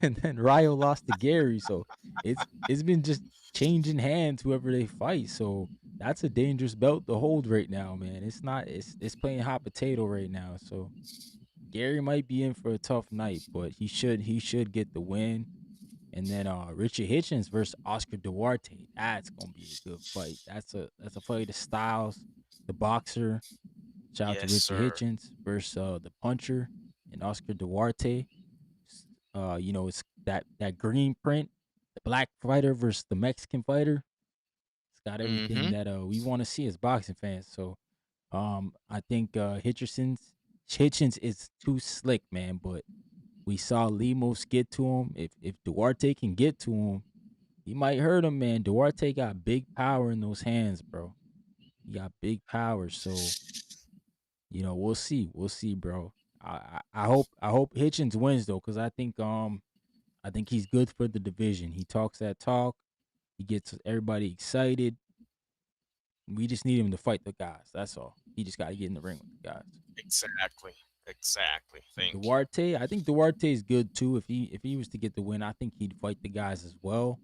and then Rayo lost to Gary. So it's been just changing hands whoever they fight. So that's a dangerous belt to hold right now, man. It's not it's playing hot potato right now. So Gary might be in for a tough night, but he should get the win. And then Richard Hitchens versus Oscar Duarte. That's gonna be a good fight. That's a fight of styles. The boxer. Shout out to Yes, Richard sir. Hitchens versus the puncher and Oscar Duarte. It's that green print, the black fighter versus the Mexican fighter. It's got everything Mm-hmm. that we want to see as boxing fans. So I think Hitchens is too slick, man, but we saw Lemos get to him. If Duarte can get to him, he might hurt him, man. Duarte got big power in those hands, bro. He got big power. So, we'll see. We'll see, bro. I hope Hitchens wins though, because I think he's good for the division. He talks that talk. He gets everybody excited. We just need him to fight the guys. That's all. He just got to get in the ring with the guys. Exactly. Exactly. Thank you. Duarte, I think Duarte is good too. If he was to get the win, I think he'd fight the guys as well.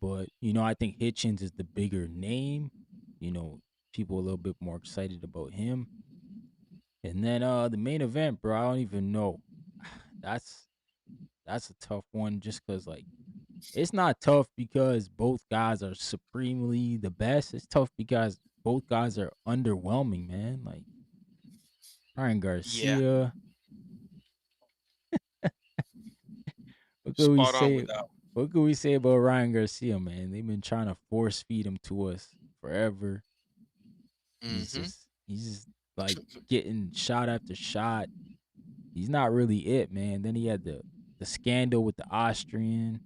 But I think Hitchens is the bigger name. You know, people a little bit more excited about him. And then the main event, bro, I don't even know. That's that's a tough one just cuz like it's not tough because both guys are supremely the best. It's tough because both guys are underwhelming, man. Like Ryan Yeah. Garcia, what could we Spot on say? with that. What could we say about Ryan Garcia, man? They've been trying to force feed him to us forever. Mm-hmm. He's just like getting shot after shot. He's not really it, man. Then he had the scandal with the Austrian,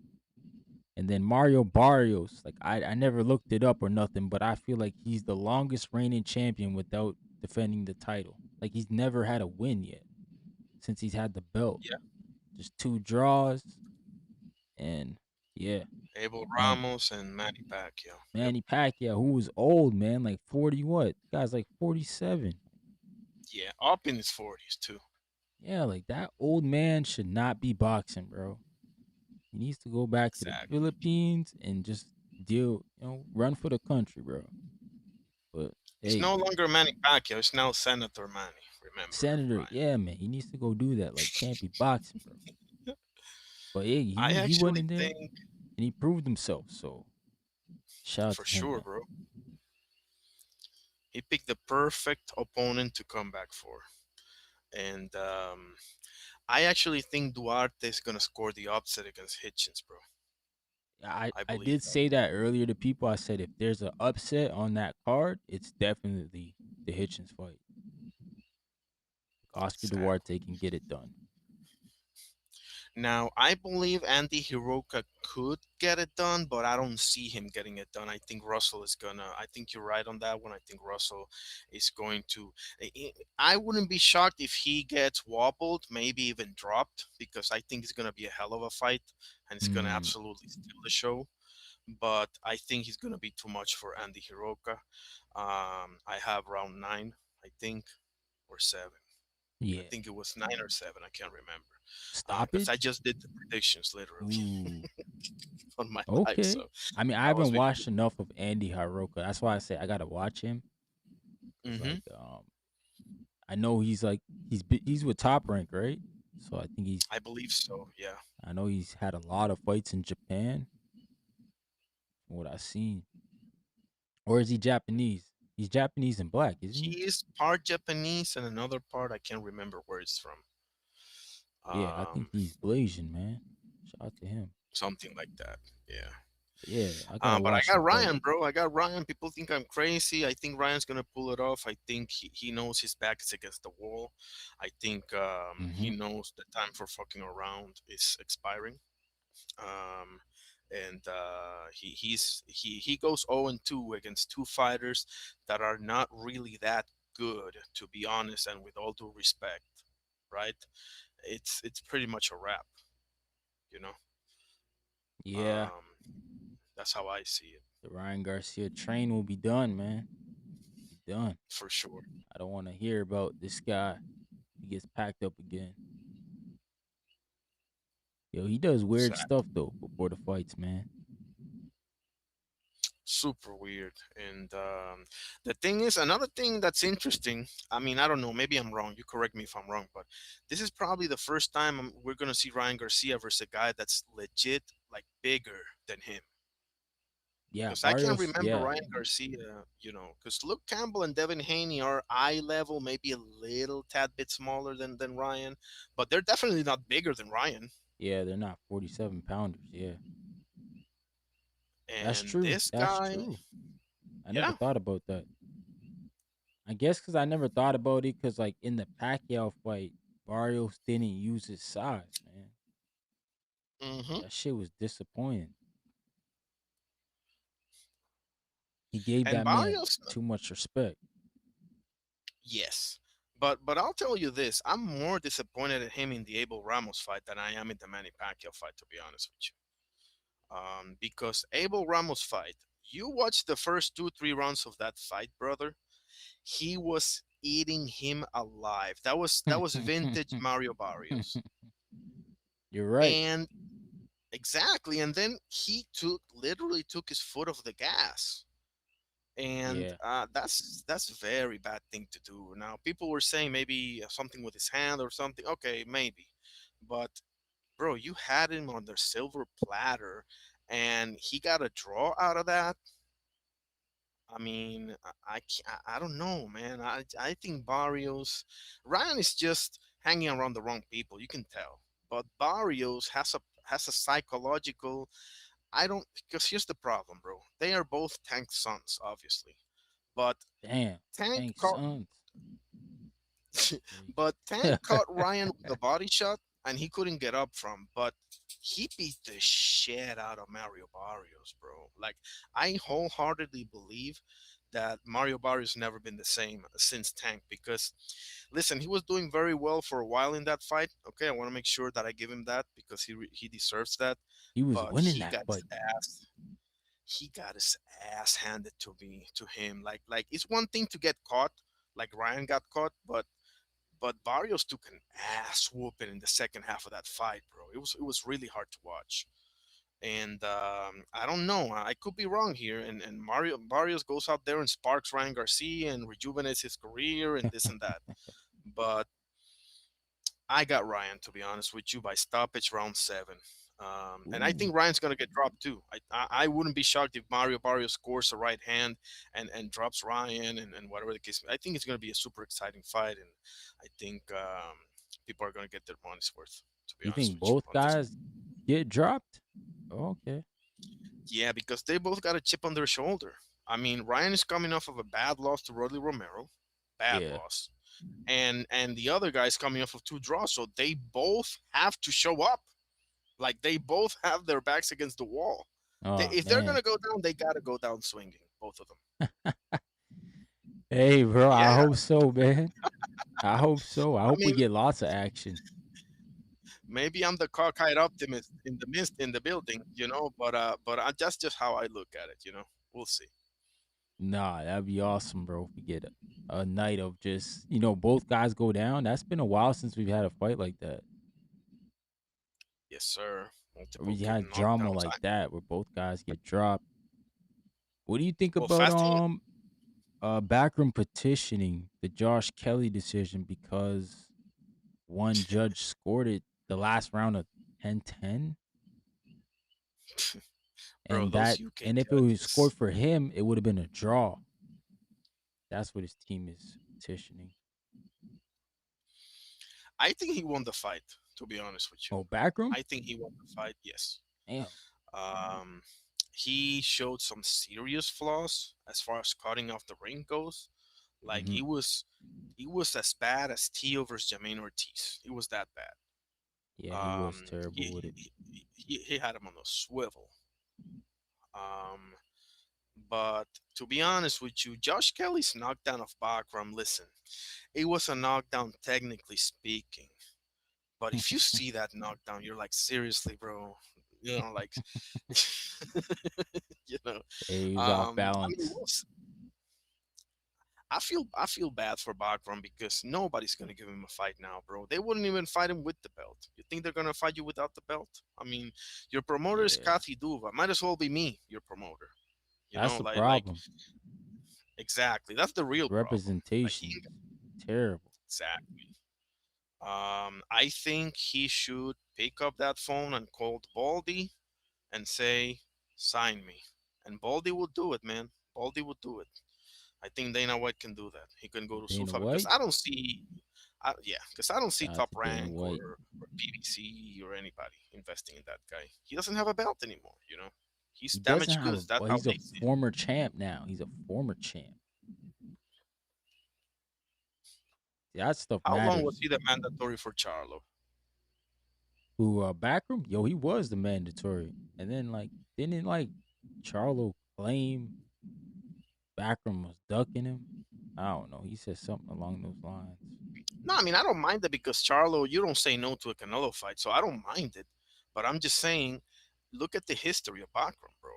and then Mario Barrios. Like I never looked it up or nothing, but I feel like he's the longest reigning champion without defending the title. Like he's never had a win yet since he's had the belt. Yeah. Just two draws, and yeah, Abel and Ramos and Manny Pacquiao. Yep. Manny Pacquiao, who was old, man, like 40 what? Guy's like 47. Yeah. Up in his 40s too. Yeah, like that old man should not be boxing, bro. He needs to go back to the Exactly. Philippines and just run for the country, bro. But It's hey, no longer Manny Pacquiao. It's now Senator Manny. Remember, Senator, Ryan. yeah, man, he needs to go do that. Like, can't be boxing, bro. But hey, I he went actually in there think, and he proved himself. So shout out for to him, sure, man. bro, he picked the perfect opponent to come back for. And I actually think Duarte is gonna score the upset against Hitchens, bro. I I believe did that. say that earlier to people. I said if there's an upset on that card, it's definitely the Hitchens fight. Oscar Exactly. Duarte can get it done. Now, I believe Andy Hiroka could get it done, but I don't see him getting it done. I think Russell is gonna. I think you're right on that one. I think Russell is going to. I wouldn't be shocked if he gets wobbled, maybe even dropped, because I think it's gonna be a hell of a fight, and it's gonna Mm, absolutely steal the show. But I think he's gonna be too much for Andy Hiroka. I have round 9, I think, or 7. I yeah. think it was 9 or 7. I can't remember because I Stoppage? just did the predictions literally Ooh. on my live. Okay. So I mean, I I was haven't with watched enough of Andy Hiroka. That's why I say I gotta watch him. you. Cause Hmm. like I know he's like he's with Top Rank, right? So I think I believe so. Yeah, I know he's had a lot of fights in Japan from what I've seen. Or is he Japanese? He's Japanese and black, isn't he? he is part Japanese and another part I can't remember where it's from. Yeah, I think Um, he's Blasian, man. Shout out to him. Something like that. Yeah. But yeah, I gotta But I watch got some fights. Ryan, bro. I got Ryan. People think I'm crazy. I think Ryan's gonna pull it off. I think he knows his back is against the wall. I think Mm-hmm. he knows the time for fucking around is expiring. Um, and he goes 0-2 against two fighters that are not really that good, to be honest, and with all due respect, right? It's pretty much a wrap, you know. Yeah, Um, that's how I see it, the Ryan Garcia train will be done, man. Be done. for sure. I don't want to hear about this guy. He gets packed up again. Yo, he does weird Exactly. stuff though before the fights, man. Super weird. And the thing is, another thing that's interesting. I mean, I don't know. Maybe I'm wrong. You correct me if I'm wrong. But this is probably the first time we're gonna see Ryan Garcia versus a guy that's legit like bigger than him. Yeah, Because I can't Barrios. remember Yeah, Ryan Garcia, because Luke Campbell and Devin Haney are eye level, maybe a little tad bit smaller than Ryan, but they're definitely not bigger than Ryan. yeah, they're not 47 pounders. Yeah, that's And true. this That's guy, true. I never yeah, thought about that. I guess because I never thought about it because like in the Pacquiao fight, Barrios didn't use his size, man. hmm That shit was disappointing. He gave and that man Barrios, too much respect. yes. But I'll tell you this: I'm more disappointed at him in the Abel Ramos fight than I am in the Manny Pacquiao fight, to be honest with you. Because Abel Ramos fight, you watch the first 2 3 rounds of that fight, brother. He was eating him alive. That was vintage Mario Barrios. You're right. And exactly, and then he literally took his foot off the gas. And Yeah. that's a very bad thing to do. Now, people were saying maybe something with his hand or something. Okay, maybe. But bro, you had him on the silver platter and he got a draw out of that. I mean, I don't know, man. I think Barrios, Ryan is just hanging around the wrong people. You can tell. But Barrios has a psychological. I don't, because here's the problem, bro. They are both Tank sons, obviously, but Damn. Tank Thanks, caught sons. but Tank caught Ryan with a body shot and he couldn't get up from. But he beat the shit out of Mario Barrios, bro. Like, I wholeheartedly believe that Mario Barrios never been the same since Tank, because listen, he was doing very well for a while in that fight. Okay, I want to make sure that I give him that because he deserves that. He was But winning that fight. He got his ass handed to him. Like it's one thing to get caught, like Ryan got caught, but Barrios took an ass whooping in the second half of that fight, bro. It was really hard to watch. And I don't know. I could be wrong here. And Mario Barrios goes out there and sparks Ryan Garcia and rejuvenates his career and this and that. But I got Ryan, to be honest with you, by stoppage round 7. And I Ooh. think Ryan's gonna get dropped too. I wouldn't be shocked if Mario Barrios scores a right hand and drops Ryan and whatever the case. I think it's gonna be a super exciting fight, and I think people are gonna get their money's worth. To be You honest think with you, both on this. guys get dropped? Okay. Yeah, because they both got a chip on their shoulder. I mean, Ryan is coming off of a bad loss to Rodley Romero, bad Yeah. loss, and the other guy's coming off of 2 draws, so they both have to show up. Like, they both have their backs against the wall. Oh If they're man. gonna go down, they gotta go down swinging, both of them. Hey, bro. I Yeah, hope so, man. I hope so. I I hope we mean, get lots of action. maybe I'm the cockeyed optimist in the midst in the building, but that's just how I look at it. We'll see. Nah, that'd be awesome, bro. If we get a night of just both guys go down. That's been a while since we've had a fight like that. Yes, sir. Or Multiple we had drama knockdowns. like that where both guys get dropped. What do you think Well, about fasting. backroom petitioning the Josh Kelly decision because one judge scored it the last round of 10-10, Bro, and those that UK and if it was judges. scored for him, it would have been a draw. That's what his team is petitioning. I think he won the fight. To be honest with you, Oh, backroom? I think he won the fight. Yes. Damn. Um, he showed some serious flaws as far as cutting off the ring goes. Like, Hmm. he was as bad as Tio versus Jermaine Ortiz. He was that bad. Yeah, he was He terrible with it. he, he had him on a swivel. Um, but to be honest with you, Josh Kelly's knockdown of Bakram, listen, it was a knockdown technically speaking. But if you see that knockdown, you're like, seriously, bro. Like, you know. He was off I mean, balance. I feel bad for Bakram because nobody's gonna give him a fight now, bro. They wouldn't even fight him with the belt. You think they're gonna fight you without the belt? I mean, your promoter is Yeah, Kathy Duva. Might as well be me, your promoter. that's the Like problem. exactly. That's the real problem. Like, he Representation, terrible. exactly. I think he should pick up that phone and call Baldy and say, "Sign me," and Baldy will do it, man. Baldy will do it. I think Dana White can do that. He can go to Dana Sufa because White? I don't see, because I don't see Shout out Top to Dana Rank White. or PBC or anybody investing in that guy. He doesn't have a belt anymore. He's He doesn't damaged have goods. a. That's Well, how he's a they see it. former champ now. He's a former champ. That stuff How long was matters. he the mandatory for Charlo? Who backroom? Yo, he was the mandatory, and then didn't Charlo claim Backroom was ducking him? I don't know. He said something along those lines. No, I mean, I don't mind it because Charlo, you don't say no to a Canelo fight, so I don't mind it. But I'm just saying, look at the history of Bakram, bro.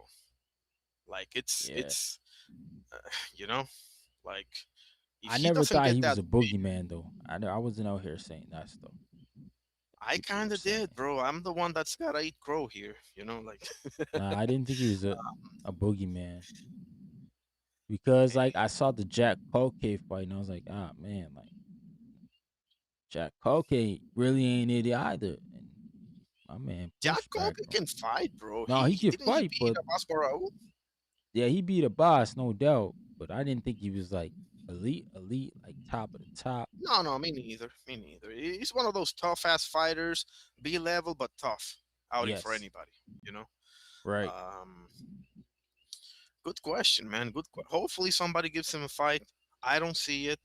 Like, Yeah. it's uh, you know, like If I he never doesn't thought get he was that a win, boogeyman though. I wasn't out here saying that stuff. I People were kind of saying. did, bro. I'm the one that's gotta eat crow here. You know, like Nah, I didn't think he was a boogeyman because like I saw the Jack Culcay fight and I was like, ah man, like Jack Culcay really ain't it either. And my man Jack pushed back Colby on. can fight, bro. No, he He could didn't he fight, beat but Abbas Barao? yeah, he beat a boss, no doubt. But I didn't think he was like elite, like top of the top. No, no, me neither. Me neither. He's one of those tough ass fighters, B level but tough, outing for Yes, anybody. You know. right. Um, Good question, man. Hopefully somebody gives him a fight. I don't see it.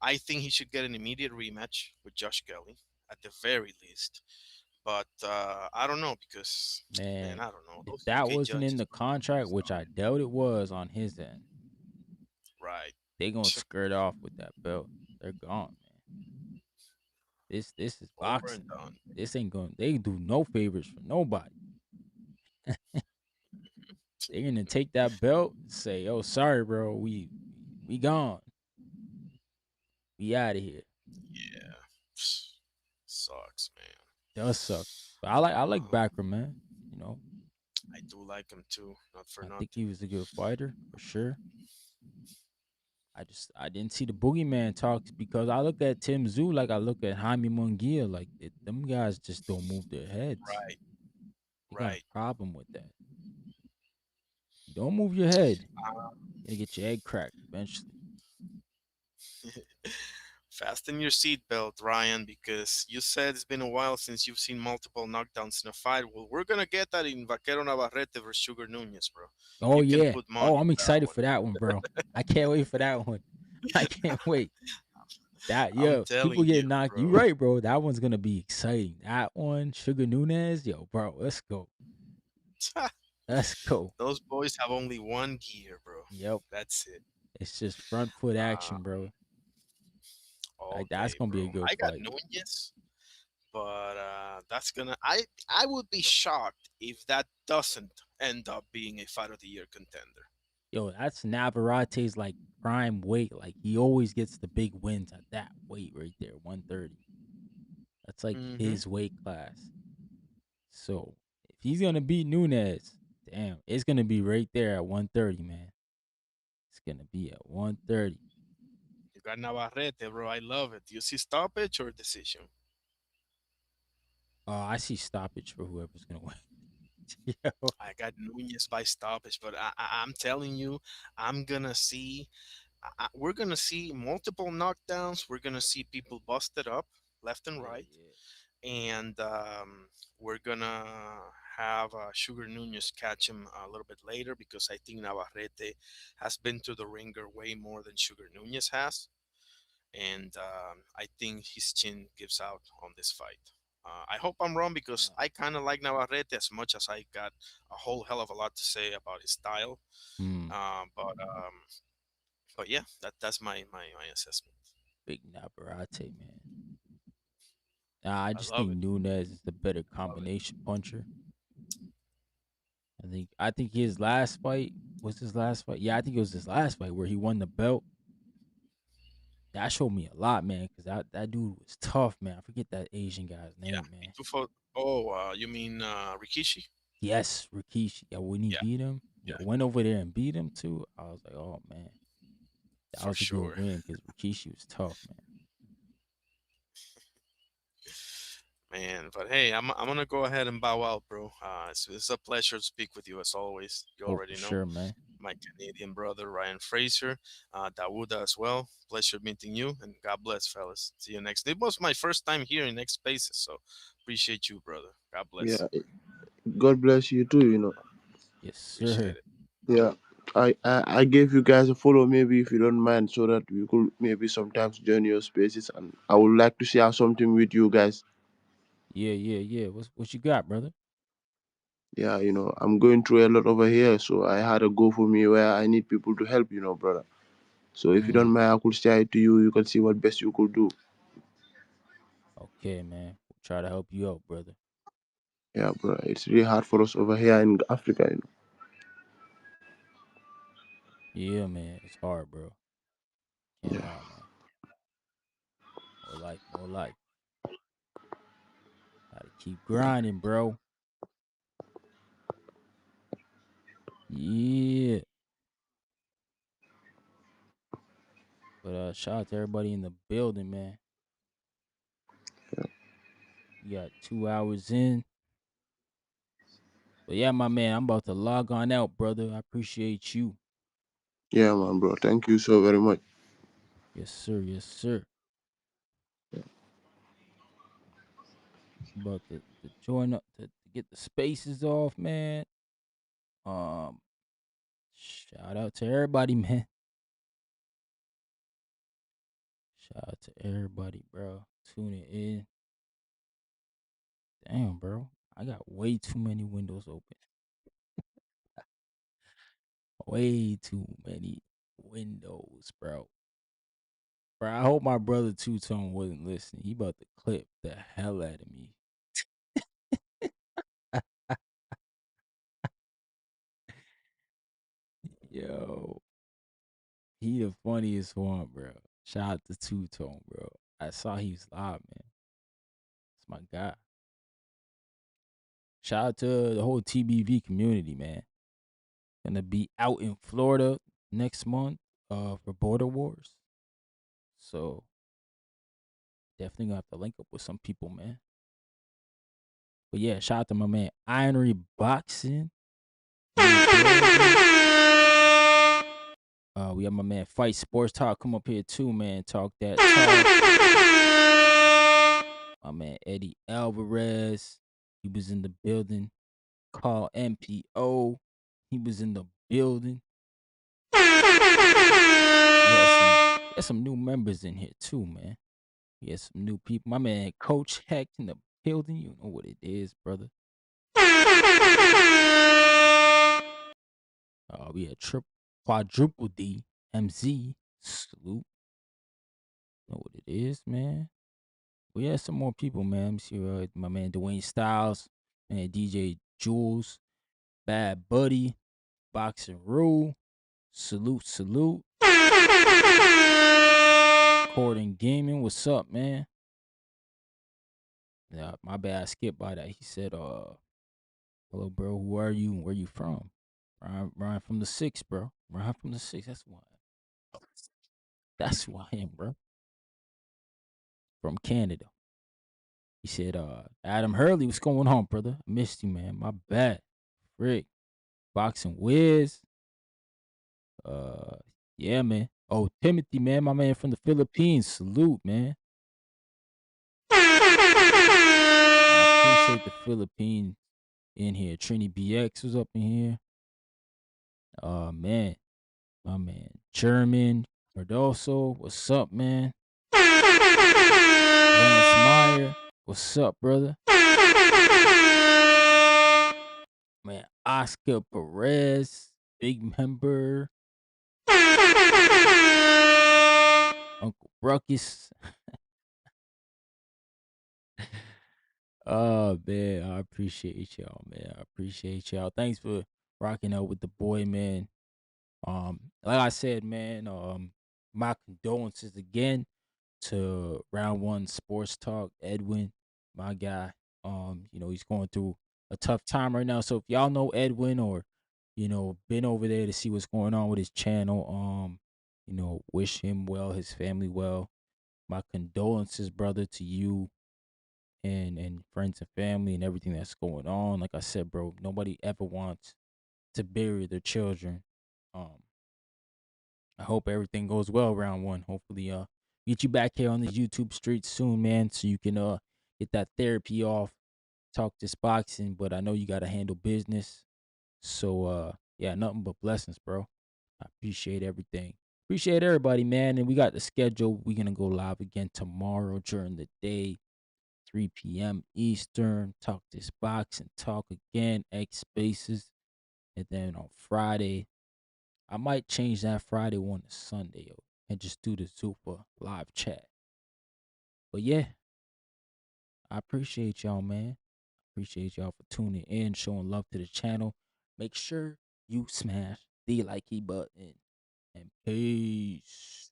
I think he should get an immediate rematch with Josh Kelly at the very least. But I don't know because, man, Man, I don't know. if Those that UK wasn't in judges, the contract, which I doubt it was on his end, right? they gonna skirt off with that belt. They're gone, man. This is Over and boxing. done. This ain't going. They do no favors for nobody. They're gonna take that belt, say, "Oh, sorry, bro, we gone. We out of here." Yeah, sucks, man. Does suck. But I like Um, Backer, man. You know, I do like him too, not for I think nothing. he was a good fighter for sure. I didn't see the boogeyman talks because I look at Tim Zoo like I look at Jaime Munguia. Like them guys just don't move their heads. Right, They got a right. problem with that. You don't move your head, Uh, you're gonna get your egg cracked eventually. Fasten your seatbelt, Ryan, because you said it's been a while since you've seen multiple knockdowns in a fight. Well, we're gonna get that in Vaquero Navarrete versus Sugar Nunez, bro. Oh You can yeah. put money Oh, I'm on that excited one. for that one, bro. I can't wait for that one. I can't wait. That I'm yo, people telling getting you, knocked. You bro. right, bro. That one's gonna be exciting. That one, Sugar Nunez, yo, bro. Let's go. Let's go. Those boys have only one gear, bro. Yep. That's it. It's just front foot Uh, action, bro. all Like that's day, gonna be a bro. good I got fight. Nunez, but that's gonna. I would be shocked if that doesn't end up being a fight of the year contender. Yo, that's Navarrete's like prime weight. Like he always gets the big wins at that weight right there, 130. That's like Mm-hmm. his weight class. So if he's gonna beat Nunez, damn, it's gonna be right there at 130, man. It's gonna be at 130. You got Navarrete, bro. I love it. Do you see stoppage or decision? I see stoppage for whoever's gonna win. Yo, I got Nunez by stoppage, but I'm telling you, I'm gonna see. We're gonna see multiple knockdowns. We're gonna see people busted up left and yeah, right, yeah. and we're gonna have Sugar Nunez catch him a little bit later because I think Navarrete has been to the ringer way more than Sugar Nunez has, and I think his chin gives out on this fight. I hope I'm wrong because I kind of like Navarrete as much as I got a whole hell of a lot to say about his style. Hmm. But yeah, that's my assessment. Big Navarrete, man. Nah, I I just love think it. Nunez is the better Love it. combination puncher. I think his last fight was his last fight. Yeah, I think it was his last fight where he won the belt. That showed me a lot, man, because that dude was tough, man. I forget that Asian guy's Yeah. name, man. Oh, you mean Rikishi? Yes, Rikishi. Yeah, when he Yeah, beat him, yeah, yeah, went over there and beat him too. I was like, oh man, that for was a good sure. win because Rikishi was tough, man. Man, but hey, I'm gonna go ahead and bow out, bro. It's a pleasure to speak with you as always. You Oh, for already know sure, man. my Canadian brother Ryan Fraser, Dawuda as well. Pleasure meeting you, and God bless, fellas. See you next. It was my first time here in Next Spaces, so appreciate you, brother. God bless. Yeah, God bless you too. Yes, Appreciate sir. it. Yeah, I gave you guys a follow maybe if you don't mind, so that we could maybe sometimes join your spaces, and I would like to share something with you guys. Yeah, yeah, yeah. What you got, brother? Yeah, I'm going through a lot over here, so I had a go for me where I need people to help, brother. So if you don't Mm, mind, I could share it to you. You can see what best you could do. okay, man. We'll try to help you out, brother. Yeah, bro. It's really hard for us over here in Africa. Yeah, man. It's hard, bro. Can't Yeah. lie, man. More life, more life. Gotta keep grinding, bro. Yeah. But shout out to everybody in the building, man. We got 2 hours in. But yeah, my man, I'm about to log on out, brother. I appreciate you. Yeah, man, bro. Thank you so very much. Yes, sir. Yes, sir. About to join up to get the spaces off, man. Shout out to everybody, man. Shout out to everybody, bro. Tuning in. Damn, bro. I got way too many windows open. Way too many windows, bro. Bro, I hope my brother Two Tone wasn't listening. He about to clip the hell out of me. Yo. He the funniest one, bro. Shout out to Two Tone, bro. I saw he was live, man. That's my guy. Shout out to the whole TBV community, man. Gonna be out in Florida next month for Border Wars. So definitely gonna have to link up with some people, man. But yeah, shout out to my man Ironry Boxing. We have my man Fight Sports Talk come up here too, man. Talk that talk. My man Eddie Alvarez, he was in the building. Call MPO, he was in the building. There's some new members in here too, man. Yes, some new people. My man Coach Heck in the building. You know what it is, brother. We had quadruple D MZ. Salute. Know what it is, man. We had some more people, man. Let me see, my man Dwayne Styles, man DJ Jules, Bad Buddy, Boxing Rule. Salute. Corden Gaming, what's up, man? Yeah, my bad, I skipped by that. He said, hello, bro, who are you and where you from? Ryan from the 6, bro. Ryan from the 6, that's why. That's who I am, bro. From Canada. He said, Adam Hurley, what's going on, brother? I missed you, man. My bad. Frick. Boxing Wiz. Yeah, man. Oh, Timothy, man, my man from the Philippines. Salute, man. I appreciate the Philippines in here. Trini BX was up in here. Man. My man German Cardoso. What's up, man? Lance Meyer. What's up, brother? Man, Oscar Perez. Big member. Uncle Ruckus. Oh, man, I appreciate y'all, man. I appreciate y'all. Thanks for rocking out with the boy, man. Like I said, man, my condolences again to Round One Sports Talk, Edwin, my guy. He's going through a tough time right now. So if y'all know Edwin or, been over there to see what's going on with his channel, wish him well, his family well. My condolences, brother, to you and friends and family and everything that's going on. Like I said, bro, nobody ever wants to bury their children. I hope everything goes well Round One. Hopefully, get you back here on the YouTube streets soon, man, so you can get that therapy off, talk this boxing. But I know you gotta handle business. So yeah, nothing but blessings, bro. I appreciate everything. Appreciate everybody, man. And we got the schedule. We're gonna go live again tomorrow during the day. 3 p.m. Eastern. Talk this boxing. Talk again. X Spaces. And then on Friday, I might change that Friday one to Sunday, and just do the Super live chat. But yeah, I appreciate y'all, man. Appreciate y'all for tuning in, showing love to the channel. Make sure you smash the likey button. And peace.